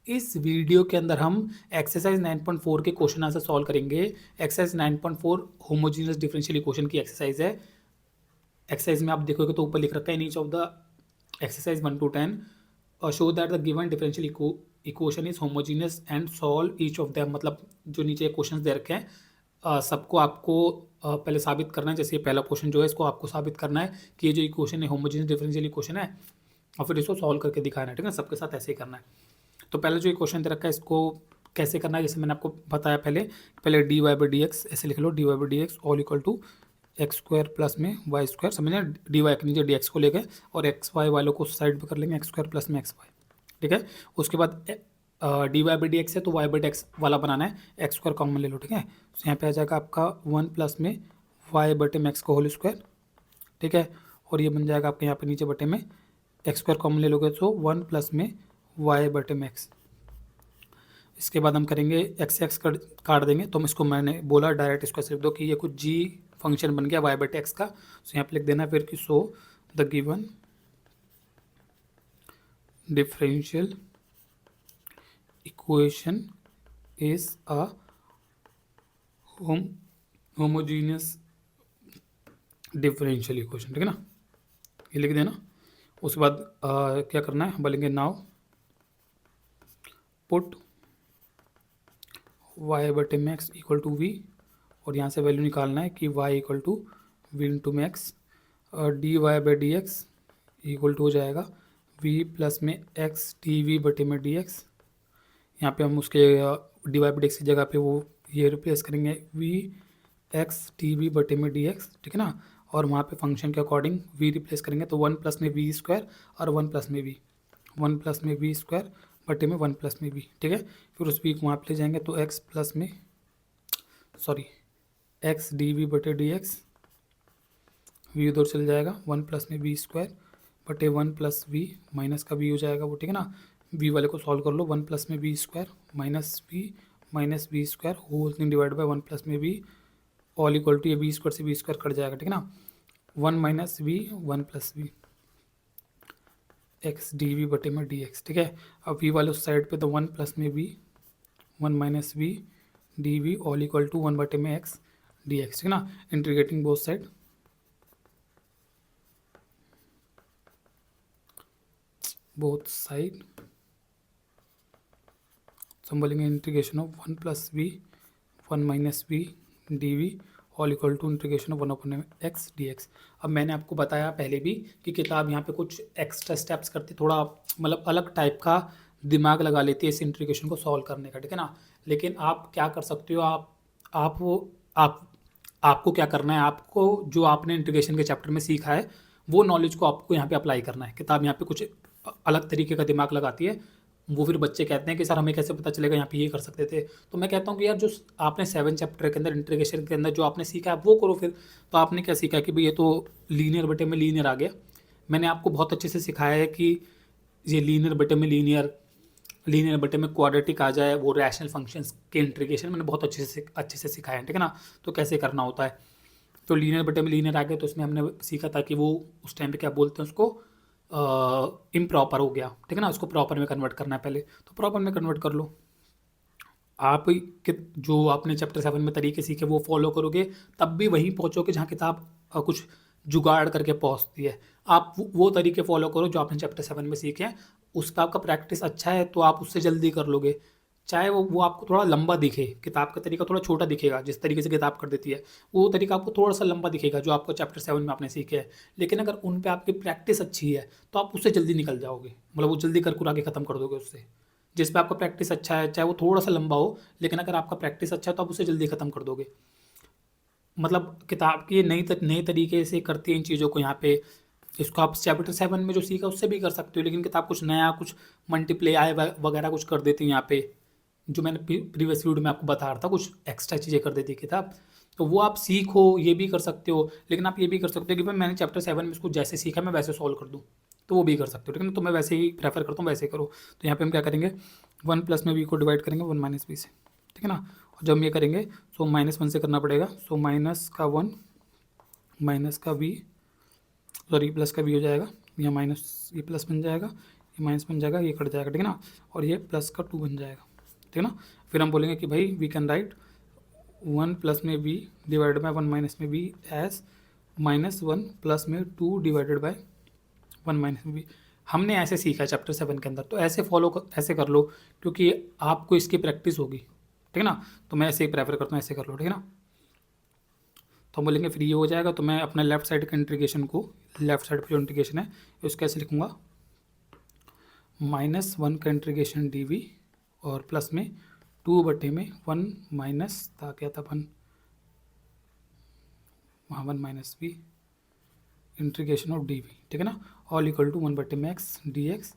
इस वीडियो के अंदर हम एक्सरसाइज 9.4 के क्वेश्चन आंसर सॉल्व करेंगे। एक्सरसाइज 9.4 होमोजीनियस डिफरेंशियल इक्वेशन की एक्सरसाइज है। एक्सरसाइज में आप देखोगे तो ऊपर लिख रखा है in each of the exercise 1 to 10 show that the given differential equation is homogeneous and solve each of them. मतलब जो नीचे क्वेश्चन दे रखे हैं सबको आपको पहले साबित करना है। जैसे ये पहला क्वेश्चन जो है इसको आपको साबित करना है कि ये जो इक्वेशन है होमोजीनियस डिफरेंशियल इक्वेशन है और फिर इसको सॉल्व करके दिखाना है। ठीक है, सबके साथ ऐसे ही करना है। तो पहले जो इक्वेशन दे रखा है इसको कैसे करना है, जैसे मैंने आपको बताया पहले d y by d x ऐसे लिख लो, d y by d x all equal to x square plus में वाई स्क्वायर। समझे, डी वाई के नीचे डी एक्स को लेकर और एक्स वाई वालों को साइड पे कर लेंगे एक्स स्क्वायर प्लस में एक्स वाई। ठीक है, उसके बाद d y by d x है तो वाई बाई एक्स वाला बनाना है, एक्स स्क्वायर कॉमन ले लो। ठीक है, तो यहाँ पे आ जाएगा आपका 1 प्लस में वाई बटे में एक्स का होल स्क्वायर। ठीक है, और ये बन जाएगा आपके यहाँ पे नीचे बटे में एक्स स्क्वायर कॉमन ले लोगे तो 1 प्लस में वाई बटे में एक्स। इसके बाद हम करेंगे एक्स एक्स काट देंगे, तो हम इसको मैंने बोला डायरेक्ट इसको ऐसे लिख दो कि ये कुछ जी फंक्शन बन गया वाई बटे एक्स का। तो यहाँ पे लिख देना फिर कि सो the given differential equation is a homogeneous differential equation. ठीक है ना, ये लिख देना। उसके बाद क्या करना है, बोलेंगे नाउ पुट वाई बटे में एक्स इक्वल टू वी, और यहाँ से वैल्यू निकालना है कि y equal to v into में x. D y by d x equal to हो जाएगा वी प्लस में एक्स डी वी बटे में डी एक्स। यहाँ पे हम उसके d y by d x की जगह पे वो ये रिप्लेस करेंगे वी एक्स डी वी बटे में डी एक्स। ठीक है ना, और वहाँ पे फंक्शन के अकॉर्डिंग वी रिप्लेस करेंगे तो 1 प्लस में वी स्क्वायर और 1 प्लस में वी, 1 प्लस में वी स्क्वायर बटे में 1 प्लस में वी। ठीक है, फिर उस वी को वहाँ पे ले जाएंगे तो एक्स प्लस में एक्स डी वी बटे डी एक्स, वी उधर चल जाएगा 1 प्लस में वी स्क्वायर बटे 1 प्लस वी माइनस का वी हो जाएगा वो। ठीक है ना, वी वाले को सॉल्व कर लो, 1 प्लस में v square minus v square whole thing divide by 1 plus में वी ऑल इक्वल टू ये वी स्क्वायर से वी स्क्वायर कट जाएगा। ठीक है ना, 1 minus v 1 plus v x d v बटे में डी एक्स। ठीक है, अब वी वाले उस साइड पे तो 1 प्लस में v 1 minus v d v all equal to 1 बटे में एक्स डी एक्स। ठीक है ना, इंटीग्रेटिंग बोथ साइड तो हम बोलेंगे integration of 1 plus v 1 minus v d v all equal to integration of 1 upon x d x. अब मैंने आपको बताया पहले भी कि किताब यहाँ पे कुछ एक्स्ट्रा स्टेप्स करती, थोड़ा मतलब अलग टाइप का दिमाग लगा लेती है इस इंटीग्रेशन को सॉल्व करने का। ठीक है ना, लेकिन आप क्या कर सकते हो, आपको क्या करना है, आपको जो आपने इंटीग्रेशन के चैप्टर में सीखा है वो नॉलेज को आपको यहाँ पे अप्लाई करना है। किताब यहाँ पे कुछ अलग तरीके का दिमाग लगाती है, वो फिर बच्चे कहते हैं कि सर हमें कैसे पता चलेगा यहाँ पे ये कर सकते थे। तो मैं कहता हूँ कि यार जो आपने 7 चैप्टर के अंदर इंटीग्रेशन के अंदर जो आपने सीखा है वो करो फिर। तो आपने क्या सीखा कि भाई ये तो लीनियर बटे में लीनियर आ गया। मैंने आपको बहुत अच्छे से सिखाया है कि ये लीनियर बटे में लीनियर बटे में क्वाड्रेटिक आ जाए, वो रैशनल फंक्शंस के इंटीग्रेशन मैंने बहुत अच्छे से सिखाया है। ठीक है ना, तो कैसे करना होता है। तो लीनियर बटे में लीनियर आ गया तो उसमें हमने सीखा था कि वो उस टाइम पे क्या बोलते हैं उसको, इम्प्रॉपर हो गया। ठीक है ना, उसको प्रॉपर में कन्वर्ट करना है पहले, तो प्रॉपर में कन्वर्ट कर लो। आप जो आपने चैप्टर 7 में तरीके सीखे वो फॉलो करोगे तब भी वहीं पहुँचोगे जहाँ किताब कुछ जुगाड़ करके पहुँचती है। आप वो तरीके फॉलो करो जो आपने चैप्टर 7 में सीखे हैं, उसका आपका प्रैक्टिस अच्छा है तो आप उससे जल्दी कर लोगे। चाहे वो आपको थोड़ा लंबा दिखे, किताब का तरीका थोड़ा छोटा दिखेगा जिस तरीके से किताब कर देती है, वो तरीका आपको थोड़ा सा लंबा दिखेगा जो आपको चैप्टर 7 में आपने सीखे है। लेकिन अगर उन पे आपकी प्रैक्टिस अच्छी है तो आप उससे जल्दी निकल जाओगे, मतलब वो जल्दी कर कुरा के ख़त्म कर दोगे उससे। जिस पे आपका प्रैक्टिस अच्छा है चाहे वो थोड़ा सा लंबा हो, लेकिन अगर आपका प्रैक्टिस अच्छा है तो आप उससे जल्दी ख़त्म कर दोगे। मतलब किताब की नई तरीके से करती है इन चीज़ों को। यहाँ पे इसको आप चैप्टर 7 में जो सीखा उससे भी कर सकते हो, लेकिन किताब कुछ नया, कुछ मल्टीप्लाई वगैरह कुछ कर देती है यहाँ पे, जो मैंने प्रीवियस वीडियो में आपको बता रहा था, कुछ एक्स्ट्रा चीज़ें कर देती है किताब। तो वो आप सीखो, ये भी कर सकते हो। लेकिन आप ये भी कर सकते हो कि भाई मैंने चैप्टर 7 में इसको जैसे सीखा मैं वैसे सॉल्व कर दूँ, तो वो भी कर सकते हो। ठीक है ना, तो मैं वैसे ही प्रेफर करता हूँ, वैसे ही करो। तो यहाँ पे हम क्या करेंगे, 1 प्लस में वी को डिवाइड करेंगे 1 माइनस वी से। ठीक है ना, और जब हम ये करेंगे सो -1 से करना पड़ेगा, सो माइनस का 1 माइनस का वी, सॉरी प्लस का वी हो जाएगा, यहाँ माइनस ये प्लस बन जाएगा, ये माइनस बन जाएगा, ये कट जाएगा, ठीक है ना, और ये प्लस का 2 बन जाएगा, ठीक है ना। फिर हम बोलेंगे कि भाई वी कैन राइट 1 प्लस में बी डिवाइडेड बाई 1 माइनस में बी एज -1 प्लस में 2 डिवाइडेड बाई 1 माइनस में बी। हमने ऐसे सीखा है चैप्टर 7 के अंदर, तो ऐसे ऐसे कर लो, क्योंकि आपको इसकी प्रैक्टिस होगी, ठीक है ना। तो मैं ऐसे ही प्रेफर करता हूँ, ऐसे कर लो, ठीक है ना। तो हम बोलेंगे फिर ये हो जाएगा, तो मैं अपने लेफ्ट साइड के इंटीग्रेशन को, लेफ्ट साइड पर जो इंटीग्रेशन है उसको कैसे लिखूँगा, -1 का इंटीग्रेशन डी वी और प्लस में 2/1 माइनस था क्या था 1, वहाँ 1 minus v integration of d v, ठीक है ना, all equal to 1/x dx।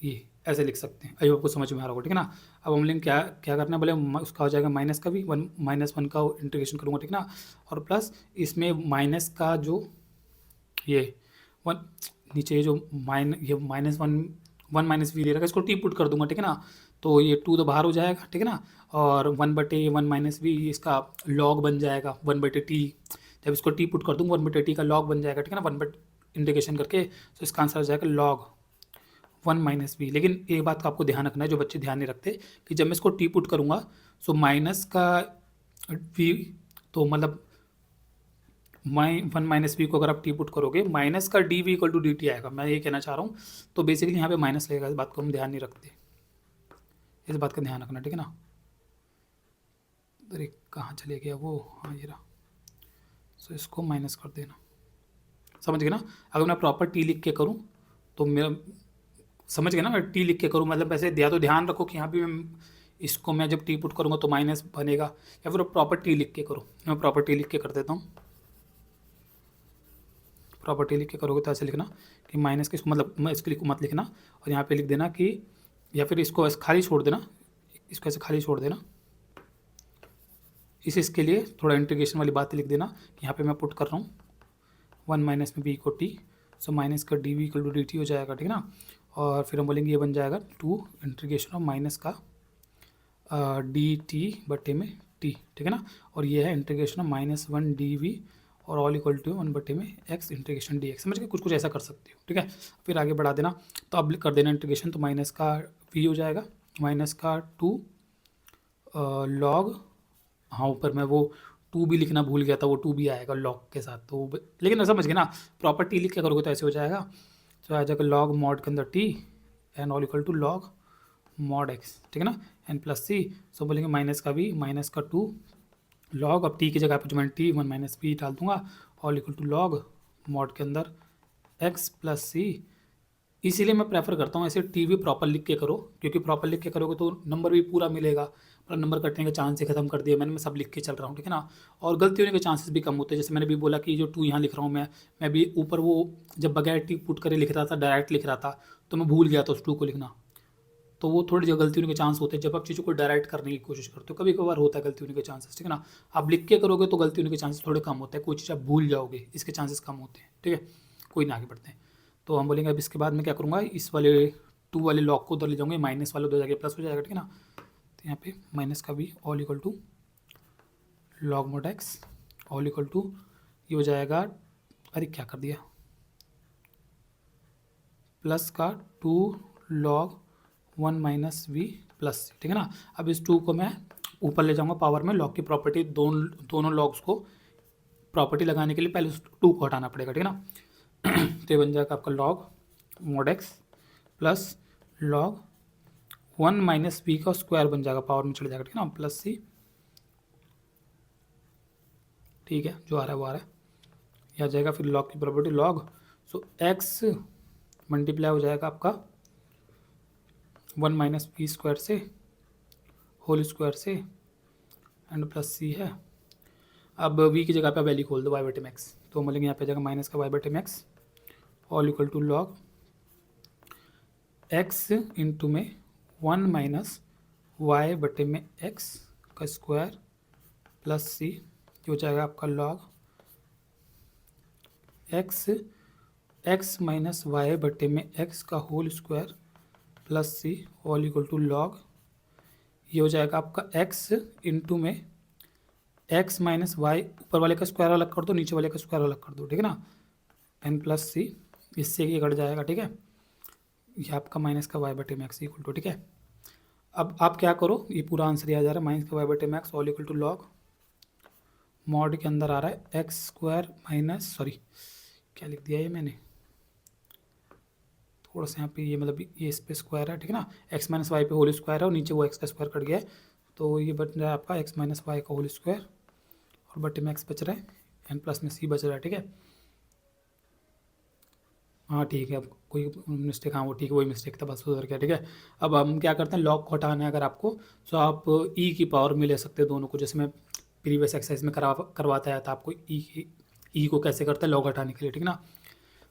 ये ऐसे लिख सकते हैं, अभी आपको समझ में आ रहा होगा, ठीक है ना। अब हम लेंगे क्या क्या करना है, बोले उसका हो जाएगा माइनस का भी 1 -1 का इंटीग्रेशन करूँगा, ठीक है ना, और प्लस इसमें माइनस का जो ये 1 नीचे जो ये -1 माइनस वी दे रखा है, इसको टी पुट कर दूंगा, ठीक है ना। तो ये 2 तो बाहर हो जाएगा, ठीक है ना, और 1/1 माइनस वी इसका लॉग बन जाएगा 1/t। जब इसको टी पुट कर दूंगा 1/t का लॉग बन जाएगा, ठीक है ना, 1 इंटीग्रेशन करके, तो इसका आंसर हो जाएगा लॉग 1 माइनस वी। लेकिन एक बात का आपको ध्यान रखना है, जो बच्चे ध्यान नहीं रखते, कि जब मैं इसको टी पुट करूँगा सो माइनस का वी, तो मतलब 1 माइनस वी को अगर आप टी पुट करोगे माइनस का d v equal to d t आएगा, मैं ये कहना चाह रहा हूँ। तो बेसिकली यहाँ पे माइनस लगेगा, इस बात को हम ध्यान नहीं रखते, इस बात का ध्यान रखना, ठीक है ना। अरे कहाँ चले गया वो, हाँ ये रहा, सो इसको माइनस कर देना, समझ गए ना। अगर मैं प्रॉपर टी लिख के करूँ तो मेरा, समझ गए ना, मैं टी लिख के करूँ मतलब ऐसे दिया, तो ध्यान रखो कि यहाँ भी मैं इसको मैं जब टी पुट करूँगा तो माइनस बनेगा, या फिर प्रॉपर टी लिख के करो। मैं प्रॉपर टी लिख के कर देता हूँ, प्रॉपर्टी लिख के करोगे तो ऐसे लिखना कि माइनस के, मतलब मैं इसके मत लिखना, और यहाँ पे लिख देना कि, या फिर इसको ऐसे खाली छोड़ देना, इसको ऐसे खाली छोड़ देना। इसके लिए थोड़ा इंटीग्रेशन वाली बात लिख देना कि यहाँ पे मैं पुट कर रहा हूँ 1 माइनस में बी को टी, सो माइनस का d v equal to d t हो जाएगा, ठीक है ना। और फिर हम बोलेंगे ये बन जाएगा 2 इंटीग्रेशन ऑफ माइनस का डी टी बटे में टी, ठीक है ना, और ये है इंटीग्रेशन ऑफ -1 डी वी और ऑल इक्वल टू 1/में x इंटीग्रेशन डी एक्स। समझ के कुछ ऐसा कर सकते हो, ठीक है। फिर आगे बढ़ा देना, तो अब कर देना इंटीग्रेशन, तो माइनस का v हो जाएगा, माइनस का 2 लॉग, हाँ ऊपर मैं वो 2 भी लिखना भूल गया था, वो 2 भी आएगा लॉग के साथ, तो लेकिन समझ गए ना, प्रॉपर टी लिख के करोगे तो ऐसे हो जाएगा, तो आ जाएगा लॉग मॉड के अंदर t and all equal to log mod x, ठीक है ना, एन प्लस सी। सो बोलेंगे माइनस का भी, माइनस का 2 लॉग, अब टी की जगह पर जो मैं टी 1 माइनस पी डाल दूंगा, all equal to log mod के अंदर एक्स प्लस सी। इसीलिए मैं प्रेफर करता हूँ ऐसे टी भी प्रॉपर लिख के करो, क्योंकि प्रॉपर लिख के करोगे तो नंबर भी पूरा मिलेगा, पर नंबर कटने के चांस ही खत्म कर दिया मैंने, मैं सब लिख के चल रहा हूँ, ठीक है ना। और गलती होने के चांसेस भी कम होते हैं, जैसे मैंने भी बोला कि जो 2 यहाँ लिख रहा हूँ मैं भी ऊपर वो जब बगैर टी पुट करे लिख रहा था, डायरेक्ट लिख रहा था, तो मैं भूल गया था उस 2 को लिखना, तो वो थोड़ी जो गलती होने के चांस होते हैं जब आप चीज़ों को डायरेक्ट करने की कोशिश करते हो, कभी कभार होता है गलती होने के चांसेस, ठीक है ना। आप लिख के करोगे तो गलती होने के चांसेस थोड़े कम होते हैं, कोई चीज़ आप भूल जाओगे, इसके चांसेस कम होते हैं, ठीक है। कोई ना, आगे बढ़ते हैं। तो हम बोलेंगे अब इसके बाद मैं क्या करूँगा, इस वाले 2 वाले लॉग को उधर ले जाऊँगे, माइनस वाले उधर जाके प्लस हो जाएगा, ठीक है ना। तो यहाँ पे माइनस का भी all equal to log mod x all equal to ये हो जाएगा, अरे क्या कर दिया, प्लस का 2 लॉग 1 माइनस वी प्लस, ठीक है ना। अब इस 2 को मैं ऊपर ले जाऊंगा पावर में, लॉग की प्रॉपर्टी दोनों लॉग्स को प्रॉपर्टी लगाने के लिए पहले उस 2 को हटाना पड़ेगा, ठीक है ना। तो ये बन जाएगा आपका log mod x plus log 1 minus v का स्क्वायर बन जाएगा, पावर में चले जाएगा, ठीक है ना, प्लस सी, ठीक है, जो आ रहा है वो आ रहा है, यह आ जाएगा। फिर लॉग की प्रॉपर्टी लॉग, सो एक्स मल्टीप्लाई हो जाएगा आपका 1 माइनस पी स्क्वायर से होल स्क्वायर से एंड प्लस सी है। अब वी की जगह पे वैल्यू खोल दो वाई बटे मैक्स, तो हम बोलेंगे यहाँ पे जाएगा माइनस का वाई बटे max all equal to log x into में 1 माइनस वाई बटे में एक्स का स्क्वायर प्लस सी, जो हो जाएगा आपका लॉग एक्स माइनस वाई बटे में एक्स का whole square plus c all equal to log, ये हो जाएगा आपका x इंटू में x माइनस वाई, ऊपर वाले का स्क्वायर अलग कर दो, नीचे वाले का स्क्वायर अलग कर दो, ठीक है ना, एन प्लस सी, इससे ये कट जाएगा, ठीक है। ये आपका माइनस का वाई बटे मैक्स इक्वल टू, ठीक है। अब आप क्या करो, ये पूरा आंसर ये आ जा रहा है माइनस का वाई बटे max all equal to log mod के अंदर आ रहा है एक्स स्क्वायर माइनस, सॉरी क्या लिख दिया ये मैंने, थोड़ा सा यहाँ पे ये मतलब ये इस पे स्क्वायर है, ठीक है ना, एक्स माइनस वाई पे होल स्क्वायर है और नीचे वो एक्स का स्क्वायर कट गया है, तो ये बच रहा है आपका एक्स माइनस वाई का होल स्क्वायर और बटे में एक्स बच रहा है एन प्लस में सी बच रहा है, ठीक है। हाँ ठीक है, अब कोई मिस्टेक, हाँ वो ठीक है, वही मिस्टेक था, बस सुधर गया, ठीक है। अब हम क्या करते हैं, लॉग को हटाना है अगर आपको, तो आप ई की पावर में ले सकते हैं दोनों को, जैसे मैं प्रीवियस एक्सरसाइज में करवाता आया था आपको ई को कैसे करते हैं लॉग हटाने के लिए, ठीक है ना।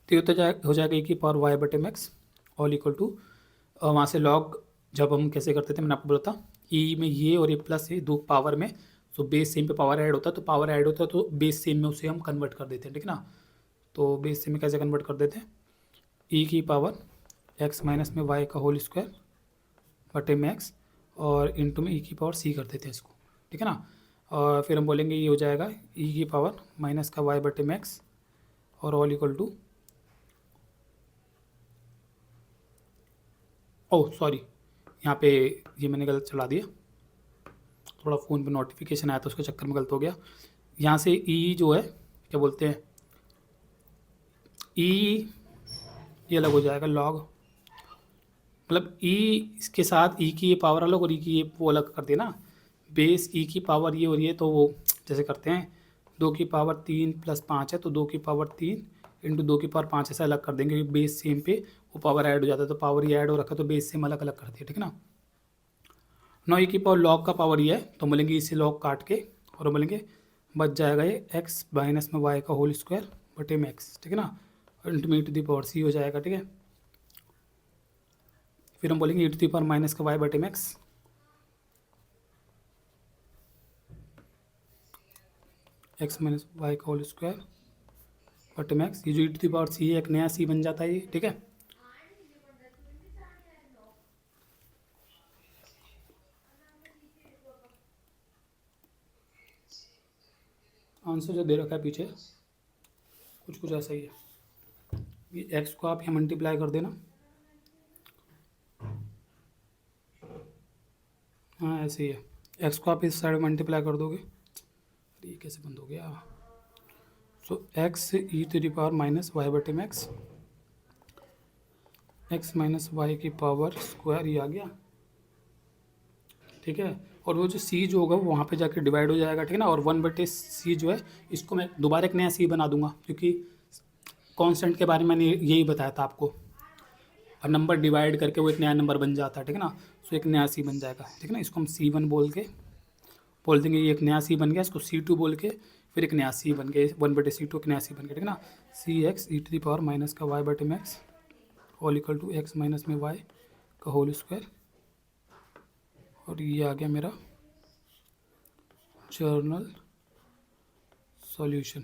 तो ये तो हो जाएगा ई की पावर वाई बटे मैक्स ऑल इक्वल टू, वहाँ से लॉग जब हम कैसे करते थे मैंने आपको बोला था, ई में ये और ये प्लस ये दो पावर में, तो बेस सेम पे पावर ऐड होता है, तो पावर ऐड होता है तो बेस सेम में उसे हम कन्वर्ट कर देते हैं, ठीक है ना। तो बेस सेम में कैसे कन्वर्ट कर देते हैं, ई की पावर एक्स माइनस में वाई का होल स्क्वायर बटे में एक्स और इंटू में ई की पावर सी कर देते हैं इसको, ठीक है ना। और फिर हम बोलेंगे ये हो जाएगा ई की पावर माइनस का वाई बटे में एक्स और all equal to, oh sorry यहाँ पे ये मैंने गलत चला दिया, थोड़ा फ़ोन पे नोटिफिकेशन आया था उसके चक्कर में गलत हो गया। यहाँ से ई जो है क्या बोलते हैं, ई ये अलग हो जाएगा लॉग, मतलब ई इसके साथ ई की ये पावर अलग और ई की ये वो अलग कर दिया ना, बेस ई की पावर ये और ये, तो वो जैसे करते हैं 2 की पावर 3 + 5 है तो 2 की पावर 3 इंटू 2 की पावर 5 ऐसा अलग कर देंगे, बेस सेम पे वो पावर ऐड हो जाता है, तो पावर ये ऐड हो रखा है तो बेस सेम अलग अलग कर दिया, ठीक है ना। 9 की पावर लॉग का पावर ये है तो बोलेंगे इसे लॉग काट के और बोलेंगे बच जाएगा ये एक्स माइनस में वाई का होल स्क्वायर बटे में एक्स, ठीक है ना, और इंटू में टू दी पावर सी हो जाएगा, ठीक है। फिर हम बोलेंगे टू दी पावर माइनस का वाई बटे में एक्स एक्स माइनस वाई का होल स्क्वायर बटे में एक्स, ये जो टू दी पावर सी है एक नया सी बन जाता है ये, ठीक है। आंसर जो दे रखा है पीछे कुछ कुछ ऐसा ही है, ये एक्स को आप यहाँ मल्टीप्लाई कर देना, हाँ ऐसे ही है, एक्स को आप इस साइड मल्टीप्लाई कर दोगे, ये कैसे बंद हो गया, so x e to the power minus y बटे में एक्स माइनस वाई की पावर स्क्वायर ये आ गया, ठीक है। और वो जो सी जो होगा वो वहाँ पे जाके डिवाइड हो जाएगा, ठीक है ना, और 1/c जो है इसको मैं दोबारा एक नया सी बना दूंगा, क्योंकि कांस्टेंट के बारे में मैंने यही बताया था आपको, और नंबर डिवाइड करके वो एक नया नंबर बन जाता है, ठीक है ना। सो एक नया सी बन जाएगा, ठीक है ना, इसको हम C1 बोल देंगे, ये एक नया सी बन गया, इसको C2 बोल के फिर एक नया सी बन गया, 1/c2 एक नया सी बन गया, ठीक है ना। C x e to the power minus का वाई बटे में x all equal to x minus में वाई का होल स्क्वायर, और ये आ गया मेरा जर्नल सॉल्यूशन।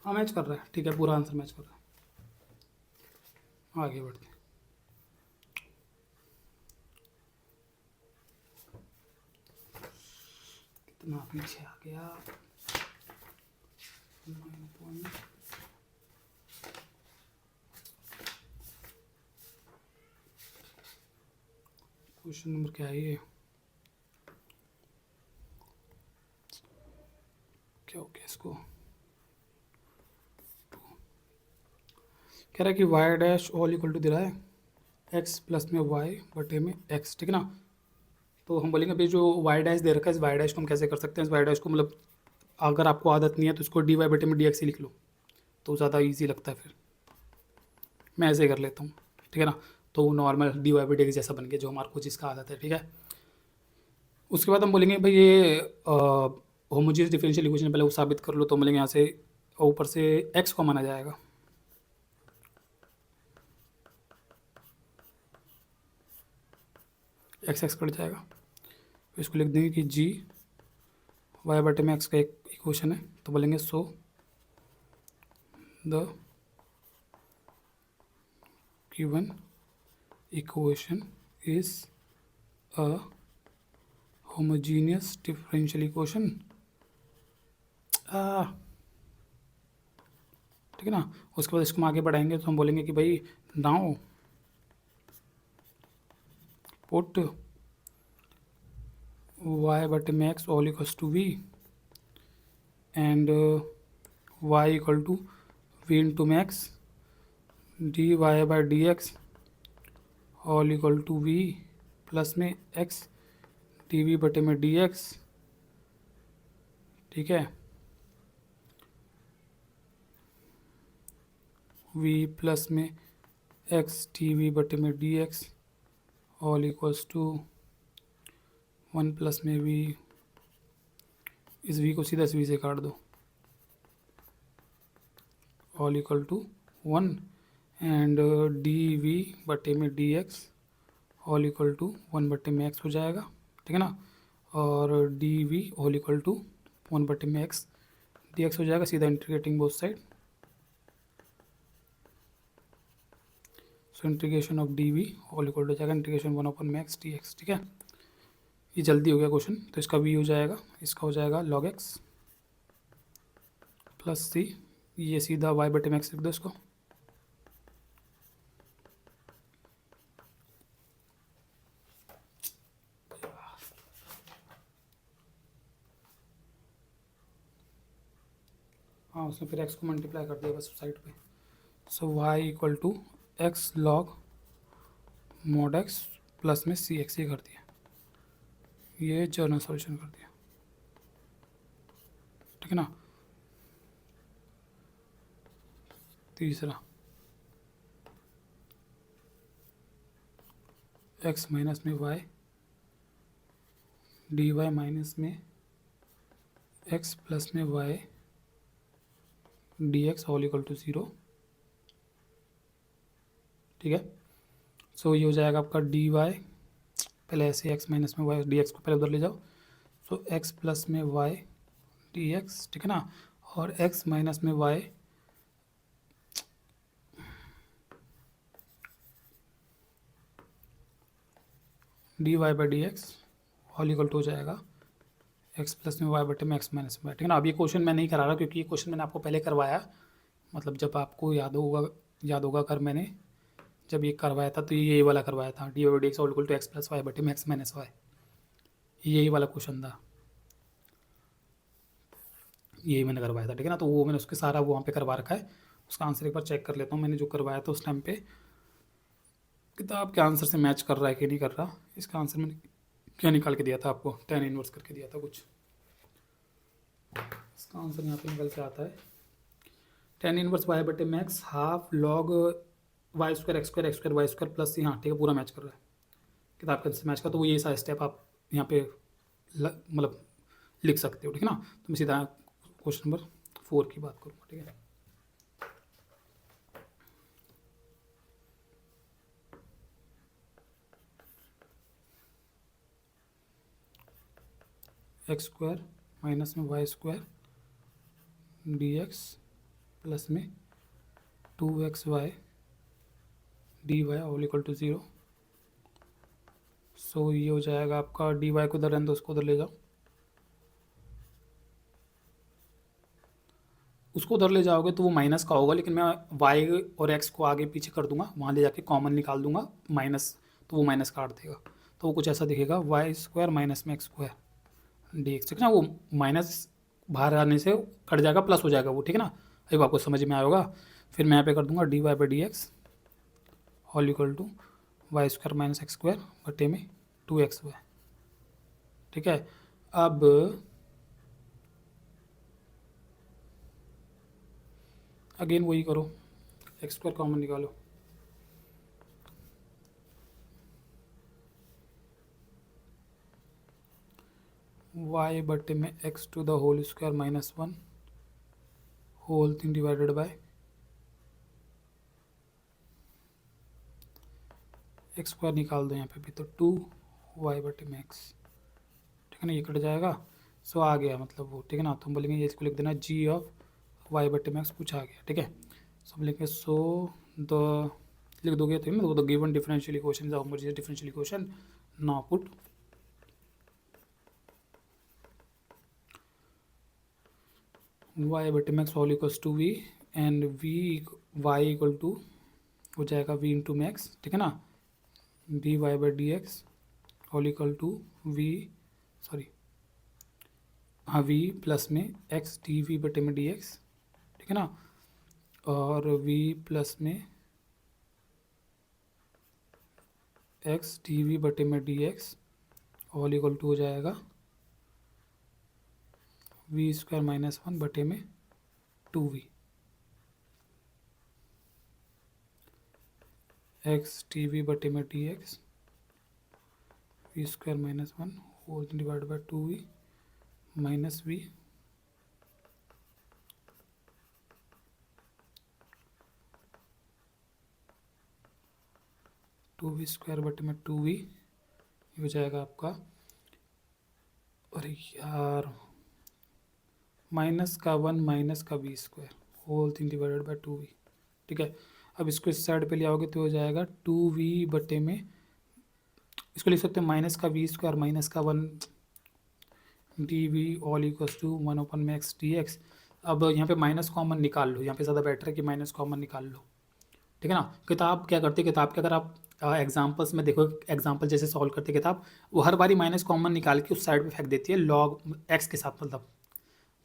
हाँ मैच कर रहा है, ठीक है, पूरा आंसर मैच कर रहा है, आगे बढ़ते हैं। कितना पीछे आ गया, 9 पॉइंट, क्वेश्चन नंबर क्या है ये, क्या हो गया इसको, कह रहा है कि y dash all equal to दे रहा है एक्स प्लस में वाई बटे में एक्स, ठीक है ना। तो हम बोलेंगे भाई जो वाई डैश दे रखा है इस वाई डैश को हम कैसे कर सकते हैं, इस वाई डैश को मतलब अगर आपको आदत नहीं है तो इसको डी वाई बटे में डी एक्स ही लिख लो तो ज़्यादा ईजी लगता है, फिर मैं ऐसे कर लेता हूँ, ठीक है ना। तो वो नॉर्मल डी वाई बटे एक्स जैसा बन गया जो हमारे को जिसका आदत है, ठीक है। उसके बाद हम बोलेंगे भाई ये होमोजीनियस डिफरेंशियल इक्वेशन पहले वो साबित कर लो, तो बोलेंगे यहाँ से ऊपर से एक्स को माना जाएगा, एक्स एक्स कट जाएगा, फिर इसको लिख देंगे कि जी वाई बटे में एक्स का एक इक्वेशन है, तो बोलेंगे सो the given equation is a homogeneous differential equation. ठीक है ना। उसके बाद इसको हम आगे बढ़ाएंगे तो हम बोलेंगे कि भाई नाउ पुट y बटे में x all equals to v and y equal to v into में x dy by d x all equal to v plus में x dv बटे में dx, ठीक है, v प्लस में x dv बटे में dx all equals to 1 plus में v, इस v को सीधा इस v से काट दो, all equal to 1 and dv बटे में dx ऑल इक्वल टू 1 बटे में x हो जाएगा, ठीक है ना। और dv ऑल इक्वल टू 1 बटे में x dx हो जाएगा, सीधा integrating both side, so integration of dv all equal to हो जाएगा इंटीग्रेशन 1 अपन में x dx, ठीक है। ये जल्दी हो गया क्वेश्चन, तो इसका v हो जाएगा, इसका हो जाएगा log x प्लस c, ये सीधा y बटे में x लिख दो इसको, हाँ उसमें फिर x को मल्टीप्लाई कर दिया बस साइड पे, so y equal to x log mod x plus में सी एक्स, ये कर दिया, ये जर्नल सॉल्यूशन कर दिया, ठीक है ना। तीसरा x माइनस में y डी वाई माइनस में x प्लस में y d x all equal to 0, ठीक है। सो ये हो जाएगा आपका डी वाई, पहले ऐसे x माइनस में y डी एक्स को पहले उधर ले जाओ, सो x प्लस में y डी एक्स, ठीक है ना, और x माइनस में y d y by d x all equal to हो जाएगा x प्लस में y बटे में x माइनस में y, ठीक है ना। अब ये क्वेश्चन मैं नहीं करा रहा क्योंकि ये क्वेश्चन मैंने आपको पहले करवाया, मतलब जब आपको याद होगा कर मैंने जब ये करवाया था तो ये वाला करवाया था, d y d x all equal to x plus y बटे में एक्स माइनस वाई, यही वाला क्वेश्चन था, यही मैंने करवाया था, ठीक है ना। तो वो मैंने उसके सारा वहाँ पे करवा रखा है, उसका आंसर एक बार चेक कर लेता हूँ मैंने जो करवाया था उस टाइम पे किताब के आंसर से मैच कर रहा है कि नहीं कर रहा। इसका आंसर मैंने क्या निकाल के दिया था आपको, tan इनवर्स करके दिया था कुछ, इसका आंसर यहाँ पे निकल के आता है tan इनवर्स वाई बटे में x half log y square x square y square plus c, हाँ ठीक है, पूरा मैच कर रहा है किताब के आंसर मैच का, तो वो ये सारा स्टेप आप यहाँ पे मतलब लिख सकते हो, ठीक है ना। तो मैं सीधा क्वेश्चन नंबर 4 की बात करूँगा, ठीक है। एक्स स्क्वायर माइनस में y square d x plus में 2xy d y all equal to 0, so ये हो जाएगा आपका डी वाई को उधर रहने दो, उसको उधर ले जाओ, उसको उधर ले जाओगे तो वो माइनस का होगा, लेकिन मैं y और x को आगे पीछे कर दूंगा, वहाँ ले जाके कॉमन निकाल दूंगा माइनस, तो वो माइनस काट देगा, तो वो कुछ ऐसा दिखेगा वाई स्क्वायर माइनस में एक्स स्क्वायर डी एक्स, ठीक है ना। वो माइनस बाहर आने से कट जाएगा, प्लस हो जाएगा वो, ठीक है ना। अब आपको समझ में आया होगा। फिर मैं यहाँ पे कर दूंगा d y by d x all equal to y square minus x square बटे में 2xy, ठीक है। अब अगेन वही करो, एक्स स्क्वायर कॉमन निकालो, y बटे में x to the whole square minus 1 whole thing divided by x square निकाल दो यहाँ पे भी, तो 2y बटे में x, ठीक है ना, ये कट जाएगा, सो आ गया मतलब वो, ठीक है ना। तो हम बोलेंगे ये इसको लिख देना g ऑफ y बटे में x कुछ आ गया, ठीक है। सो हम लिखेंगे सो द लिख दोगे तो the given differential equation is a homogeneous differential equation, now put y बटे में x all equals to v and v y equal to हो जाएगा वी इंटू मैक्स, ठीक है ना, d y by d x all equal to v, sorry हाँ v plus में x d v बटे में डी एक्स, ठीक है ना, और वी प्लस में एक्स डी वी बटे में d x all equal to हो जाएगा वी स्क्वायर माइनस वन बटे में two v x t v बटे में d x v square minus one whole divide by two v minus v two v square बटे में टू वी, ये हो जाएगा आपका, अरे यार माइनस का वन माइनस का v square whole thing divided by two v, ठीक है। अब इसको इस साइड पे ले आओगे तो हो जाएगा टू वी बटे में, इसको लिख सकते हैं माइनस का वी स्क्वायर माइनस का one d v all equals to one upon में एक्स डी एक्स। अब यहाँ पे माइनस कॉमन निकाल लो, यहाँ पे ज़्यादा बेटर है कि माइनस कॉमन निकाल लो, ठीक है ना। किताब क्या करती है, किताब के अगर आप एग्जाम्पल्स में देखो, एग्जाम्पल जैसे सॉल्व करते किताब, वो हर बारी माइनस कॉमन निकाल के उस साइड पे फेंक देती है लॉग एक्स के साथ, मतलब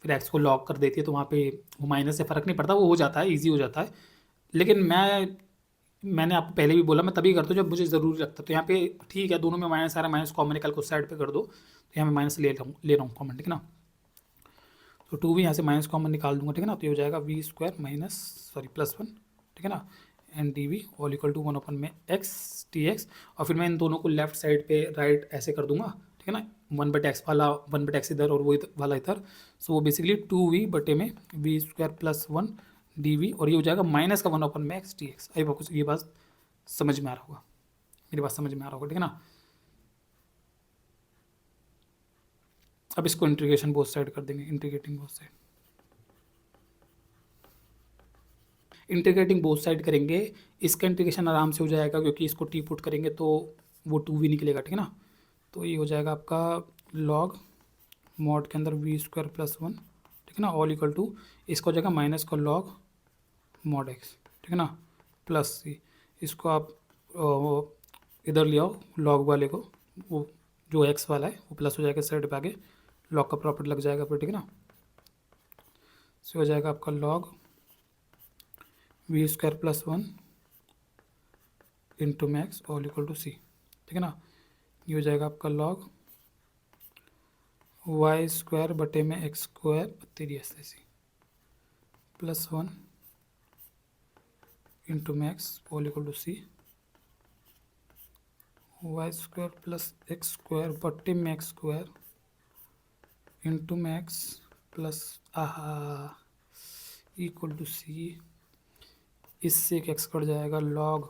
फिर एक्स को लॉग कर देती है, तो वहाँ पे वो माइनस से फ़र्क नहीं पड़ता, वो हो जाता है, ईजी हो जाता है। लेकिन मैंने आपको पहले भी बोला मैं तभी करता हूँ जब मुझे ज़रूरी लगता है। तो यहाँ पे ठीक है, दोनों में माइनस आ रहा है, माइनस कॉमन निकाल के उस साइड पे कर दो, तो यहाँ मैं माइनस ले रहा हूँ कॉमन, ठीक है ना। तो टू भी यहाँ से माइनस कॉमन निकाल दूंगा, ठीक है ना, तो ये हो जाएगा v square minus sorry plus one, ठीक है ना, and d v all equal to one upon में एक्स टी एक्स, और फिर मैं इन दोनों को लेफ्ट साइड पे राइट ऐसे कर दूंगा, ठीक है ना, वन बटे एक्स वाला वन बटे एक्स इधर और वो वाला इधर, सो वो बेसिकली टू वी बटे में v square plus one d v, और ये हो जाएगा माइनस का वन ओपन में एक्स टी एक्स। आई आपको ये बात समझ में आ रहा होगा, मेरी बात समझ में आ रहा होगा, ठीक है ना। अब इसको इंटीग्रेशन बोथ साइड कर देंगे, integrating both side, integrating both side करेंगे, इसका इंटीग्रेशन आराम से हो जाएगा क्योंकि इसको टी पुट करेंगे तो वो टू वी निकलेगा, ठीक है ना। तो ये हो जाएगा आपका लॉग मॉड के अंदर वी स्क्वायर प्लस वन, ठीक है ना, ऑल इक्वल टू इसका हो जाएगा माइनस का लॉग मॉड एक्स, ठीक है ना, प्लस सी, इसको आप इधर ले आओ लॉग वाले को, वो जो एक्स वाला है वो प्लस हो जाएगा साइड पे आगे, लॉग का प्रॉपर्टी लग जाएगा फिर, ठीक है ना। सो हो जाएगा आपका log v square plus one into max all equal to c, ठीक है ना। ये हो जाएगा आपका लॉग वाई स्क्वायर बटे में एक्स स्क्वायर तेरी ऐसे c plus one into max all equal to c y square plus x square बटे में एक्स स्क्वायर इंटू मैक्स प्लस आहा इक्वल टू सी, इससे एक एक्स कट जाएगा, लॉग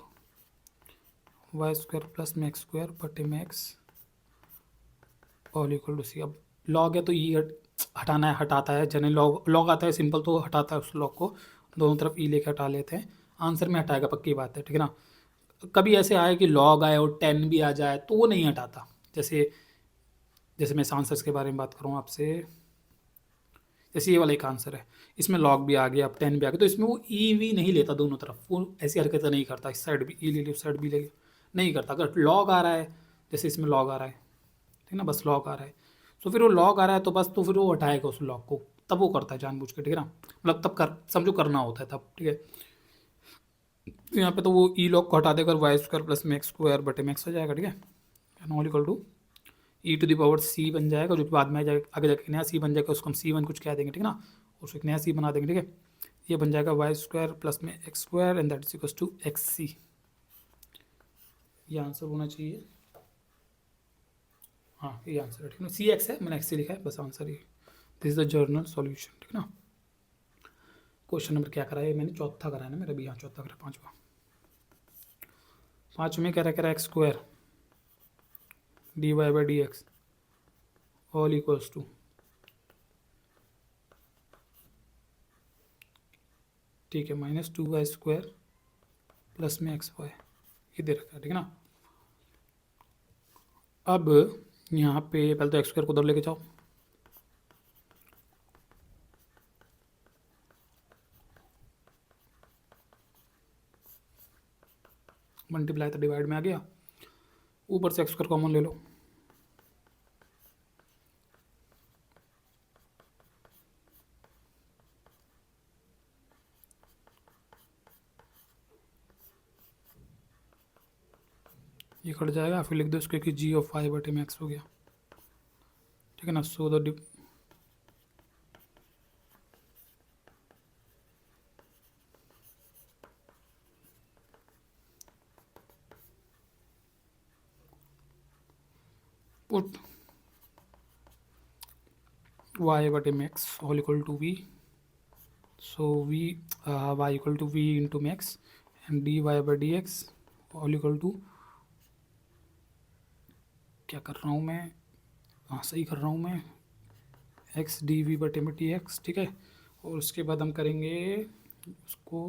वाई स्क्वायर प्लस में एक्स स्क्वायर बटे में x all equal to c. अब लॉग है तो ई हटाना है, हटाता है, जनरली लॉग आता है सिंपल तो हटाता है उस लॉग को, दोनों तरफ ई लेके हटा लेते हैं, आंसर में हटाएगा पक्की बात है, ठीक है ना। कभी ऐसे आए कि लॉग आए और 10 भी आ जाए तो वो नहीं हटाता, जैसे जैसे मैं इस आंसर्स के बारे में बात करूँ आपसे, जैसे ये वाला एक आंसर है, इसमें लॉग भी आ गया, अब 10 भी आ गया, तो इसमें वो ई वी नहीं लेता दोनों तरफ, वो ऐसी हरकतें नहीं करता, इस साइड भी ई ले लिया उस साइड भी ले लिया, नहीं करता। अगर लॉग आ रहा है, जैसे इसमें लॉग आ रहा है, ठीक है ना, बस लॉग आ रहा है, तो फिर वो लॉग आ रहा है तो बस, तो फिर वो हटाएगा उस लॉग को, तब वो करता है जानबूझ के, ठीक है ना, मतलब तब कर समझो करना होता है तब, ठीक है। तो यहाँ पे तो वो ई लॉग को हटा देकर वाई स्क्वायर प्लस में एक्स स्क्वायर बटे में एक्स हो जाएगा, ठीक है, not equal to e to the power c बन जाएगा, जो बाद में आगे जाके नया सी बन जाएगा, उसको हम सी वन कुछ कह देंगे, ठीक है ना, उसको एक नया सी बना देंगे, ठीक है। ये बन जाएगा वाई स्क्वायर प्लस में x square and that is equal to x c, ये आंसर होना चाहिए, हाँ ये आंसर है, ठीक है ना, सी एक्स है, मैंने एक्स सी लिखा है, बस आंसर ये, this is the journal solution, ठीक है ना। क्वेश्चन नंबर क्या कराया, मैंने चौथा कराया ना मेरा भी, यहाँ चौथा करा, पाँचवा में कह रहा x square d y by d x all equals to, ठीक है, minus two y square plus में एक्स वाई, ये दे रखा है, ठीक है ना। अब यहाँ पे पहले तो एक्स स्क्वायर को उधर लेके जाओ, मल्टीप्लाई तो डिवाइड में आ गया, ऊपर से x² कॉमन ले लो, ये कट जाएगा, फिर लिख दो इसको कि g ऑफ y बटे में x हो गया, ठीक है ना। सो द पुट y बटे में x whole equal to v, so v y equal to v into में x and dy by d x whole equal to, क्या कर रहा हूँ मैं, हाँ सही कर रहा हूँ मैं, x डी वी बटे में टी एक्स, ठीक है। और उसके बाद हम करेंगे उसको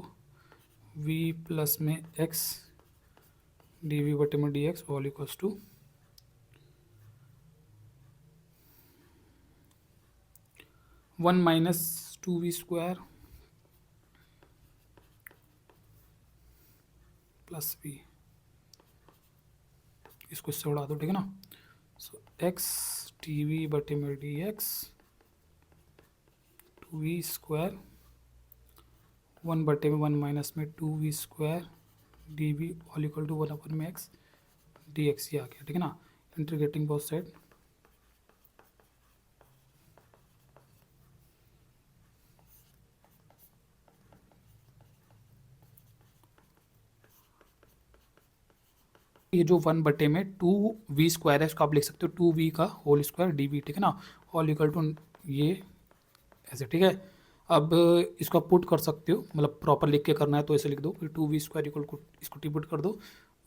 v प्लस में x डी वी बटे में d x whole equals to 1 minus 2v स्क्वायर प्लस v, इसको इससे उड़ा दो, ठीक है ना। सो x टी वी बटे में डी एक्स 2v स्क्वायर 1 बटे में 1 माइनस में 2v square d v all equal to 1 upon में x डी एक्स, ये आ गया, ठीक है ना। इंटीग्रेटिंग बोथ साइड, ये जो 1 बटे में 2v स्क्वायर है इसको आप लिख सकते हो 2v का होल स्क्वायर डी वी, ठीक है ना, ऑल इक्वल टू ये ऐसे, ठीक है। अब इसको आप पुट कर सकते हो, मतलब प्रॉपर लिख के करना है तो ऐसे लिख दो कि 2v स्क्वायर इक्वल टू, इसको टी पुट कर दो,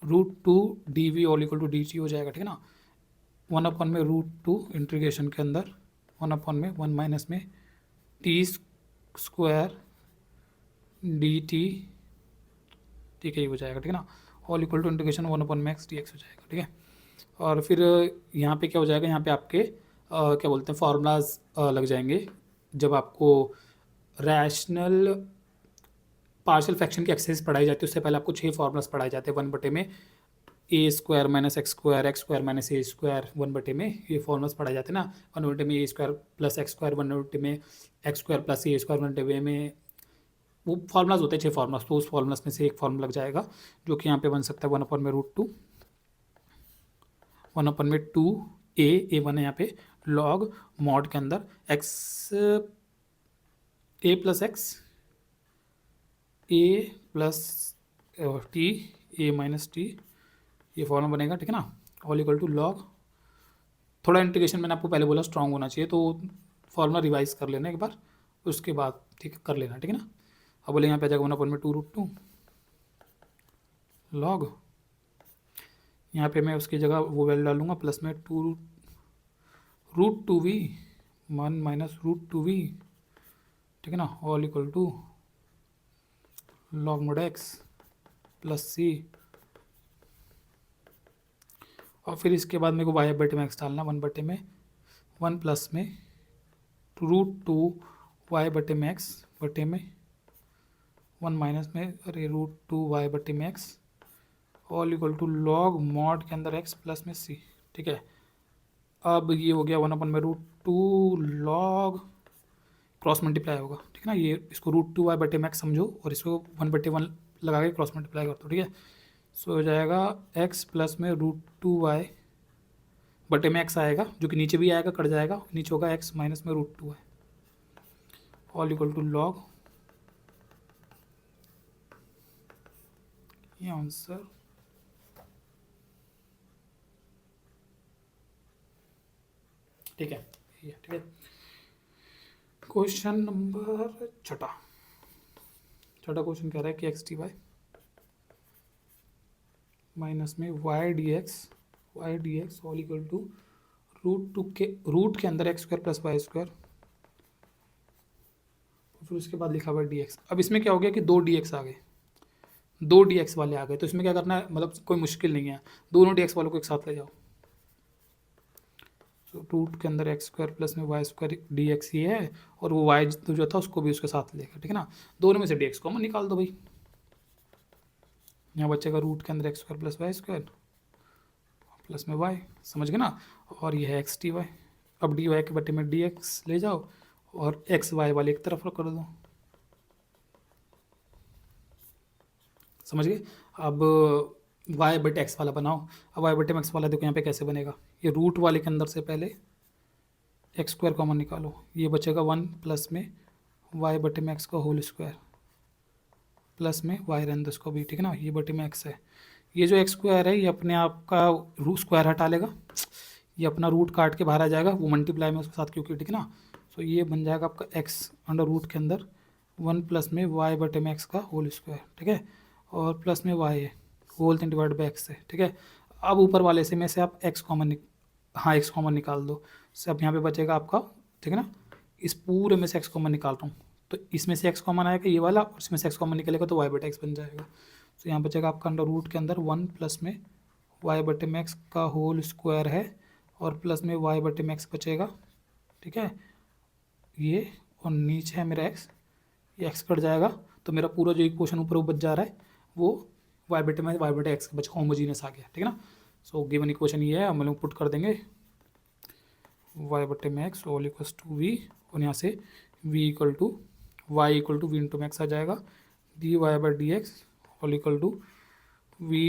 √2 d v all equal to d t हो जाएगा, ठीक है ना। 1 अपन में √2 इंटीग्रेशन के अंदर 1 अपन में 1 माइनस में टी स्क्वायर डी टी, ठीक है, ये हो जाएगा, ठीक है ना, all equal to integration 1 upon में x डी एक्स हो जाएगा, ठीक है। और फिर यहाँ पे क्या हो जाएगा, यहाँ पे आपके क्या बोलते हैं फार्मूलाज लग जाएंगे, जब आपको रैशनल पार्शियल फ्रैक्शन की एक्सरसाइज पढ़ाई जाती है उससे पहले आपको 6 फार्मूलाज पढ़ाए जाते हैं 1 बटे में a square minus x square minus a square 1 बटे में, ये फॉर्मूलाज पढ़ाए जाते हैं ना। 1 बटे में a square plus x square, 1 बटे में एक्स स्क्वायर प्लस ए स्क्वायर, 1 बटे में वो फार्मूलाज होते हैं 6 फार्मूलाज, तो उस फार्मूलाज में से एक फार्मूला लग जाएगा जो कि यहाँ पे बन सकता है 1 अपन में √2 1 अपन में 2 ए 1 है यहाँ पे लॉग मॉड के अंदर x A plus x A plus T A minus T, ये फॉर्मूला बनेगा, ठीक है ना, ऑल इक्वल टू लॉग, थोड़ा इंटीग्रेशन मैंने आपको पहले बोला स्ट्रांग होना चाहिए तो फॉर्मूला रिवाइज कर लेना एक बार, उसके बाद ठीक कर लेना, ठीक है ना। अब बोले यहाँ पे आ जाएगा 1 अपन में 2√2 लॉग, यहाँ पे मैं उसकी जगह वो वैल्यू डालूंगा प्लस में 2√2v 1 माइनस √2v, ठीक है ना, all equal to log mod x plus c, और फिर इसके बाद मेरे को वाई बटे में एक्स डालना 1 बटे में 1 प्लस में √2 वाई बटे में एक्स बटे में 1 माइनस में अरे √2 वाई बटे में x all equal to log mod के अंदर एक्स प्लस में सी, ठीक है। अब ये हो गया 1 अपन में √2 लॉग क्रॉस मल्टीप्लाई होगा, ठीक है ना, ये इसको √2 वाई बटे में एक्स समझो और इसको 1 बटे 1 लगा के क्रॉस मल्टीप्लाई कर दो, ठीक है। सो हो जाएगा x प्लस में √2 वाई बटे में x आएगा जो कि नीचे भी आएगा, कट जाएगा, नीचे होगा x माइनस में √2 है ऑल इक्वल टू लॉग, ये आंसर ठीक है, ठीक है। क्वेश्चन नंबर छठा क्वेश्चन कह रहा है कि एक्स डी वाई माइनस में y d x all equal to root के अंदर x square plus y square, फिर उसके बाद लिखा हुआ डी एक्स। अब इसमें क्या हो गया कि 2 डी एक्स आ गए, 2 डी एक्स वाले आ गए, तो इसमें क्या करना है, मतलब कोई मुश्किल नहीं है, दोनों डी एक्स वालों को एक साथ ले जाओ। तो रूट के अंदर एक्स स्क्वायर प्लस में वाई स्क्वायर डी एक्स ही है, और वो वाई जो था उसको भी उसके साथ लेगा, ठीक है ना। दोनों में से डी एक्स कॉमन निकाल दो भाई, यहाँ बचेगा रूट के अंदर x square plus y square plus में वाई, समझ गए ना। और ये है एक्स टी वाई। अब डी वाई के बटे में डी एक्स ले जाओ और एक्स वाई वाले एक तरफ कर दो, समझ गए। अब वाई बटे एक्स वाला बनाओ। अब वाई बटे में एक्स वाला देखो यहाँ पे कैसे बनेगा। ये रूट वाले के अंदर से पहले एक्स स्क्वायर कॉमन निकालो, ये बचेगा 1 प्लस में वाई बटे में एक्स का होल स्क्वायर प्लस में वाई रहने दो इसको भी, ठीक है ना। ये बटे में एक्स है, ये जो एक्स स्क्वायर है ये अपने आप का रूट स्क्वायर हटा लेगा, ये अपना रूट काट के बाहर आ जाएगा, वो मल्टीप्लाई में उसके साथ क्योंकि, ठीक है ना। तो ये बन जाएगा आपका एक्स अंडर रूट के अंदर 1 प्लस में वाई बटे में एक्स का होल स्क्वायर, ठीक है, और प्लस में वाई है whole thing divide by x है, ठीक है। अब ऊपर वाले से में से आप एक्स कॉमन हाँ एक्स कॉमन निकाल दो, से अब यहाँ पे बचेगा आपका, ठीक है ना। इस पूरे में से एक्स कॉमन निकाल रहा हूँ, तो इसमें से एक्स कॉमन आएगा ये वाला, और इसमें से एक्स कॉमन निकलेगा तो वाई बटे एक्स बन जाएगा। तो यहाँ बचेगा आपका अंडर रूट के अंदर 1 प्लस में वाई बटे में एक्स का होल स्क्वायर है और प्लस में वाई बटे में एक्स बचेगा, ठीक है ये, और नीचे है मेरा एक्स, ये एक्स कट जाएगा तो मेरा पूरा जो इक्वेशन ऊपर वो बच जा रहा है वो वाई बटे में वाई बटे एक्स बच होमोजीनियस आ गया, ठीक है ना। सो गिवन इक्वेशन ये है, हम लोग पुट कर देंगे वाई बटे में x all equals to v, और यहाँ से v equal to y equal to v into में एक्स आ जाएगा, d y by d x all equal to v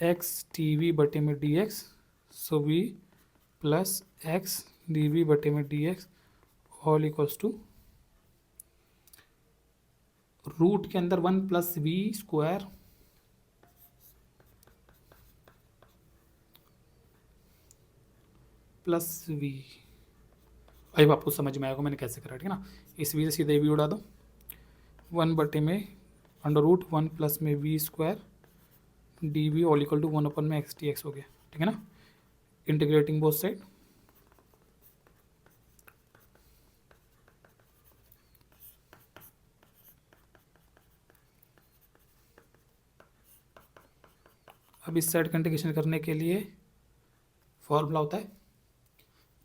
x t v बटे में d x, so v plus x d v बटे में d x all equals to root के अंदर 1 plus v square plus v. अब आपको समझ में आएगा मैंने कैसे करा, ठीक है ना। इस वी से सीधे वी उड़ा दो, 1 बटे में अंडर रूट 1 प्लस में v square d v all equal to 1 upon में एक्स टी एक्स हो गया, ठीक है ना। इंटीग्रेटिंग बोथ साइड, अब इस साइड का इंटीग्रेशन करने के लिए फॉर्मूला होता है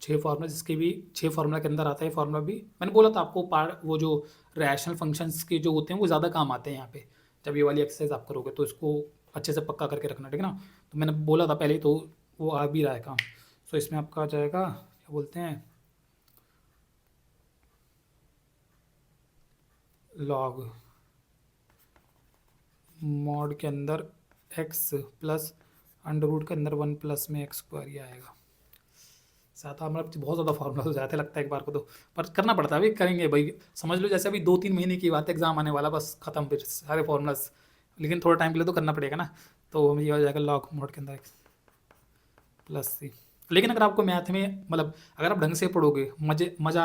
6 फार्मूला, जिसके भी 6 फार्मूला के अंदर आता है फार्मूला भी। मैंने बोला था आपको वो जो रैशनल फंक्शंस के जो होते हैं वो ज़्यादा काम आते हैं यहाँ पे, जब ये वाली एक्सरसाइज आप करोगे तो इसको अच्छे से पक्का करके रखना, ठीक है ना। तो मैंने बोला था पहले ही, तो वो आ भी रहा है काम। सो इसमें आपका आ जाएगा क्या बोलते हैं लॉग मॉड के अंदर एक्स प्लस अंडर रूट के अंदर 1 प्लस में एक्स स्क्वायर ये आएगा। ज़्यादा मतलब बहुत ज़्यादा फार्मूला हो जाते लगता है एक बार को, तो पर करना पड़ता है, अभी करेंगे भाई। समझ लो जैसे अभी 2-3 महीने की बात है, एग्जाम आने वाला, बस खत्म फिर सारे फार्मूलाज, लेकिन थोड़ा टाइम के लिए तो करना पड़ेगा ना। तो ये हो जाएगा लॉग मोड के अंदर एक्स प्लस सी। लेकिन अगर आपको मैथ में मतलब अगर आप ढंग से पढ़ोगे मज़ा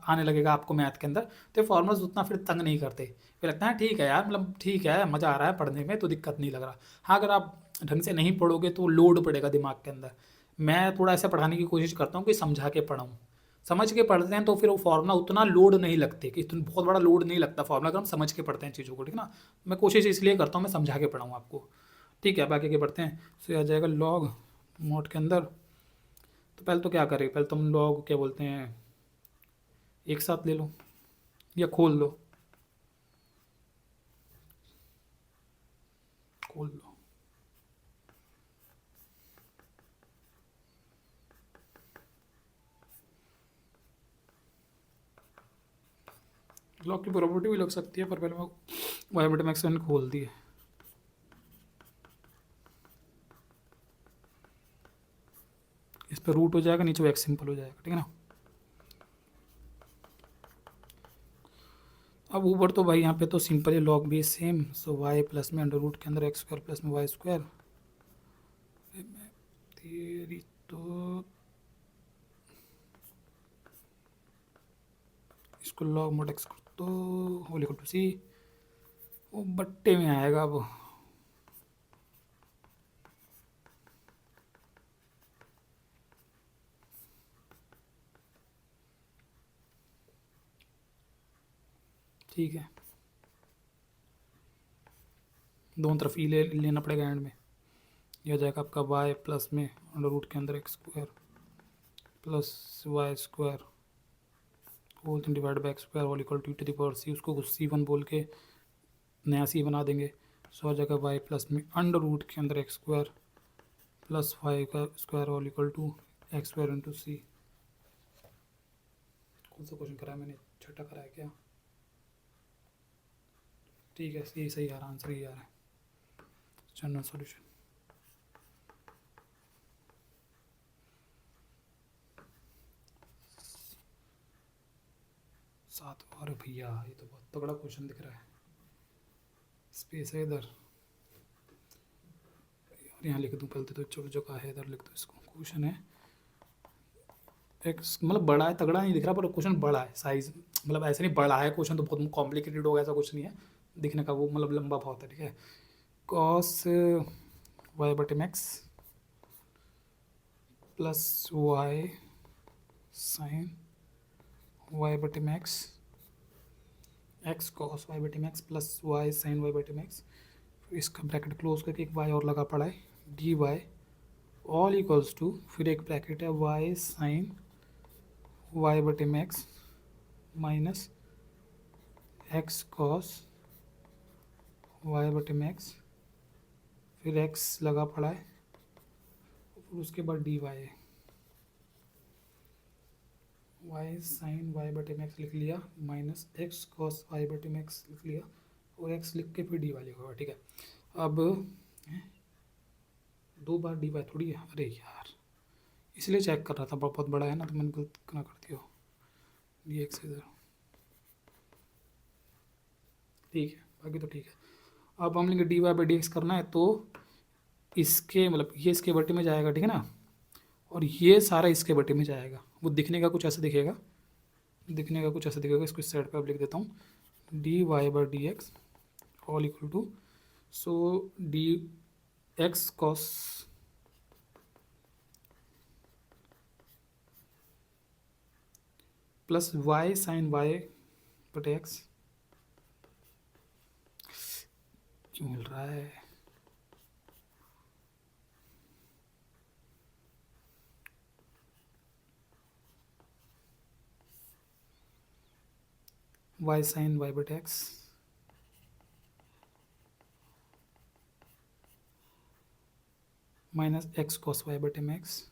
आने लगेगा आपको मैथ के अंदर, तो फार्मूलाज उतना फिर तंग नहीं करते, फिर लगता है ठीक है यार, मतलब ठीक है मज़ा आ रहा है पढ़ने में तो दिक्कत नहीं लग रहा। हाँ अगर आप ढंग से नहीं पढ़ोगे तो लोड पड़ेगा दिमाग के अंदर। मैं थोड़ा ऐसा पढ़ाने की कोशिश करता हूँ कि समझा के पढ़ाऊँ, समझ के पढ़ते हैं तो फिर वो फार्मूला उतना लोड नहीं लगते, कि इतना बहुत बड़ा लोड नहीं लगता फार्मूला अगर हम समझ के पढ़ते हैं चीज़ों को, ठीक है ना। मैं कोशिश इसलिए करता हूँ मैं समझा के पढ़ाऊँ आपको, ठीक है। बाकी के पढ़ते हैं। सो आ जाएगा लॉग मोड के अंदर, तो पहले तो क्या करें, पहले तुम लॉग क्या बोलते हैं एक साथ ले लो या खोल लो, खोल लो। लॉग की प्रॉपर्टी भी लग सकती है, पर पहले मैं वाई मैक्स खोल दिए। इस पर रूट हो जाएगा, नीचे एक्स सिंपल हो जाएगा, ठीक है ना। अब ऊपर तो भाई यहाँ पे तो सिंपल है, लॉग भी सेम, सो वाई प्लस में अंडर रूट के अंदर एक्स स्क्वायर प्लस में वाई स्क्वायर। तेरी तो इसको लॉग मोड एक्स कर दो होल इक्वल टू सी, वो बट्टे में आएगा अब। ठीक है, दोनों तरफ ई लेना पड़ेगा एंड में। यह हो जाएगा आपका वाई प्लस में अंडर रूट के अंदर x square plus y square whole thing divide by x square whole equal to the power c. उसको सी वन बोल के नया सी बना देंगे, सो आ जाएगा वाई प्लस में अंडर रूट के अंदर एक्स स्क्वायर प्लस वाई का square all equal to x square into c. कौन सा क्वेश्चन कराया मैंने, छठा कराया क्या? ठीक है, यही सही आ रहा, आंसर यही आ रहा है, जनरल सॉल्यूशन। सात और भैया, ये तो बहुत तगड़ा क्वेश्चन दिख रहा है। स्पेस है इधर, और यहाँ लिख दूँ पहले तो, चलो जो का है इधर लिख दो इसको। क्वेश्चन है एक्स, मतलब बड़ा है, तगड़ा नहीं दिख रहा, पर क्वेश्चन बड़ा है, साइज मतलब ऐसे नहीं बड़ा है क्वेश्चन, तो बहुत कॉम्प्लिकेटेड होगा ऐसा कुछ नहीं है दिखने का, वो मतलब लंबा बहुत है। ठीक है, कॉस वाई बटे मैक्स प्लस वाई साइन वाई बटे मैक्स, एक्स कॉस वाई बटे मैक्स प्लस वाई साइन वाई बटे मैक्स, इसका ब्रैकेट क्लोज करके एक वाई और लगा पड़ा है, d y all equals to, फिर एक ब्रैकेट है वाई साइन वाई बटे मैक्स माइनस एक्स कॉस वाई बटे मैक्स, फिर एक्स लगा पड़ा है, फिर उसके बाद डी वाई है, वाई साइन वाई बटे मैक्स लिख लिया माइनस एक्स कॉस वाई बटे मैक्स लिख लिया, और एक्स लिख के फिर डी वाई लिखा हुआ। ठीक है, अब दो बार डी वाई थोड़ी है, अरे यार इसलिए चेक कर रहा था, बहुत बड़ा है ना, तो मैंने गलत ना कर दिया डी एक्स इधर। ठीक है, बाकी तो ठीक है। अब हम लेंगे d y by d x करना है, तो इसके मतलब ये इसके बटे में जाएगा, ठीक है ना, और ये सारा इसके बटे में जाएगा। वो दिखने का कुछ ऐसा दिखेगा, दिखने का कुछ ऐसा दिखेगा, इसको इस साइड पर अब लिख देता हूँ, d y by d x all equal to, so d x cos plus y sine y बटे एक्स, क्यों मिल रहा है, वाई साइन वाई बटे x minus x cos y बटे मैक्स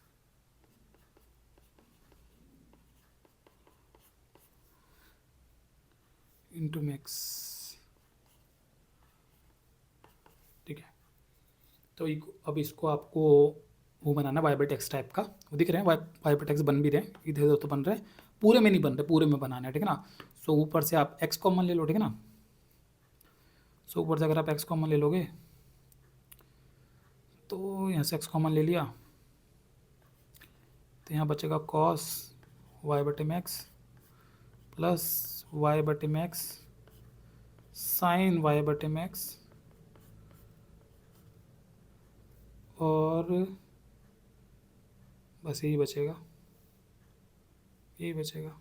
इंटू मैक्स। ठीक है, तो अब इसको आपको वो बनाना वाई बटे एक्स टाइप का, वो दिख रहे हैं वाई बटे एक्स बन भी रहे हैं, इधर उधर तो बन रहे हैं, पूरे में नहीं बन रहे, पूरे में बनाना है। ठीक है ना, सो ऊपर से आप एक्स कॉमन ले लो, ठीक है ना, सो ऊपर से अगर आप एक्स कॉमन ले लोगे तो यहाँ से एक्स कॉमन ले लिया, तो यहाँ बचेगा कॉस वाई बटे मैक्स प्लस वाई बटे मैक्स साइन वाई बटे मैक्स, और बस यही बचेगा, यही बचेगा।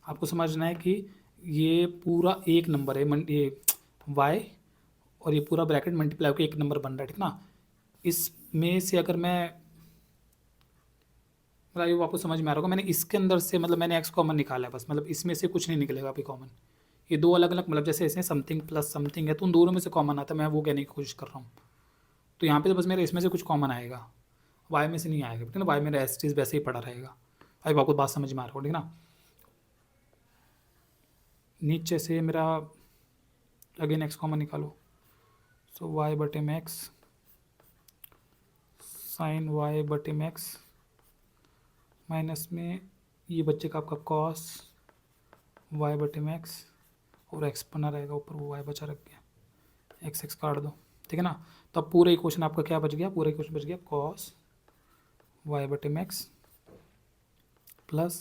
आपको समझना है कि ये पूरा एक नंबर है, ये y और ये पूरा ब्रैकेट मल्टीप्लाई होकर एक नंबर बन रहा है, ठीक ना। इसमें से अगर मैं मतलब ये आपको समझ में आ रहा होगा, मैंने इसके अंदर से मतलब मैंने x कॉमन निकाला है बस, मतलब इसमें से कुछ नहीं निकलेगा अभी कॉमन। ये दो अलग अलग मतलब जैसे इसमें समथिंग प्लस समथिंग है, तो उन दोनों में से कॉमन आता है, मैं वो कहने की कोशिश कर रहा हूँ। तो यहाँ पे तो बस मेरे इसमें से कुछ कॉमन आएगा, y में से नहीं आएगा, ठीक है ना, y मेरा एस चीज़ वैसे ही पड़ा रहेगा। अभी आपको बात समझ में आ रहा होगा, ठीक ना। नीचे से मेरा अगेन एक्स कॉमन निकालो, सो वाई बटे मैक्स साइन वाई बटे मैक्स माइनस में ये बच्चे का आपका कॉस वाई बटे मैक्स, और एक्स बना रहेगा ऊपर, वो वाई बचा रख गया, एक्स एक्स काट दो, ठीक है ना। तो अब पूरा इक्वेशन आपका क्या बच गया, पूरा इक्वेशन बच गया कॉस वाई बटे मैक्स प्लस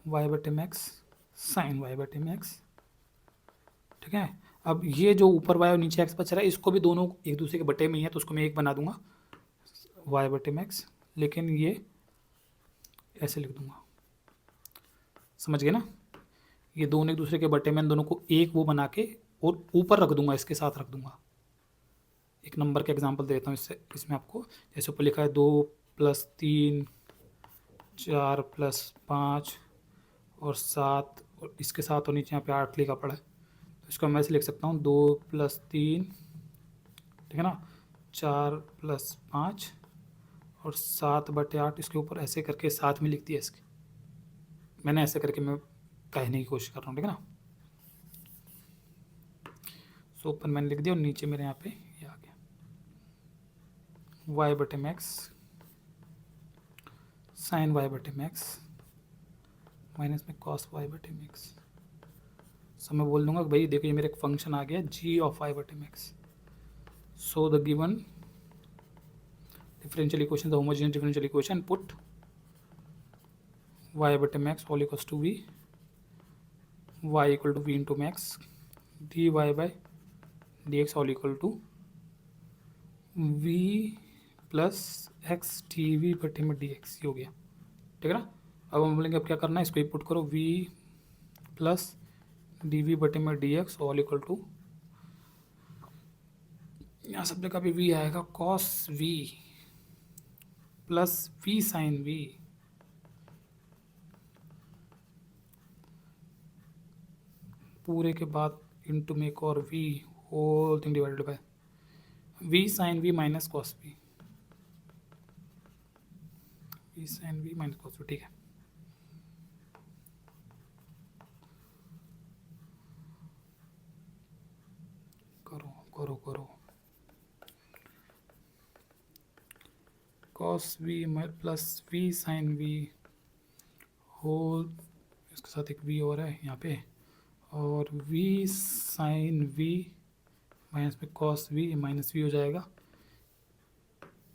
वाई बटे मैक्स साइन वाई बटे मैक्स, ठीक है। अब ये जो ऊपर वाई और नीचे एक्स बच रहा है, इसको भी दोनों एक दूसरे के बटे में ही है, तो उसको मैं एक बना दूंगा वाई बटे मैक्स, लेकिन ये ऐसे लिख दूंगा, समझ गए ना। ये दोनों एक दूसरे के बटे में, इन दोनों को एक वो बना के और ऊपर रख दूंगा, इसके साथ रख दूंगा। एक नंबर का एग्जांपल देता हूँ इससे, इसमें आपको जैसे ऊपर लिखा है 2 + 3 4 + 5 और 7, और इसके साथ और नीचे यहाँ पे 8 लिखा पड़ा है, इसको मैं ऐसे लिख सकता हूँ 2+3, ठीक है ना, 4+5 और 7/8, इसके ऊपर ऐसे करके साथ में लिख दिया इसके। मैंने ऐसे करके मैं कहने की कोशिश कर रहा हूँ, ठीक है ना। सो ऊपर मैंने लिख दिया और नीचे मेरे यहाँ पे ये आ गया y/x sin y/x माइनस में cos y/x। सब मैं बोल दूंगा कि भाई देखो ये मेरा एक फंक्शन आ गया g of y/x। So the given differential equation, the homogeneous differential equation, put y/x all equals to v, y equal to v into max, dy by dx all equal to v plus x dv बटे में dx, ये हो गया, ठीक है ना। अब हम बोलेंगे अब क्या करना है, इसको पुट करो v प्लस dv बटे में dx ऑल इक्वल टू, यहाँ सब जगह पे v आएगा, cos v plus v sine v पूरे के बाद इंटू में एक और v whole thing divided by v sine v minus cos v, v sine v minus cos v, ठीक है। करो करो करो, cos v plus v sine v whole, इसके साथ एक v और है यहाँ पे, और v साइन v माइनस में cos v माइनस v हो जाएगा।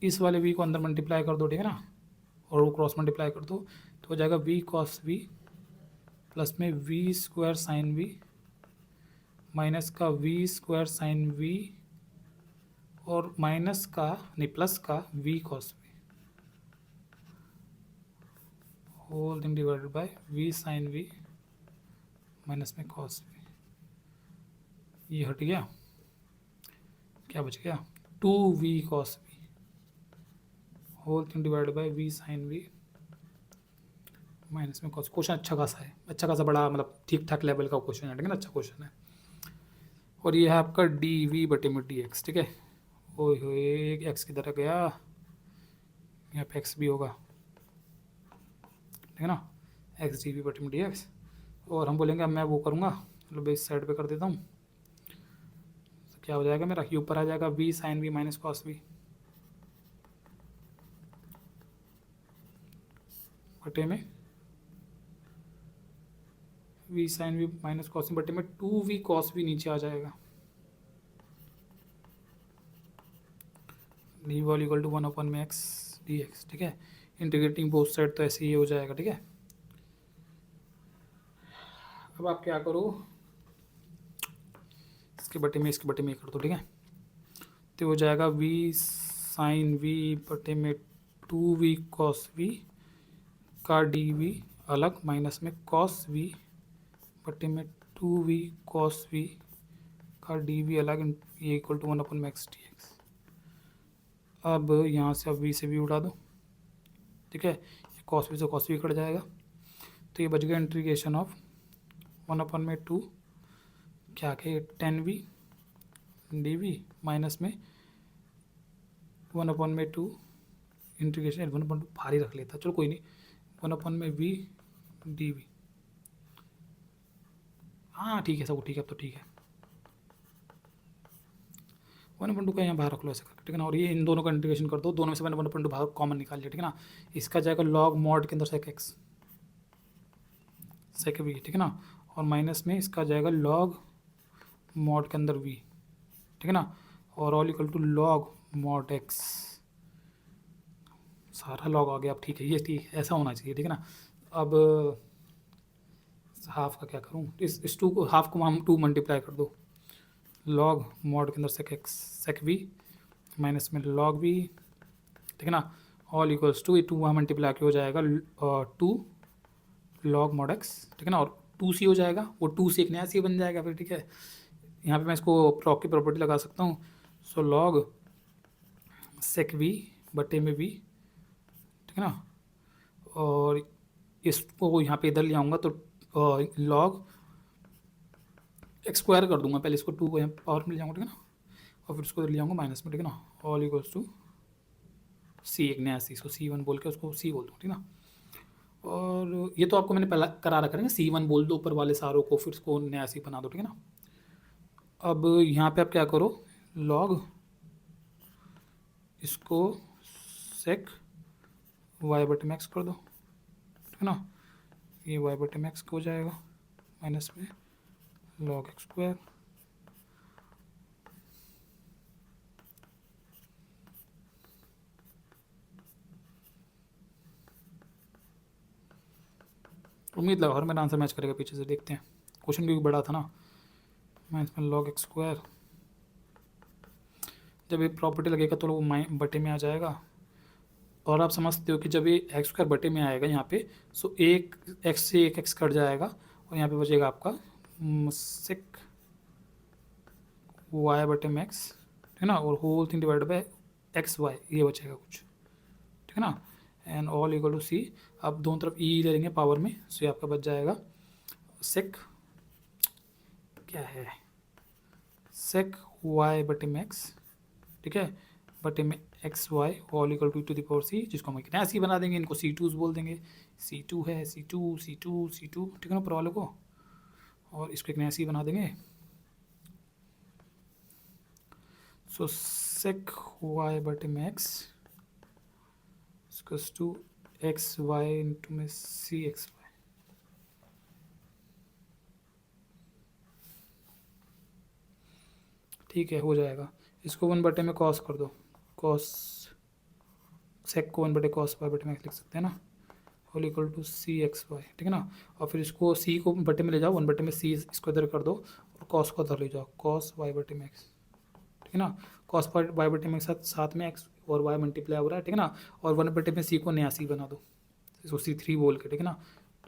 इस वाले v को अंदर मल्टीप्लाई कर दो, ठीक है ना, और वो क्रॉस मल्टीप्लाई कर दो तो हो जाएगा v cos v प्लस में v square sine v minus का v स्क्वायर साइन v और माइनस का नहीं प्लस का v cos v whole thing divided by v sine v minus में cos v। ये हट गया, क्या बच गया, 2v cos v whole thing divided by v sine v minus में cos। क्वेश्चन अच्छा खासा है, अच्छा खासा बड़ा, मतलब ठीक ठाक लेवल का क्वेश्चन है, ठीक है ना, अच्छा क्वेश्चन है। और ये है आपका dv बटे में dx, ठीक है। ओए होए एक्स की तरह गया, यहाँ पे एक्स भी होगा, ठीक है ना, एक्स dv बटे में dx। और हम बोलेंगे अब मैं वो करूँगा, मतलब इस साइड पे कर देता हूँ, तो क्या हो जाएगा मेरा, ये ऊपर आ जाएगा v sine v minus cos v बटे में v sine v minus cos v बटे में 2v cos v नीचे आ जाएगा, डी वॉल इक्वल टू 1/x dx, ठीक है। इंटीग्रेटिंग बोथ साइड तो ऐसे ही हो जाएगा, ठीक है। अब आप क्या करो, इसके बटे में इसके बटे में कर दो, ठीक है। तो हो जाएगा v साइन v बटे में 2v cos v का dv अलग माइनस में cos v बटे में 2v cos v का dv अलग, ये इक्वल टू 1/x dx। अब यहाँ से अब v से v उड़ा दो, ठीक है, cos v से cos v कट जाएगा, तो ये बच गया इंटीग्रेशन ऑफ 1/2 क्या के 10v dv माइनस में 1/2 इंटीग्रेशन 1/2 भारी रख लेता, चलो कोई नहीं, 1/v dv, हाँ ठीक है, सब ठीक है, अब तो ठीक है, 1/2 का यहाँ बाहर रख लो ऐसे करके, ठीक है ना। और ये इन दोनों का इंटीग्रेशन कर दो, दोनों में से 1/2 बाहर कॉमन निकाल लिया, ठीक है ना। इसका जाएगा लॉग मॉड के अंदर सेक एक्स सेक वी, ठीक है ना, और माइनस में इसका जाएगा लॉग मॉड के अंदर वी, ठीक है ना, और all equal to log mod x, सारा लॉग आ गया। अब ठीक है, ये ठीक ऐसा होना चाहिए, ठीक है ना। अब हाफ का क्या करूँ, इस 2 को, हाफ को हम 2 मल्टीप्लाई कर दो, लॉग मॉड के अंदर sec x sec v minus में लॉग वी, ठीक है ना, ऑल इक्वल्स टू 2 वहाँ मल्टीप्लाई हो जाएगा 2 लॉग मॉड एक्स, ठीक है ना, और 2c हो जाएगा, वो 2 से एक नया c बन जाएगा फिर, ठीक है। यहाँ पे मैं इसको प्रॉक की प्रॉपर्टी लगा सकता हूँ, सो लॉग सेक वी बटे में वी, ठीक है ना, और इसको यहाँ पे इधर ले आऊँगा तो लॉग एक्स स्क्वायर कर दूंगा, पहले इसको 2 को यहाँ पावर में ले जाऊँगा, ठीक है ना, और फिर उसको ले जाऊँगा माइनस में, ठीक है ना, ऑल इक्वल्स टू सी, एक नया सी, इसको C1 बोल के उसको सी बोल दूँ, ठीक है ना। और ये तो आपको मैंने पहला करा रखा है ना, C1 बोल दो ऊपर वाले सारों को, फिर उसको नया सी बना दो, ठीक है ना। अब यहाँ पे आप क्या करो, लॉग इसको सेक वाई बटे मैक्स कर दो, ठीक है ना, ये वाई बटे मैक्स हो जाएगा माइनस में लॉग एक्स स्क्वायर, उम्मीद लगा और मेरा आंसर मैच करेगा, पीछे से देखते हैं, क्वेश्चन भी बड़ा था ना। माइनस में लॉग एक्स स्क्वायर, जब ये प्रॉपर्टी लगेगा तो वो बटे में आ जाएगा, और आप समझते हो कि जब ये एक्स स्क्वायर बटे में आएगा यहाँ पे, सो एक एक्स से एक एक्स कट जाएगा और यहाँ पे बचेगा आपका सेक वाई बटे मैक्स, ठीक है ना, और whole thing divide by x y, ये बचेगा कुछ, ठीक है ना, and all equal to c. अब दोनों तरफ ई ले लेंगे पावर में, सो ये आपका बच जाएगा सेक क्या है, सेक वाई बटे मैक्स, ठीक है, बटे में x y all equal to the power c, जिसको हम एक नया सी बना देंगे, इनको C2 बोल देंगे, C2 है, C2 C2 C2, ठीक है ना, ऊपर वाले को, और इसको एक नया सी बना देंगे। सो सेक वाई बटे में x equals to x y into में सी एक्स वाई, ठीक है, हो जाएगा। इसको 1 बटे में कॉस कर दो, कॉस सेक को 1 बटे कॉस वाई बटे में लिख सकते हैं ना, whole equal to c x y, ठीक है ना, और फिर इसको सी को बटे में ले जाओ, 1 बटे में सी इसको इधर कर दो, और कॉस को उधर ले जाओ, कॉस वाई बटे में एक्स, ठीक है ना, कॉस वाई बटे में साथ में एक्स और वाई मल्टीप्लाई हो रहा है, ठीक है ना, और 1 बटे में सी को नया सी बना दो, इसको C3 बोल के, ठीक है ना,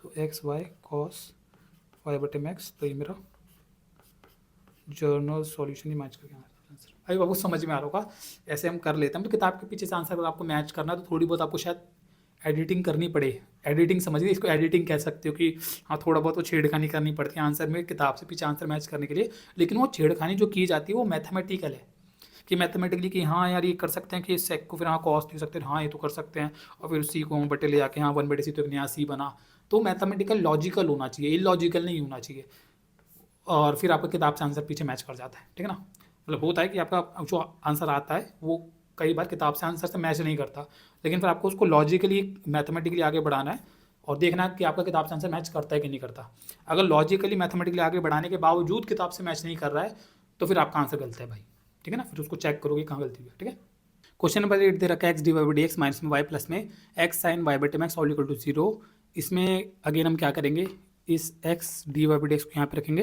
तो एक्स वाई कॉस वाई बटे में एक्स, तो ये मेरा जर्नल सॉल्यूशन ही मैच करके आंसर। अभी आपको समझ में आ रहा होगा, ऐसे हम कर लेते हैं, तो किताब के पीछे से आंसर अगर आपको मैच करना है तो थोड़ी बहुत आपको शायद एडिटिंग करनी पड़े, एडिटिंग समझिए, इसको एडिटिंग कह सकते हो कि हाँ थोड़ा बहुत वो छेड़खानी करनी पड़ती है आंसर में, किताब से पीछे आंसर मैच करने के लिए, लेकिन वो छेड़खानी जो की जाती है वो मैथमेटिकल है, कि मैथमेटिकली कि हाँ यार ये कर सकते हैं कि सेक को फिर हाँ कॉस दे सकते हैं, हाँ ये तो कर सकते हैं, और फिर सी को बटे ले जाके हाँ 1 बटे सी तो एक नया सी बना, तो मैथमेटिकल लॉजिकल होना चाहिए, इलॉजिकल नहीं होना चाहिए, और फिर आपका किताब से आंसर पीछे मैच कर जाता है, ठीक है ना। मतलब होता है कि आपका जो आंसर आता है वो कई बार किताब से आंसर से मैच नहीं करता, लेकिन फिर आपको उसको लॉजिकली मैथमेटिकली आगे बढ़ाना है और देखना है कि आपका किताब से आंसर मैच करता है कि नहीं करता। अगर लॉजिकली मैथमेटिकली आगे बढ़ाने के बावजूद किताब से मैच नहीं कर रहा है तो फिर आपका आंसर गलत है भाई, ठीक है ना, फिर उसको चेक करोगे कहाँ गलती हुई है, ठीक है। क्वेश्चन नंबर 8 दे रखा है एक्स डी वाई बटे एक्स माइनस में वाई प्लस में एक्स साइन वाई बटे में एक्स ऑल इक्वल टू 0। इसमें अगेन हम क्या करेंगे, इस एक्स डी वाई बटे एक्स को यहाँ पे रखेंगे,